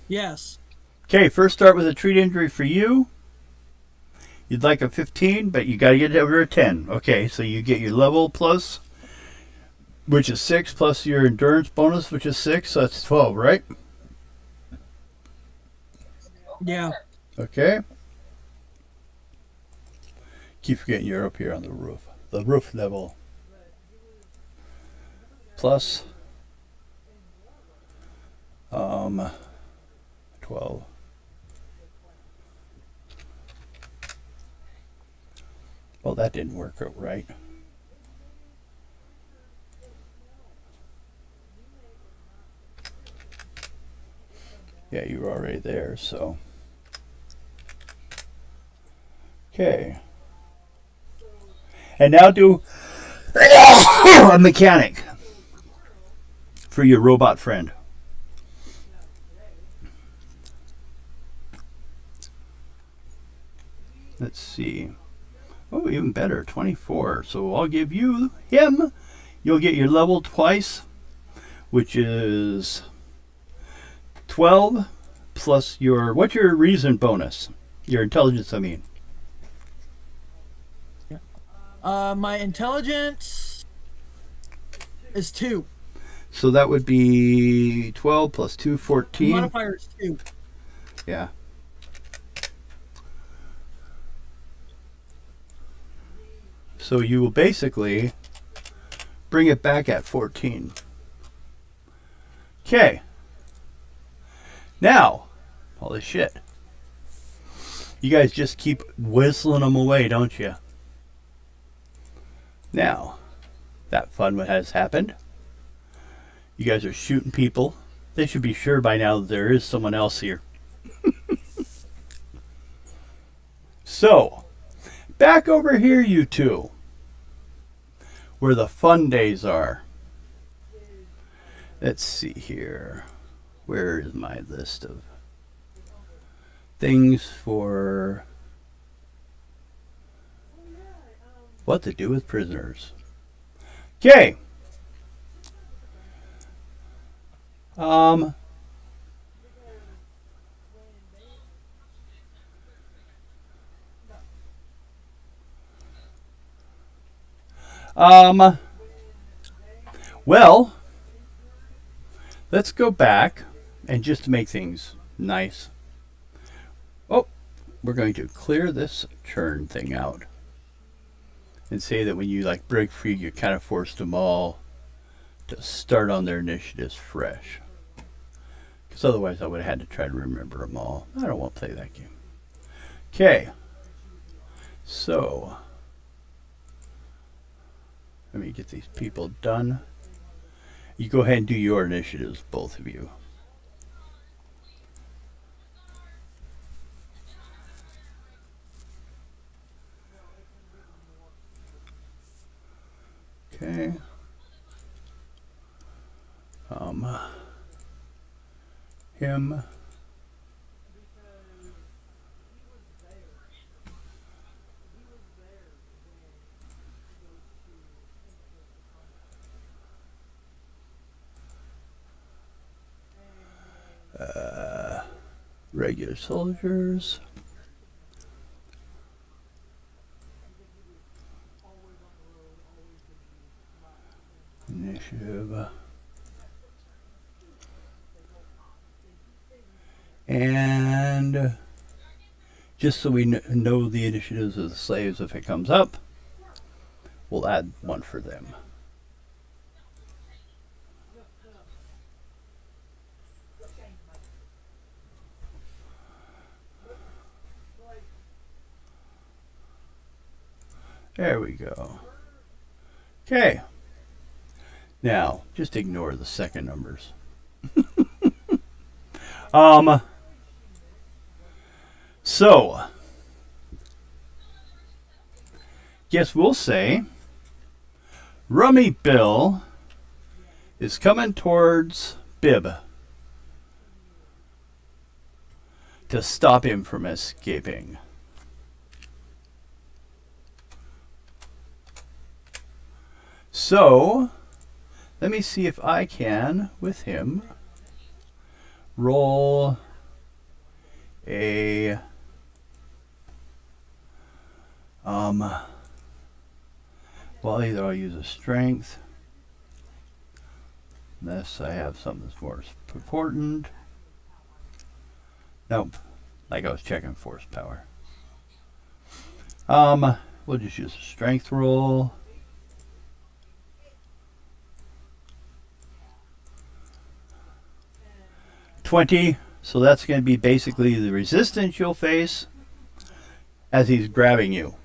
Yes. Okay, first start with a treat injury for you. You'd like a 15, but you got to get over a 10. Okay, so you get your level plus, which is 6, plus your endurance bonus, which is 6, so that's 12, right? Yeah. Okay. Keep forgetting you're up here on the roof. The roof level. Plus 12. Well, that didn't work out right. Yeah, you were already there, so. Okay. And now do a mechanic for your robot friend. Let's see. Oh, even better, 24. So I'll give you him. You'll get your level twice, which is 12 plus your, what's your reason bonus? Your intelligence, I mean. My intelligence is 2. So that would be 12 plus 2, 14. Modifier is 2. Yeah. So you will basically bring it back at 14. Okay. Now, holy shit. You guys just keep whistling them away, don't you? Now, that fun has happened. You guys are shooting people. They should be sure by now that there is someone else here. So, back over here, you two. Where the fun days are. Let's see here. Where is my list of things for what to do with prisoners? Okay. Well, let's go back and just to make things nice. Oh, we're going to clear this churn thing out and say that when you like break free, you kind of forced them all to start on their initiatives fresh. Because otherwise I would have had to try to remember them all. I don't want to play that game. Okay. So, let me get these people done. You go ahead and do your initiatives, both of you. Okay. Him. Regular soldiers. initiative. And just so we know the initiatives of the slaves if it comes up, we'll add one for them. There we go. Okay. Now, just ignore the second numbers. So, guess we'll say Rummy Bill is coming towards Bib to stop him from escaping. So, let me see if I can, with him, roll a well, either I'll use a strength, unless I have something that's more important. Nope, like I was checking force power. We'll just use a strength roll. $20, so that's going to be basically the resistance you'll face as he's grabbing you.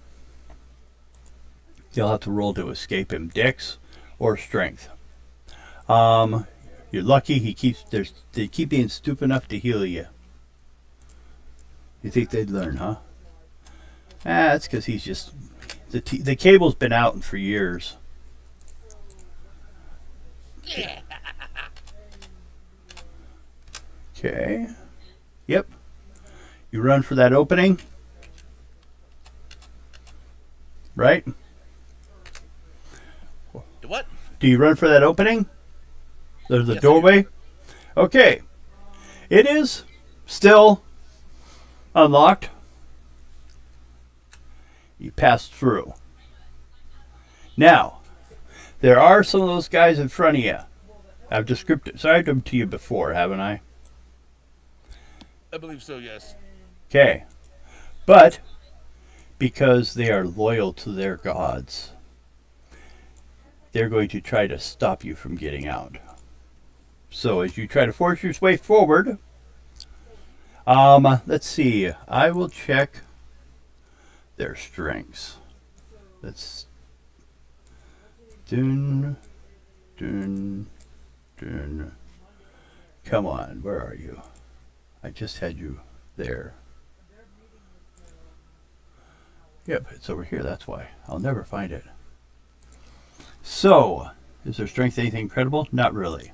You'll have to roll to escape him, Dex or strength. You're lucky they keep being stupid enough to heal you. You think they'd learn, huh? That's because he's just the cable's been out for years. Okay. Yep. You run for that opening. Right? What? Do you run for that opening? There's a Yes, doorway? Okay. It is still unlocked. You pass through. Now, there are some of those guys in front of you. I've described them to you before, haven't I? I believe so, yes. Okay. But because they are loyal to their gods, they're going to try to stop you from getting out. So as you try to force your way forward, let's see. I will check their strengths. Let's dun. Come on, where are you? I just had you there. Yep, it's over here, that's why. I'll never find it. So, is their strength anything incredible? Not really.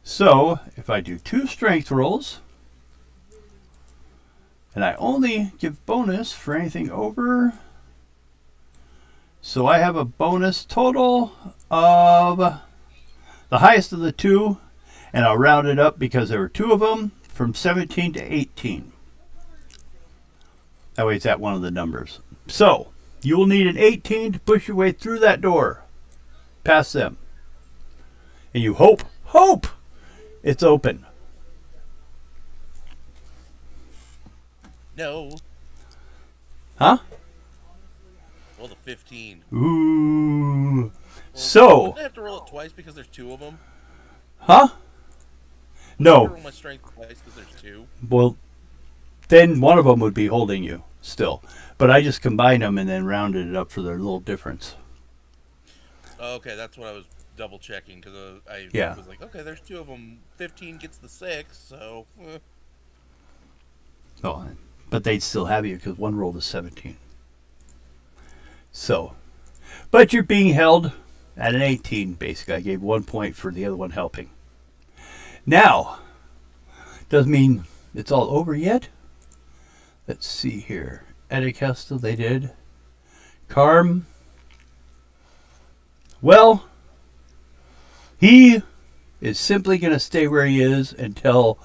So, if I do 2 strength rolls, and I only give bonus for anything over, so I have a bonus total of the highest of the 2, and I'll round it up because there were 2 of them, from 17 to 18. That way it's at one of the numbers. So, you will need an 18 to push your way through that door. Past them. And you hope it's open. No. Huh? Well, the 15. Ooh. Well, So. I have to roll it twice because there's 2 of them. Huh? I No. roll my strength twice because there's 2. Well, then one of them would be holding you still. But I just combined them and then rounded it up for their little difference. Oh, okay, that's what I was double checking because I Yeah. was like, okay, there's 2 of them. 15 gets the 6, so. Oh, but they'd still have you because one rolled a 17. So, but you're being held at an 18, basically. I gave 1 point for the other one helping. Now, doesn't mean it's all over yet. Let's see here. Edicastle, they did. Carm. Well, he is simply going to stay where he is and tell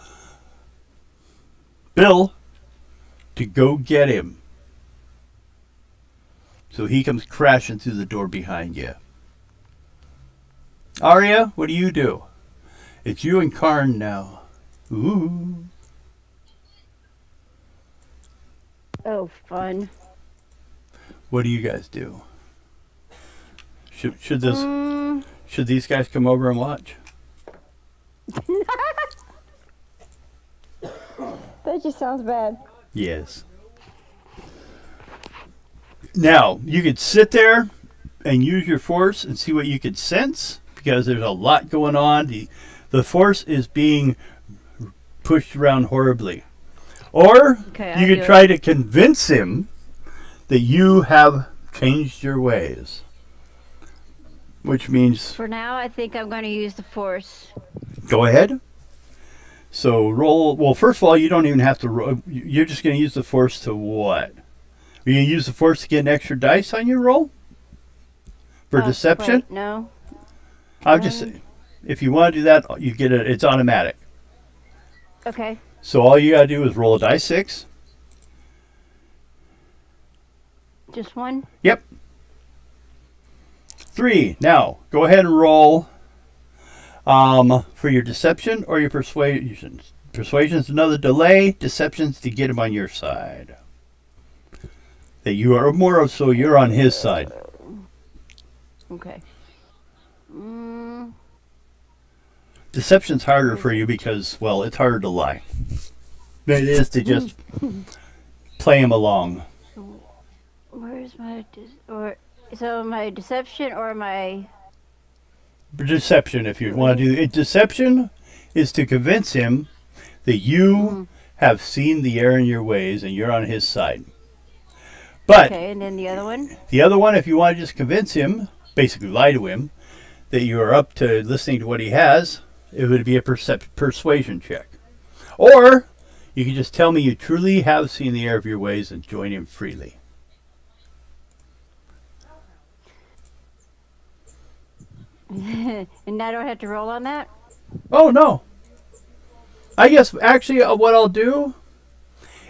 Bill to go get him. So he comes crashing through the door behind you. Arya, what do you do? It's you and Karn now. Ooh. Oh, fun. What do you guys do? Should this Mm, should these guys come over and watch? that just sounds bad. Yes. Now, you could sit there and use your force and see what you could sense because there's a lot going on. The force is being pushed around horribly. Or Okay, you I'll could do try to convince him that you have changed your ways. Which means For now, I think I'm going to use the force. go ahead. So roll. Well, first of all, you don't even have to roll. You're just going to use the force to what? Are you going to use the force to get an extra dice on your roll? For deception? Wait, no. I'm just saying. If you want to do that, you get it. It's automatic. Okay. So all you got to do is roll a die 6. Just one? Yep. 3. Now, go ahead and roll for your deception or your persuasion. Persuasion's another delay. Deception's to get him on your side. That you are more so you're on his side. Okay. Deception's harder for you because, well, it's harder to lie than it is to just play him along. Where's my so my deception or my Deception, if you want to do it. Deception is to convince him that you have seen the error in your ways and you're on his side. But okay, and then the other one? the other one, if you want to just convince him, basically lie to him, that you are up to listening to what he has, it would be a persuasion check. Or you can just tell me you truly have seen the error of your ways and join him freely. And I don't have to roll on that? Oh, no. I guess actually what I'll do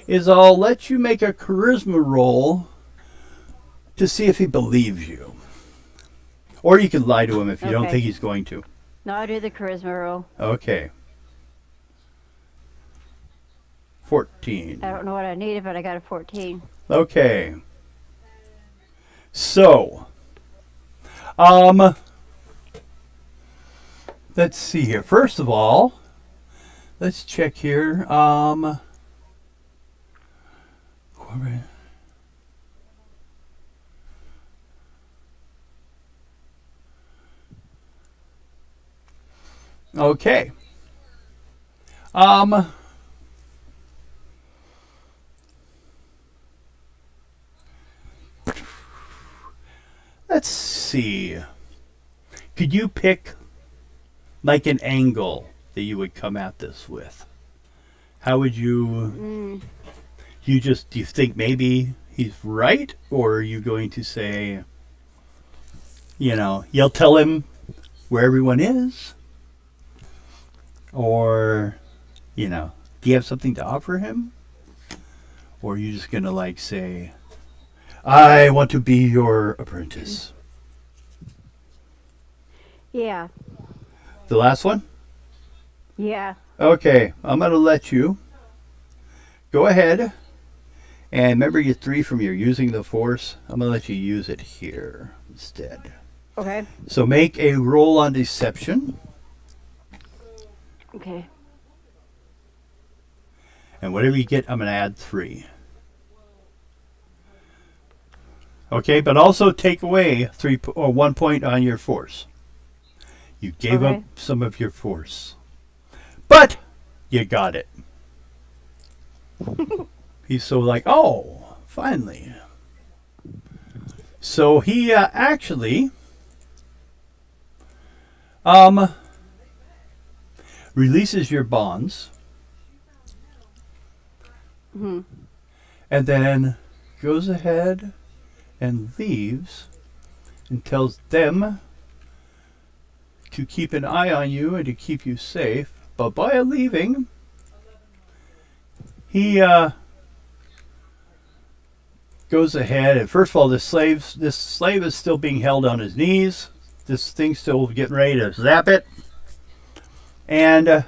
is I'll let you make a charisma roll to see if he believes you. Or you can lie to him if you don't Okay. think he's going to. No, I'll do the charisma roll. Okay. 14. I don't know what I needed, but I got a 14. Okay. So, let's see here. First of all, let's check here. Okay. Let's see. Could you pick like an angle that you would come at this with? How would you do you think maybe he's right, or are you going to say, you'll tell him where everyone is? Or, do you have something to offer him? Or are you just going to say, I want to be your apprentice? Yeah. The last one? Yeah. Okay, I'm going to let you go ahead. And remember your 3 from your using the force. I'm going to let you use it here instead. Okay. So make a roll on deception. Okay. And whatever you get, I'm going to add 3. Okay, but also take away 1 point on your force. You gave up some of your force. But you got it. He's so oh, finally. So he actually releases your bonds. And then goes ahead and leaves and tells them to keep an eye on you and to keep you safe. But by leaving, he goes ahead and first of all, this slave is still being held on his knees, this thing's still getting ready to zap it. And the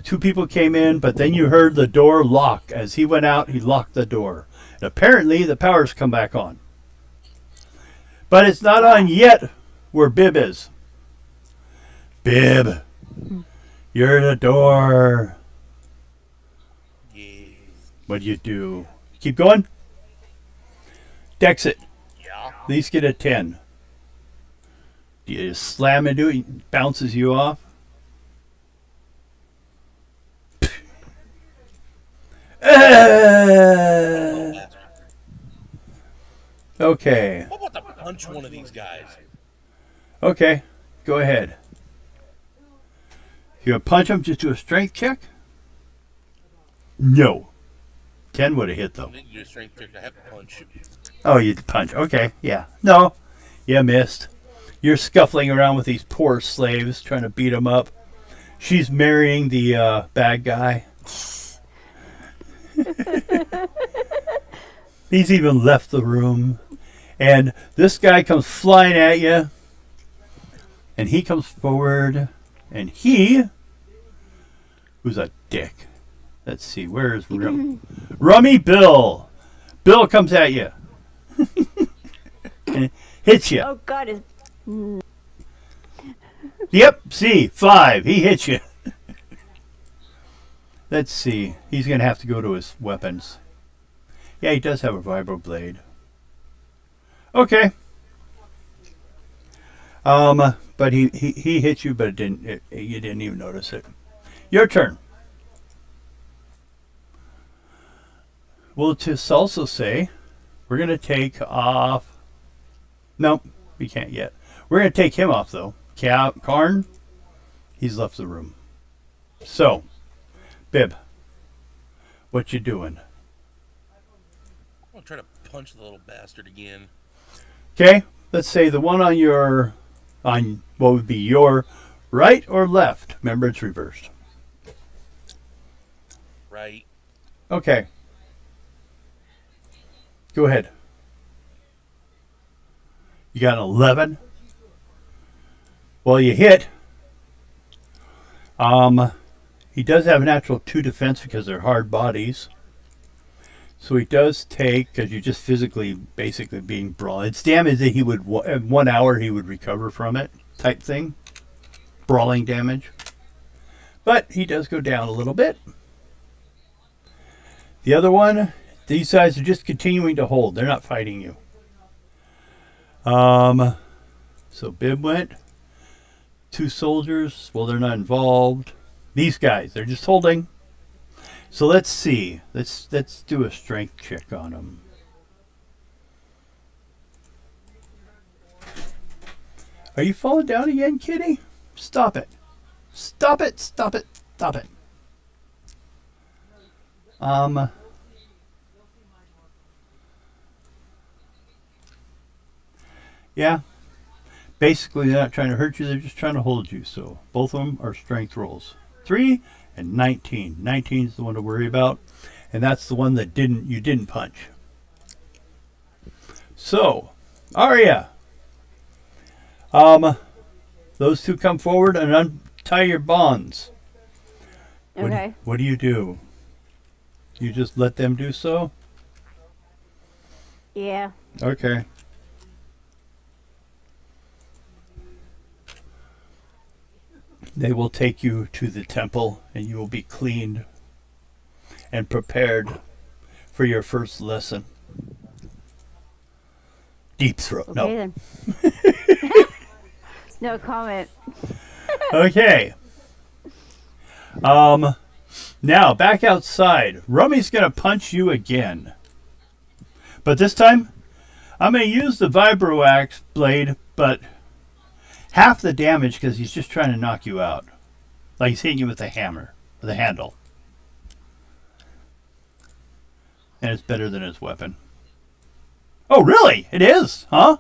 two people came in, but then you heard the door lock. As he went out, he locked the door. And apparently, the power's come back on. But it's not on yet where Bib is. Bib, you're the door. Yeah. What do you do? Keep going? Dex it. Yeah. At least get a 10. Do you just slam into it? It bounces you off? Okay. How about to punch one of these guys? Okay. Go ahead. If you punch him, just do a strength check? No. 10 would have hit I though. need to do a strength check. I have to punch. Oh, you punch. Okay. Yeah. No. You missed. You're scuffling around with these poor slaves trying to beat them up. She's marrying the bad guy. He's even left the room. And this guy comes flying at you. And he comes forward. And he... Who's a dick? Let's see. Where is Rummy Bill? Bill comes at you. And hits you. Oh God, is Yep, see, 5. He hits you. Let's see. He's going to have to go to his weapons. Yeah, he does have a vibroblade. Okay. But he hit you, but you didn't even notice it. Your turn. We'll just also say we're going to take off. Nope, we can't yet. We're going to take him off, though. Karn, he's left the room. So, Bib, what you doing? I'm gonna try to punch the little bastard again. Okay, let's say the one on what would be your right or left. Remember, it's reversed. Right. Okay. Go ahead. You got an 11. Well, you hit. He does have a natural 2 defense because they're hard bodies. So he does take, because you're just physically, basically being brawled. It's damage that he would, in 1 hour, he would recover from it, type thing. Brawling damage. But he does go down a little bit. The other one, these guys are just continuing to hold. They're not fighting you. So Bib went. 2 soldiers, well, they're not involved. These guys, they're just holding. So let's see. Let's do a strength check on them. Are you falling down again, kitty? Stop it. Stop it, stop it, stop it. Yeah. Basically, they're not trying to hurt you. They're just trying to hold you. So both of them are strength rolls. 3 and 19. 19 is the one to worry about. And that's the one that you didn't punch. So, Arya. Those two come forward and untie your bonds. okay. What do? You just let them do so? Yeah. Okay. They will take you to the temple and you will be cleaned and prepared for your first lesson. Deep throat. Okay No. then. No comment. Okay. Now back outside. Rummy's gonna punch you again. But this time I'm gonna use the vibro axe blade, but half the damage because he's just trying to knock you out. Like he's hitting you with a hammer, with a handle. And it's better than his weapon. Oh, really? It is, huh?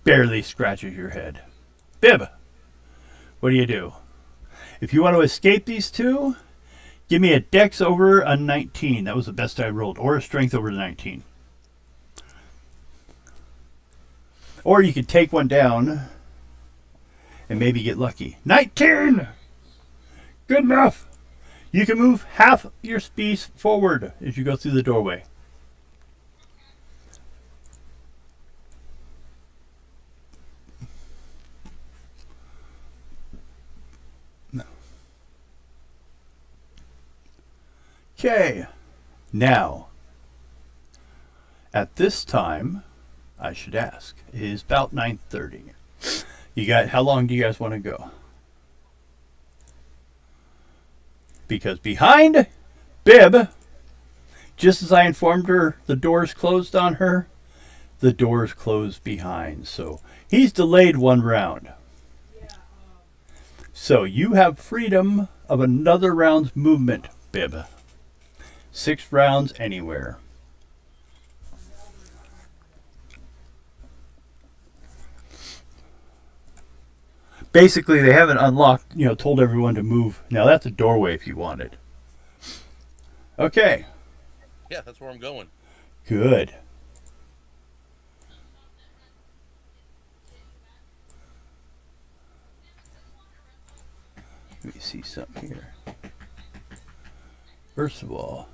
Barely scratches your head. Bib, what do? If you want to escape these two, give me a dex over a 19. That was the best I rolled. Or a strength over 19. Or you could take one down and maybe get lucky. 19! Good enough. You can move half your space forward as you go through the doorway. No. Okay. Now, at this time, I should ask, it is about 9:30. You got, how long do you guys want to go? Because behind Bib, just as I informed her the doors closed on her, the doors closed behind. So he's delayed one round. So you have freedom of another round's movement, Bib. 6 rounds anywhere. Basically, they haven't unlocked, told everyone to move. Now, that's a doorway if you wanted. Okay. Yeah, that's where I'm going. Good. Let me see something here. First of all,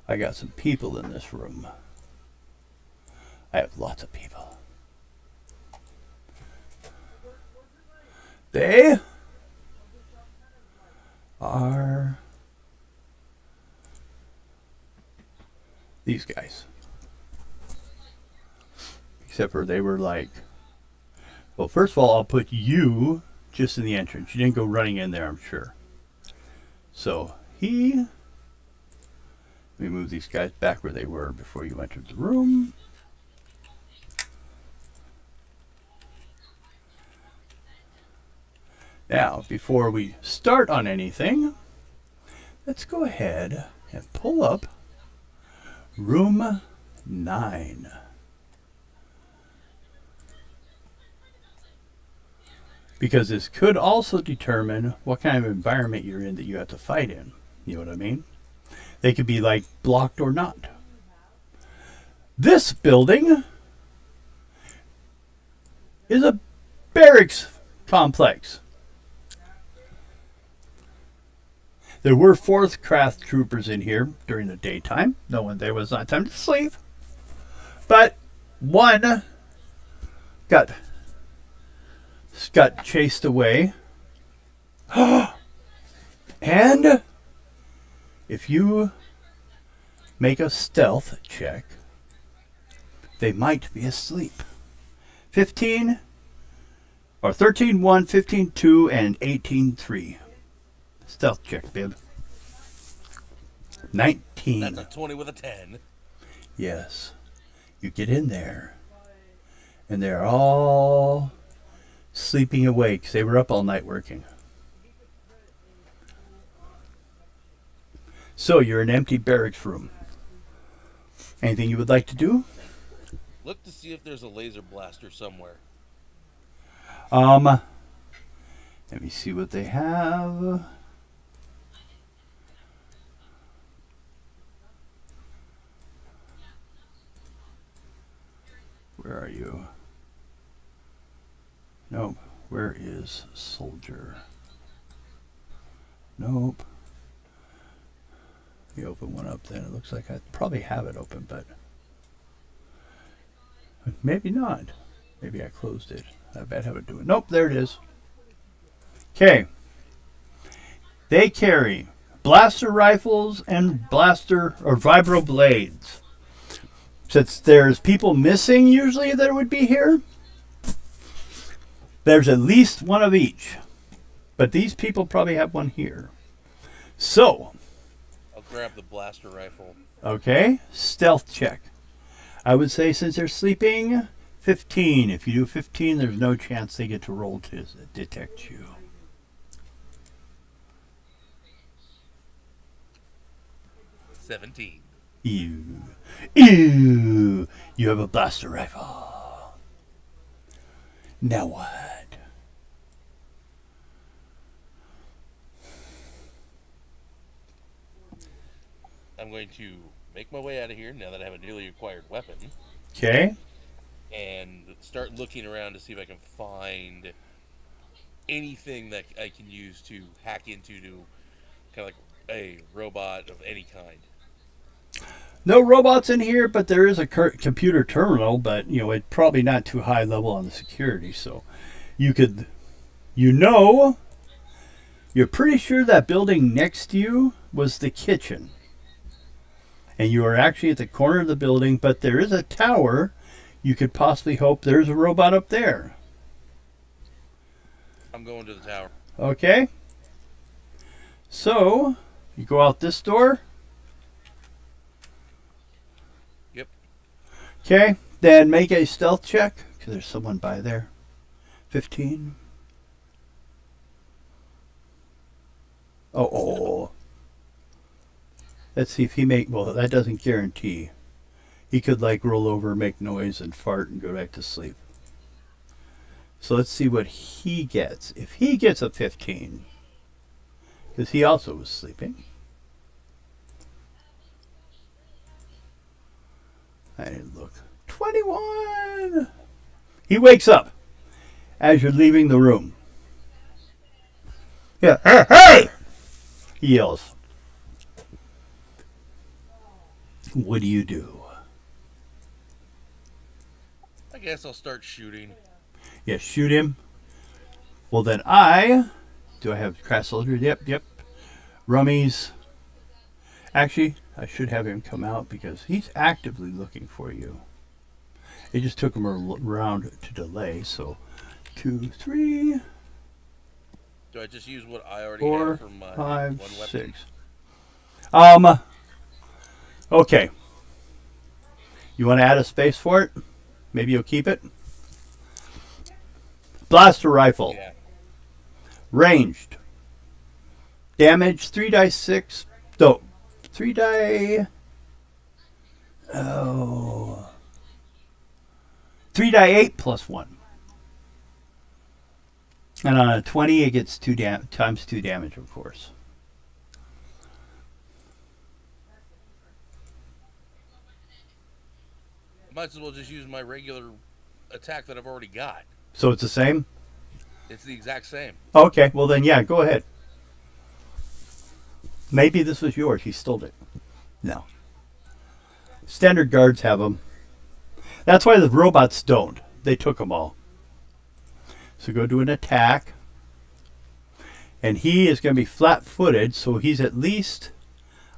I got some people in this room. I have lots of people. They are these guys. Except for they were like, well, first of all, I'll put you just in the entrance. You didn't go running in there, I'm sure. So let me move these guys back where they were before you entered the room. Now, before we start on anything, let's go ahead and pull up room 9. Because this could also determine what kind of environment you're in that you have to fight in. You know what I mean? They could be like blocked or not. This building is a barracks complex. There were 4th Krath troopers in here during the daytime. There was not time to sleep. But one got chased away. And if you make a stealth check, they might be asleep. 15 or 13-1, 15-2, and 18-3. Stealth check, Bib. 19. That's a 20 with a 10. Yes. You get in there, and they're all sleeping awake because they were up all night working. So you're in an empty barracks room. Anything you would like to do? Look to see if there's a laser blaster somewhere. Let me see what they have. Where are you? Nope. Where is soldier? Nope. Let me open one up then. It looks like I probably have it open, but maybe not. Maybe I closed it. I bet I would do it. Nope, there it is. Okay. They carry blaster rifles and blaster or vibro blades. Since there's people missing usually that would be here, there's at least one of each. But these people probably have one here. So, I'll grab the blaster rifle. okay, stealth check. I would say since they're sleeping, 15. If you do 15, there's no chance they get to roll to detect you. $17. Ew. Ew. You have a blaster rifle. Now what? I'm going to make my way out of here now that I have a newly acquired weapon. Okay. and start looking around to see if I can find anything that I can use to hack into to kind of like a robot of any kind. No robots in here, but there is a computer terminal, but it's probably not too high level on the security. So you could, you're pretty sure that building next to you was the kitchen. And you are actually at the corner of the building, but there is a tower. You could possibly hope there's a robot up there. I'm going to the tower. Okay. So, you go out this door. Yep. Okay. Then make a stealth check, because there's someone by there. 15. Oh. Let's see if he well, that doesn't guarantee. He could roll over, make noise, and fart and go back to sleep. So let's see what he gets. If he gets a 15, because he also was sleeping. I didn't look. 21! He wakes up as you're leaving the room. Yeah, hey! He yells. What do you do? I guess I'll start shooting. Yeah, shoot him. Well, then do I have Krath soldiers? Yep. Rummies. Actually, I should have him come out because he's actively looking for you. It just took him a round to delay, so 2, 3, Do I just use what I already 4, have for my 5, one weapon? 6. Okay. You want to add a space for it? Maybe you'll keep it. Blaster rifle. Yeah. Ranged. Damage 3 die 6. No. 3 die. Oh. 3 die 8 plus 1. And on a 20, it gets times 2 damage, of course. Might as well just use my regular attack that I've already got. So it's the same? It's the exact same. Okay, well then, yeah, go ahead. Maybe this was yours. He stole it. No. Standard guards have them. That's why the robots don't. They took them all. So go do an attack. And he is going to be flat-footed, so he's at least,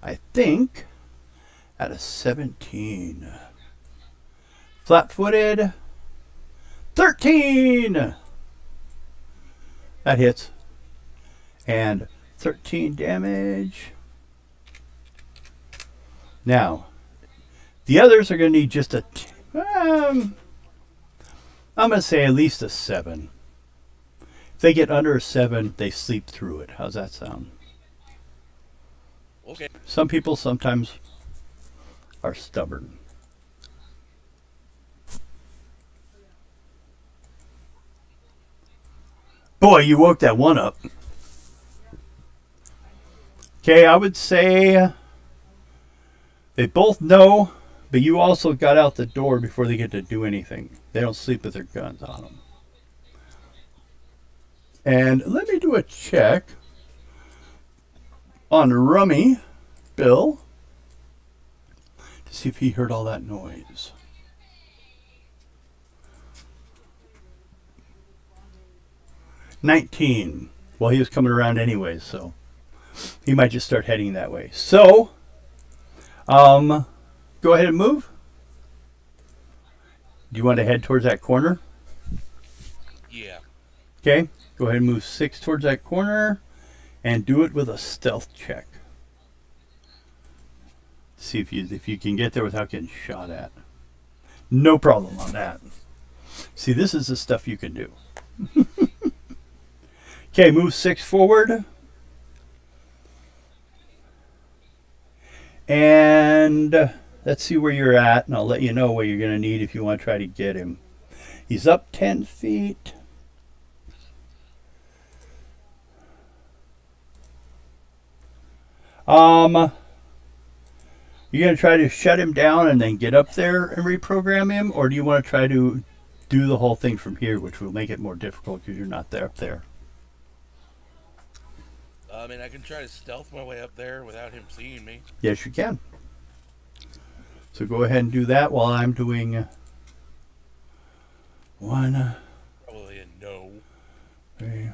I think, at a 17. Flat-footed. 13! That hits. And 13 damage. Now, the others are going to need just I'm going to say at least a 7. If they get under a 7, they sleep through it. How's that sound? Okay. Some people sometimes are stubborn. Boy, you woke that one up. Okay, I would say they both know, but you also got out the door before they get to do anything. They don't sleep with their guns on them. And let me do a check on Rummy Bill to see if he heard all that noise. $19. Well, he was coming around anyways, so he might just start heading that way. So, go ahead and move. Do you want to head towards that corner? Yeah. Okay. Go ahead and move 6 towards that corner and do it with a stealth check. See if you can get there without getting shot at. No problem on that. See, this is the stuff you can do. Okay, move 6 forward. And let's see where you're at, and I'll let you know what you're going to need if you want to try to get him. He's up 10 feet. You gonna try to shut him down and then get up there and reprogram him, or do you want to try to do the whole thing from here, which will make it more difficult because you're not there up there? I mean, I can try to stealth my way up there without him seeing me. Yes, you can. So go ahead and do that while I'm doing one, Probably a no. three,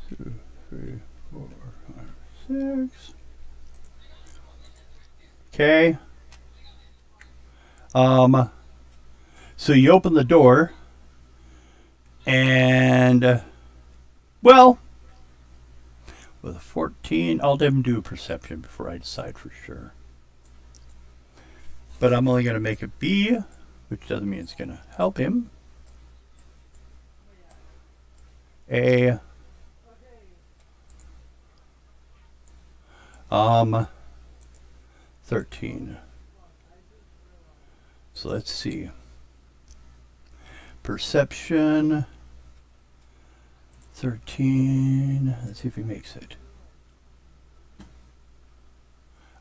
2, 3, 4, 5, 6. Okay. So you open the door, and well, with a 14, I'll even do a perception before I decide for sure. But I'm only going to make it B, which doesn't mean it's going to help him. A 13. So let's see. Perception 13. Let's see if he makes it.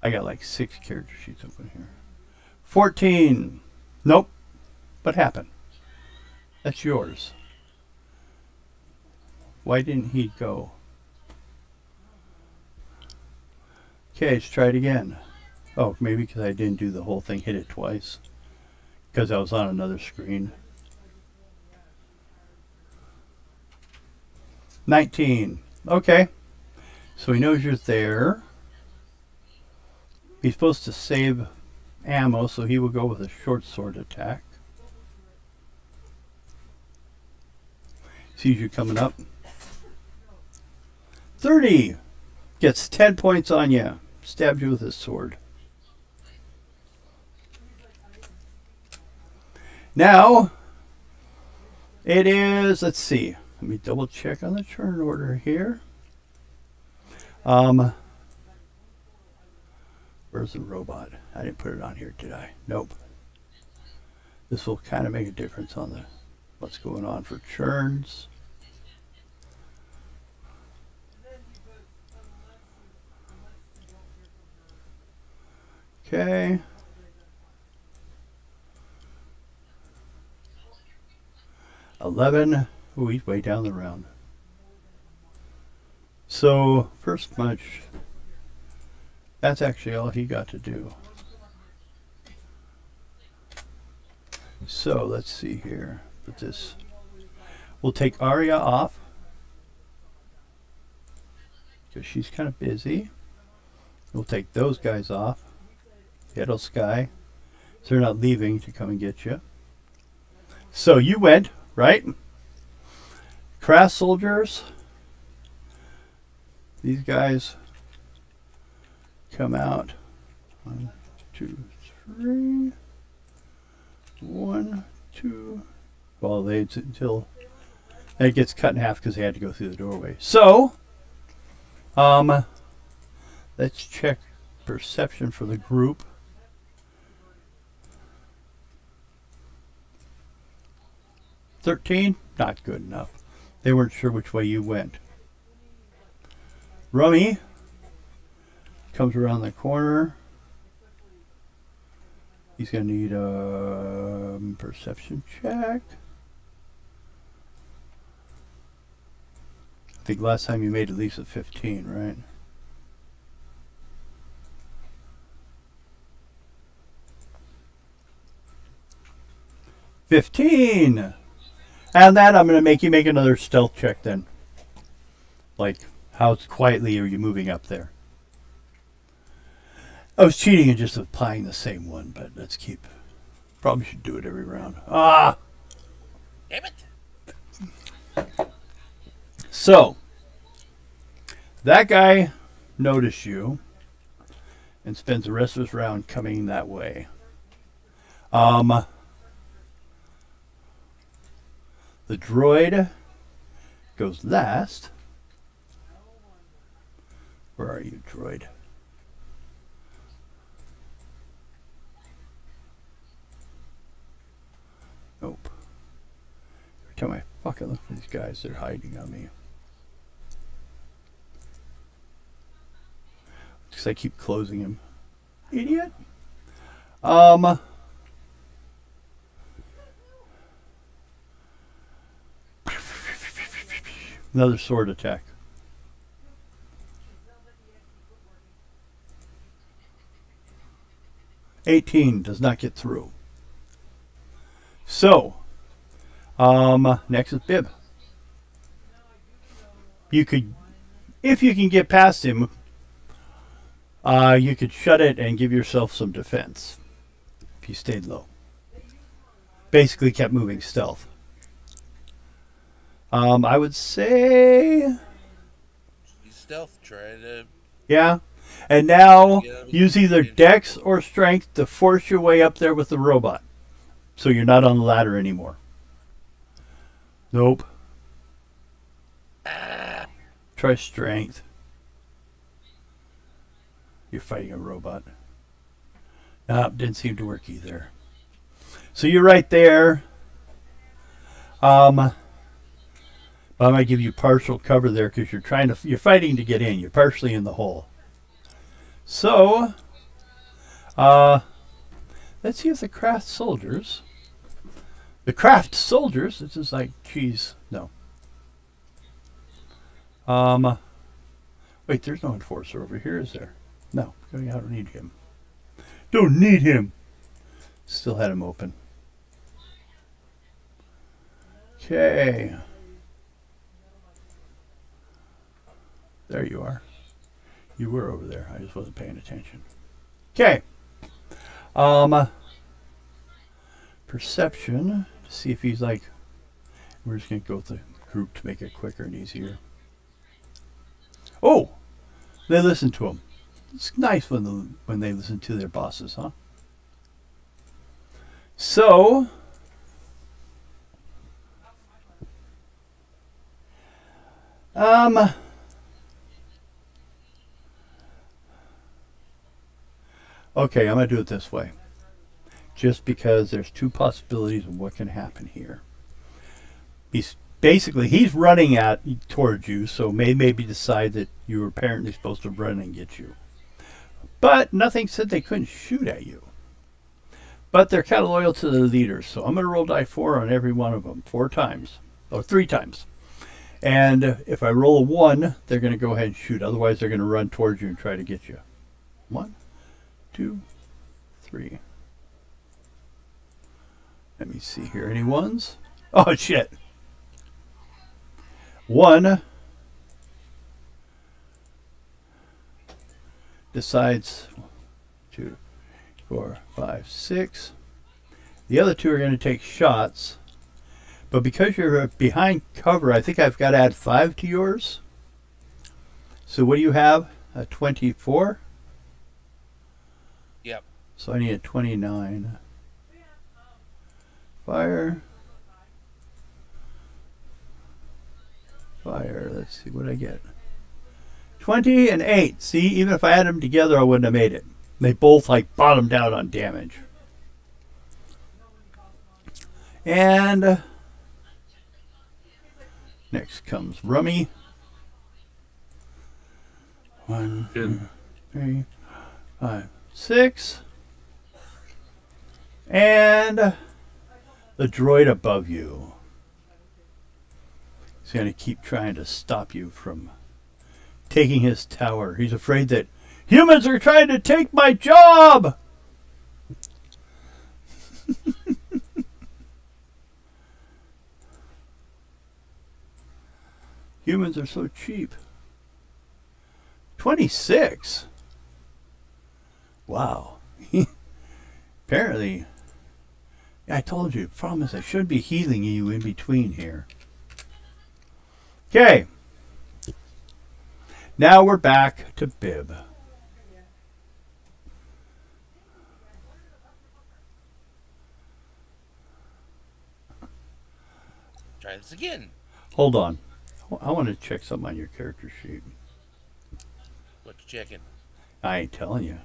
I got like 6 character sheets open here. 14. Nope. What happened? That's yours. Why didn't he go? Okay, let's try it again. Oh, maybe because I didn't do the whole thing, hit it twice. Because I was on another screen. 19. Okay. So he knows you're there. He's supposed to save ammo, so he will go with a short sword attack. Sees you coming up. 30. Gets 10 points on you. Stabs you with his sword. Now, it is, let's see. Let me double check on the turn order here. Where's the robot? I didn't put it on here, did I? Nope. This will kind of make a difference on the what's going on for turns. Okay. $11. Oh, he's way down the round. So, first much, that's actually all he got to do. So, let's see here. Put this. We'll take Arya off, because she's kind of busy. We'll take those guys off. Yellow Sky. So they're not leaving to come and get you. So you went, right? Krath soldiers. These guys come out. 1, 2, 3. 1, 2. Well, they until it gets cut in half because they had to go through the doorway. So, let's check perception for the group. 13, not good enough. They weren't sure which way you went. Rummy comes around the corner. He's going to need a perception check. I think last time you made at least a 15, right? $15. And that I'm going to make you make another stealth check then. Like, how quietly are you moving up there? I was cheating and just applying the same one, but let's keep. Probably should do it every round. Ah! Damn it! So, that guy noticed you and spends the rest of his round coming that way. The droid goes last. Where are you, droid? Nope. Time I fucking look for these guys, they're hiding on me. Because I keep closing him. Idiot. Another sword attack. $18 does not get through. So, next is Bib. You could, if you can get past him, you could shut it and give yourself some defense. If you stayed low. Basically kept moving stealth. I would say... Use stealth, try to... Yeah. And now, use either dex or strength to force your way up there with the robot. So you're not on the ladder anymore. Nope. Try strength. You're fighting a robot. Nope, didn't seem to work either. So you're right there. I might give you partial cover there because you're fighting to get in. You're partially in the hole. So, let's see if the krath soldiers. This is like, geez, no. Wait, there's no enforcer over here, is there? No, I don't need him. Don't need him. Still had him open. Okay. There you are. You were over there. I just wasn't paying attention. Okay. Perception. To see if he's like... We're just going to go with the group to make it quicker and easier. Oh! They listen to him. It's nice when they listen to their bosses, huh? So... Okay, I'm going to do it this way. Just because there's two possibilities of what can happen here. He's running towards you, so maybe decide that you were apparently supposed to run and get you. But nothing said they couldn't shoot at you. But they're kind of loyal to the leaders, so I'm going to roll die 4 on every one of them 4 times. Or 3 times. And if I roll a 1, they're going to go ahead and shoot. Otherwise, they're going to run towards you and try to get you. 1, 2, 3. Let me see here. Any ones? Oh, shit. 1 decides 2, 4, 5, 6. The other 2 are going to take shots. But because you're behind cover, I think I've got to add 5 to yours. So what do you have? A 24? Yep. So I need a 29. Fire. Fire. Let's see what I get. 20 and 8. See, even if I had them together, I wouldn't have made it. They both like bottomed out on damage. And next comes Rummy. 1, 2, 3, 5, 6. And the droid above you. He's going to keep trying to stop you from taking his tower. He's afraid that humans are trying to take my job! Humans are so cheap. 26? Wow. Apparently, I told you, promise I should be healing you in between here. Okay. Now we're back to Bib. Try this again. Hold on. I want to check something on your character sheet. What you checking? I ain't telling you.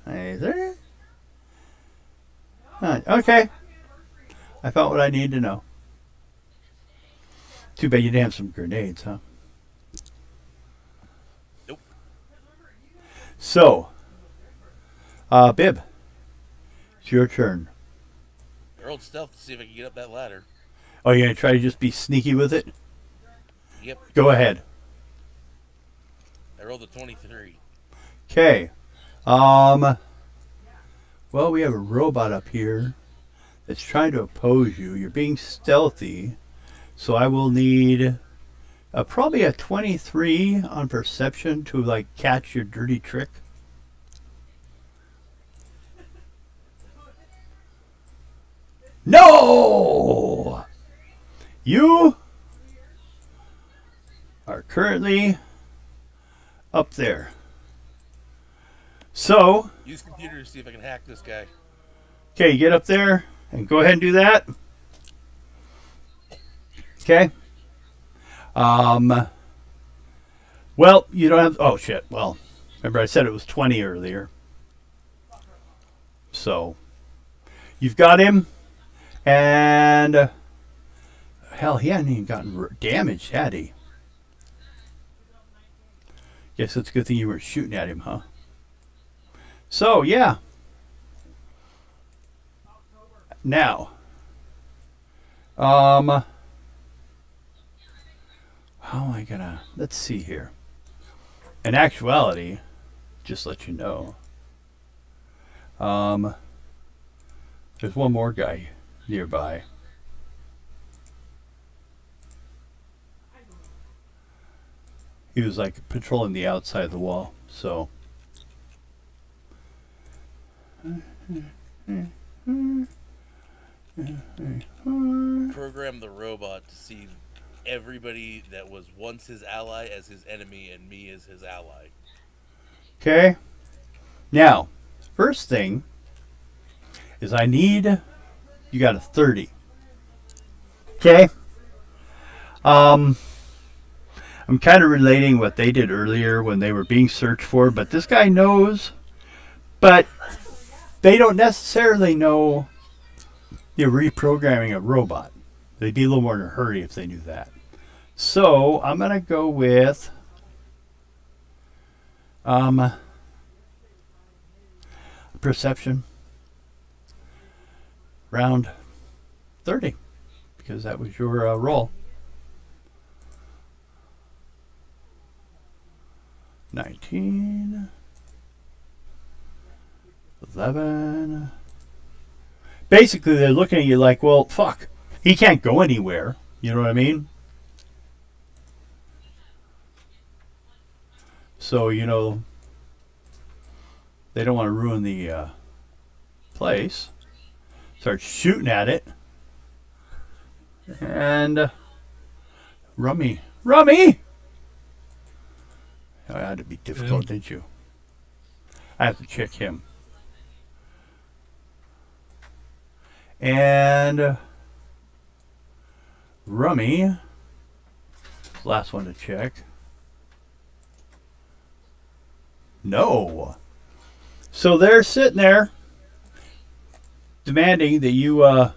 Hey there. Okay. I found what I need to know. Too bad you didn't have some grenades, huh? Nope. So, Bib, it's your turn. I rolled stealth to see if I can get up that ladder. Oh, you're going to try to just be sneaky with it? Yep. Go ahead. I rolled a 23. Okay. Well, we have a robot up here that's trying to oppose you. You're being stealthy, so I will need probably a 23 on perception to like catch your dirty trick. No! You are currently up there. So, Use computer to see if I can hack this guy. okay, get up there and go ahead and do that. Okay. Well, you don't have. Oh shit. Well, remember I said it was 20 earlier. So, you've got him, and hell, he hadn't even gotten damaged, had he? Guess it's a good thing you weren't shooting at him, huh? So, yeah. Now, how am I gonna? Let's see here. In actuality, just let you know, there's one more guy nearby. He was like patrolling the outside of the wall, so. Program the robot to see everybody that was once his ally as his enemy and me as his ally. Okay. Now, first thing is I need, you got a 30. Okay. I'm kind of relating what they did earlier when they were being searched for, but this guy knows, but they don't necessarily know you're reprogramming a robot. They'd be a little more in a hurry if they knew that. So I'm going to go with perception round 30 because that was your roll. 19, 11. Basically, they're looking at you like, well, fuck, he can't go anywhere. You know what I mean? So, you know, they don't want to ruin the place. Start shooting at it. And Rummy. Rummy! Oh, that had to be difficult, didn't you? I have to check him. And Rummy, last one to check. No. So they're sitting there demanding that you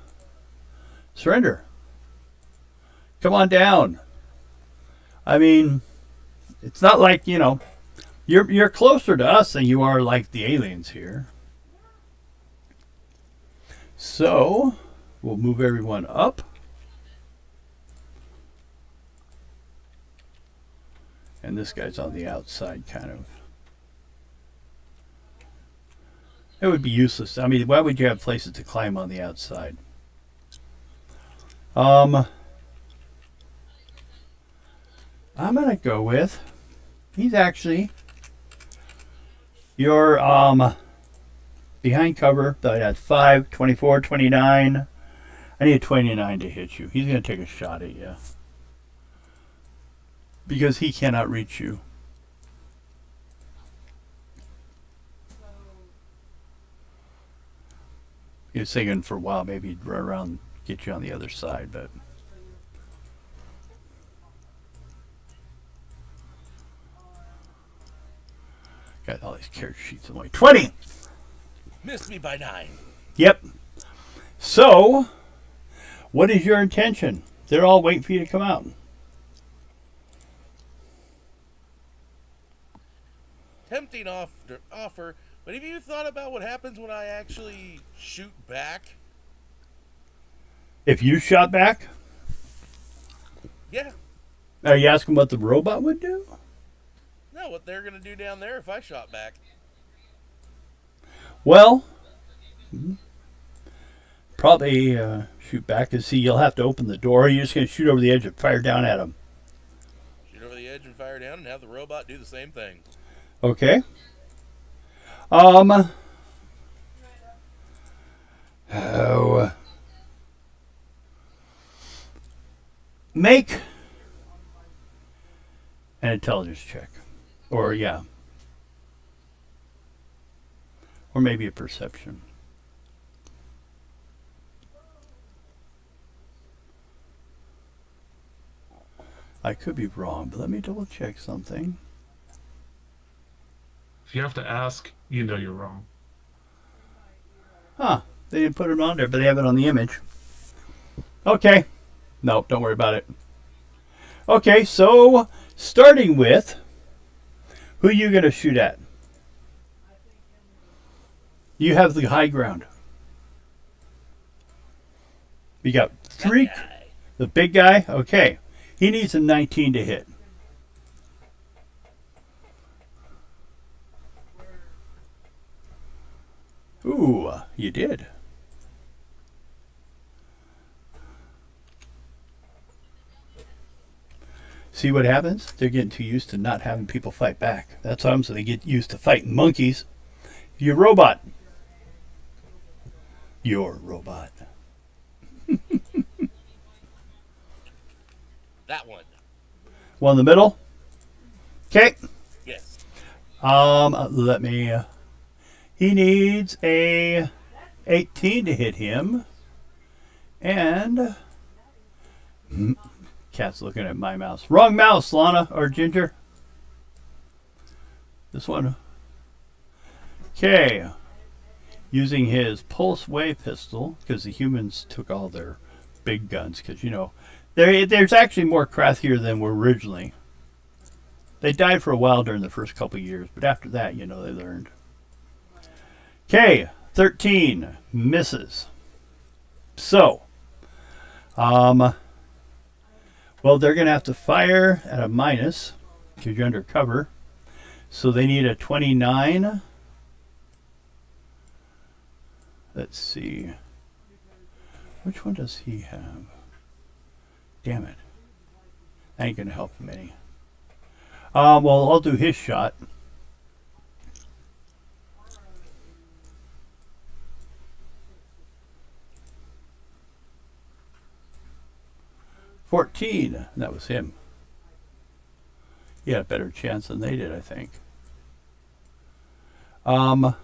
surrender. Come on down. I mean, it's not like, you know, you're closer to us than you are like the aliens here. So, we'll move everyone up. And this guy's on the outside, kind of. It would be useless. I mean, why would you have places to climb on the outside? I'm going to go with, he's actually your behind cover that had 5, 24, 29. I need a 29 to hit you. He's going to take a shot at you. Because he cannot reach you. He was thinking for a while maybe he'd run around and get you on the other side, but... Got all these character sheets in the way. 20! Missed me by 9. Yep. So, what is your intention? They're all waiting for you to come out. Tempting offer, but have you thought about what happens when I actually shoot back? If you shot back, Yeah. are you asking what the robot would do? No, what they're gonna do down there if I shot back. Well, probably shoot back and see. You'll have to open the door. Or you're just going to shoot over the edge and fire down at them. Shoot over the edge and fire down and have the robot do the same thing. Okay. Oh. Make an intelligence check. Or, yeah. Or maybe a perception. I could be wrong, but let me double check something. If you have to ask, you know you're wrong. Huh. They didn't put it on there, but they have it on the image. Okay. No, don't worry about it. Okay, so starting with, who are you going to shoot at? You have the high ground. You got three. The big guy? Okay. He needs a 19 to hit. Ooh, you did. See what happens? They're getting too used to not having people fight back. That's what happens. So they get used to fighting monkeys. You're a robot. You're a robot. That one. One in the middle. Okay. Yes. Let me. He needs a 18 to hit him, and cat's looking at my mouse. Wrong mouse, Lana or Ginger. This one. Okay. Using his pulse wave pistol, because the humans took all their big guns, because you know there's actually more krath here than were originally. They died for a while during the first couple of years, but after that, you know, they learned. Okay, 13 misses. So, well, they're going to have to fire at a minus because you're under cover. So they need a 29. Let's see. Which one does he have? Damn it. I ain't going to help him any. Well, I'll do his shot. $14. That was him. He had a better chance than they did, I think. Damn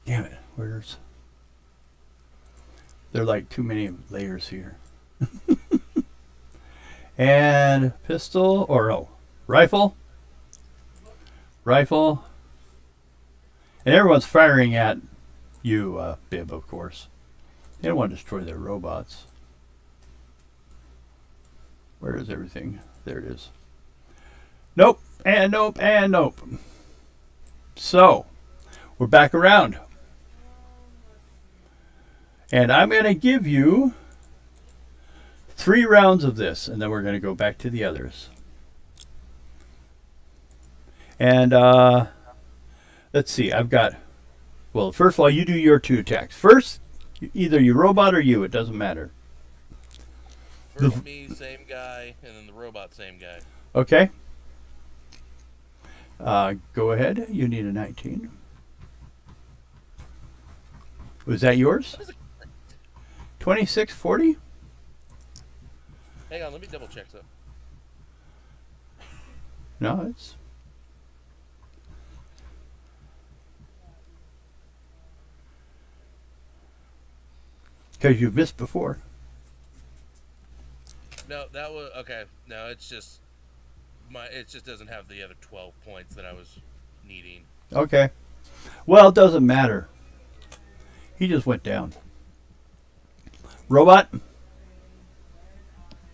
it. Where's... There are like too many layers here. And pistol, or oh, rifle. Rifle. And everyone's firing at you, Bib, of course. They don't want to destroy their robots. Where is everything? There it is. Nope, and nope, and nope. So, we're back around. And I'm going to give you 3 rounds of this, and then we're going to go back to the others. And let's see, I've got... Well, first of all, you do your 2 attacks. First, either you robot or you. It doesn't matter. First me, same guy, and then the robot, same guy. Okay. Go ahead. You need a 19. Was that yours? 2640? Hang on, let me double check something. No, it's... Because you've missed before. No, that was okay. No, it's just it just doesn't have the other 12 points that I was needing. Okay. Well, it doesn't matter. He just went down. Robot?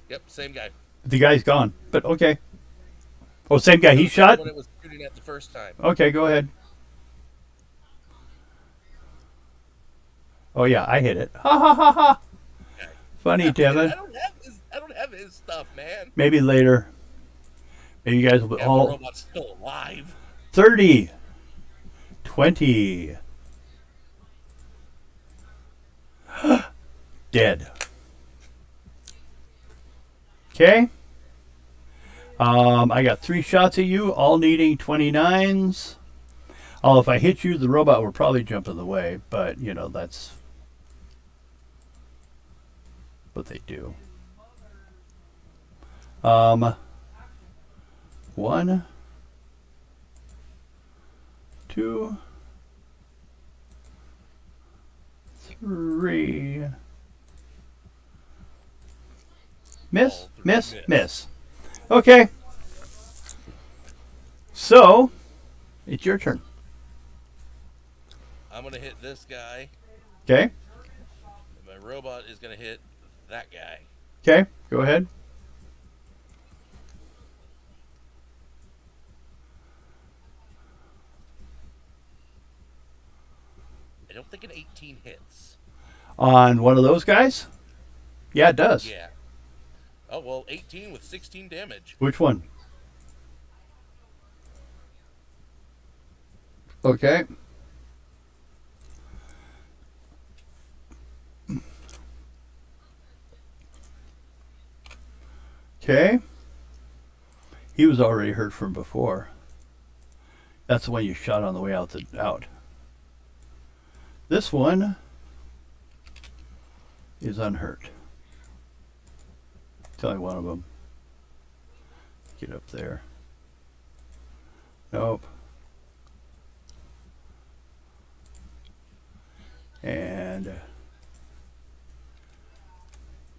Yep, same guy. The guy's gone. But okay. Oh, same guy he shot? When it was shooting at the first time. Okay, go ahead. Oh yeah, I hit it. Ha ha ha ha. Okay. Funny, I Devin. don't have his stuff, man. Maybe later. Maybe you guys will Yeah, the all robot's still alive. 30, 20. Dead. Okay. I got 3 shots at you, all needing 29s. Oh, if I hit you, the robot will probably jump in the way, but you know that's what they do. 1, 2, 3. Miss, All three miss, miss. miss. Okay. So, it's your turn. I'm gonna hit this guy, Okay. and my robot is gonna hit that guy. Okay. Go ahead. I don't think an 18 hits. On one of those guys? Yeah, it does. Yeah. Oh well, 18 with 16 damage. Which one? Okay. Okay. He was already hurt from before. That's the one you shot on the way out. Out. This one is unhurt. It's only one of them. Get up there. Nope. And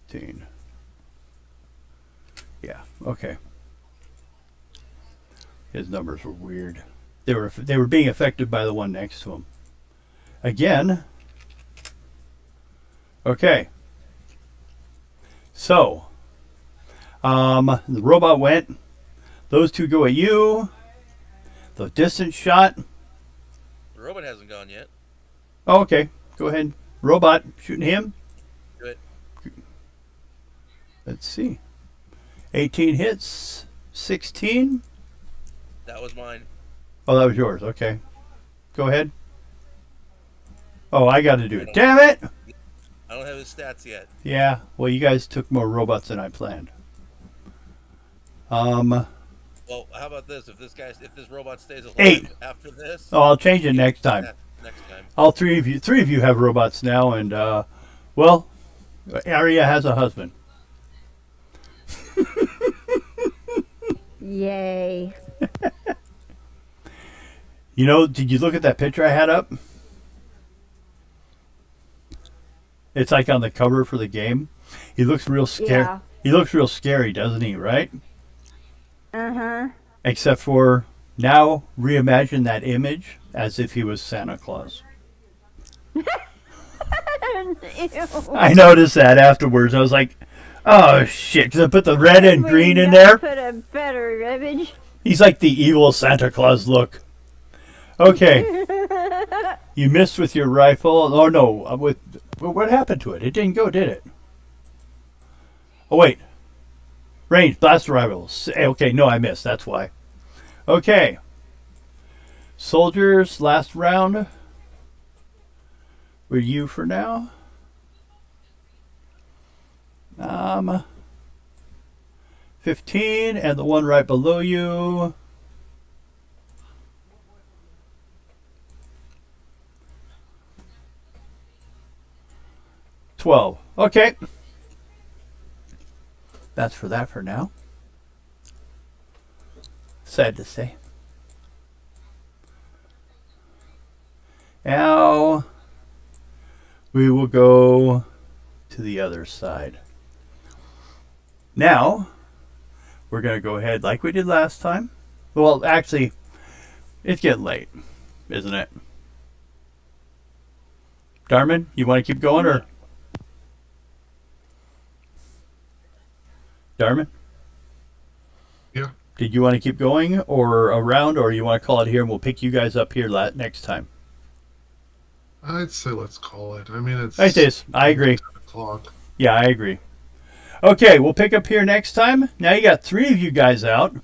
15. Yeah, okay. His numbers were weird. They were being affected by the one next to him. Again. Okay. So, the robot went. Those 2 go at you. The distance shot. The robot hasn't gone yet. Oh, okay. Go ahead. Robot shooting him. Good. Let's see. 18 hits. 16. That was mine. Oh, that was yours. Okay. Go ahead. Oh, I got to do it. Damn it! I don't have his stats yet. Yeah. Well, you guys took more robots than I planned. Well, how about this? If this robot stays alive 8. after this, Oh, I'll change it next time. next time. All 3 of you have robots now, and well, Arya has a husband. Yay. You know, did you look at that picture I had up? It's like on the cover for the game. He looks real scary. Yeah. He looks real scary, doesn't he? Right? Uh-huh. Except for now, reimagine that image as if he was Santa Claus. Ew. I noticed that afterwards. I was like, oh shit, because I put the red and We green in never there. Put a better image. He's like the evil Santa Claus look. Okay. You missed with your rifle. Oh no, what happened to it? It didn't go, did it? Oh wait. Range, blast rifles. Okay, no, I missed. That's why. Okay. Soldiers, last round. With you for now. 15, and the one right below you. 12. Okay. That's for that for now. Sad to say. Now we will go to the other side. Now we're going to go ahead like we did last time. Well, actually, it's getting late. isn't it? Darman, you want to keep going or? Darman? Yeah. Did you want to keep going or around, or you want to call it here and we'll pick you guys up here next time? I'd say let's call it. I mean, it's. It is. I agree. 10 o'clock. Yeah, I agree. Okay, we'll pick up here next time. Now you got 3 of you guys out.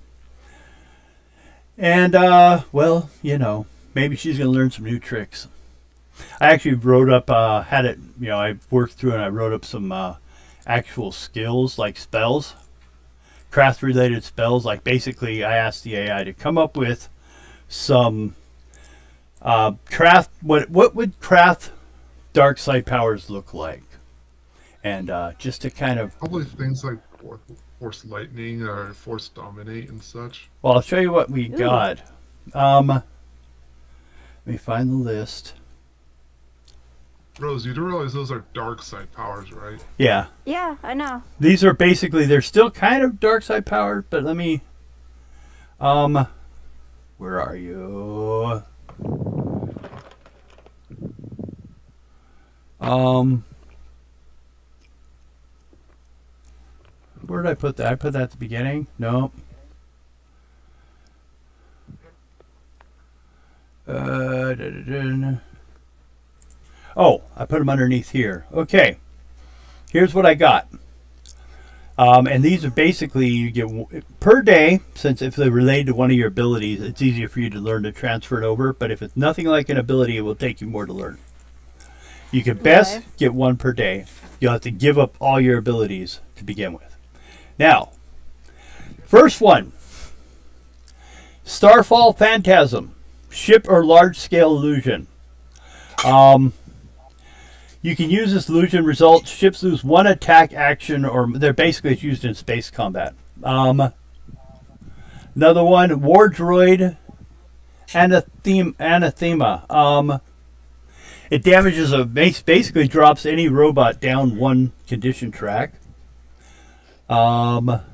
And, well, you know, maybe she's going to learn some new tricks. I actually wrote up, I worked through and I wrote up some actual skills, like spells. Krath-related spells. Like, basically, I asked the AI to come up with some Krath. What would Krath dark side powers look like? And just to kind of... Probably things like Force Lightning or Force Dominate and such. Well, I'll show you what we got. Let me find the list. Rose, you do realize those are dark side powers, right? Yeah. Yeah, I know. These are basically, they're still kind of dark side powers, but let me... where are you? Where did I put that? I put that at the beginning? No. Oh, I put them underneath here. Okay. Here's what I got. And these are basically, you get per day, since if they're related to one of your abilities, it's easier for you to learn to transfer it over. But if it's nothing like an ability, it will take you more to learn. You can best get 1 per day. You'll have to give up all your abilities to begin with. Now, first one, Starfall Phantasm, ship or large-scale illusion. You can use this illusion. Results: ships lose 1 attack action, or they're basically used in space combat. Another one, War Droid Anathema. It damages basically drops any robot down 1 condition track. Confession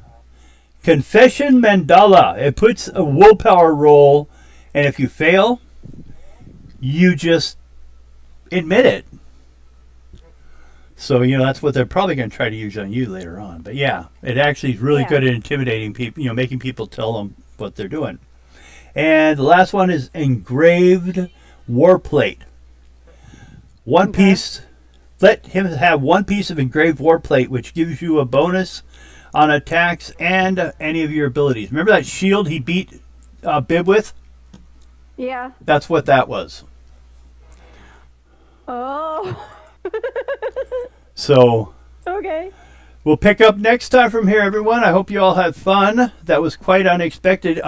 Mandala. It puts a willpower roll, and if you fail, you just admit it. So, you know, that's what they're probably going to try to use on you later on. But yeah, it actually is really good at intimidating people, you know, making people tell them what they're doing. And the last one is Engraved Warplate. One piece, let him have 1 piece of Engraved Warplate, which gives you a bonus on attacks and any of your abilities. Remember that shield he beat Bib with? Yeah. That's what that was. Oh. So, Okay. we'll pick up next time from here, everyone. I hope you all had fun. That was quite unexpected.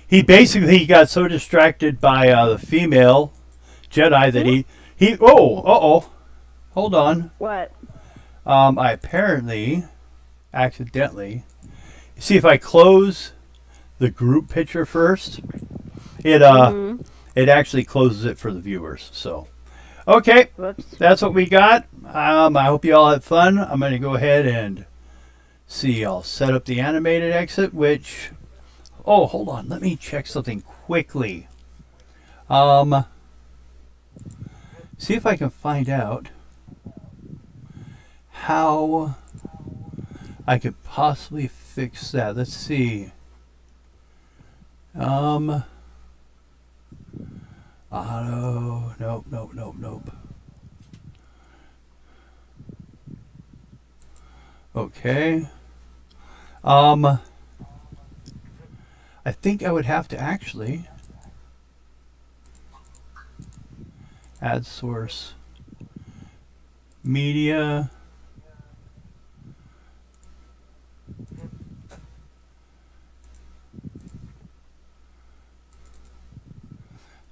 He basically got so distracted by the female Jedi that he hold on. What? I apparently accidentally, see if I close the group picture first, it actually closes it for the viewers. So, okay. Whoops. That's what we got. I hope you all had fun. I'm going to go ahead and see. I'll set up the animated exit, which... Oh, hold on. Let me check something quickly. See if I can find out how I could possibly fix that. Let's see. Auto. Nope. Okay. I think I would have to actually add source media.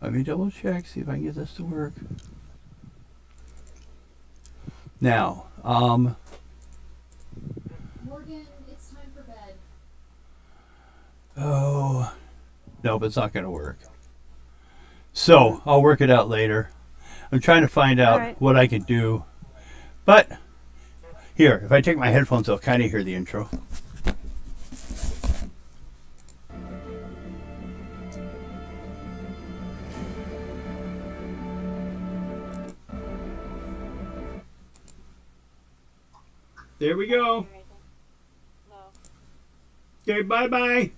Let me double check, see if I can get this to work. Now, Morgan, it's time for bed. oh, nope, it's not going to work. So, I'll work it out later. I'm trying to find out what I can do. But, here, if I take my headphones, I'll kind of hear the intro. There we go. No. Okay, bye bye.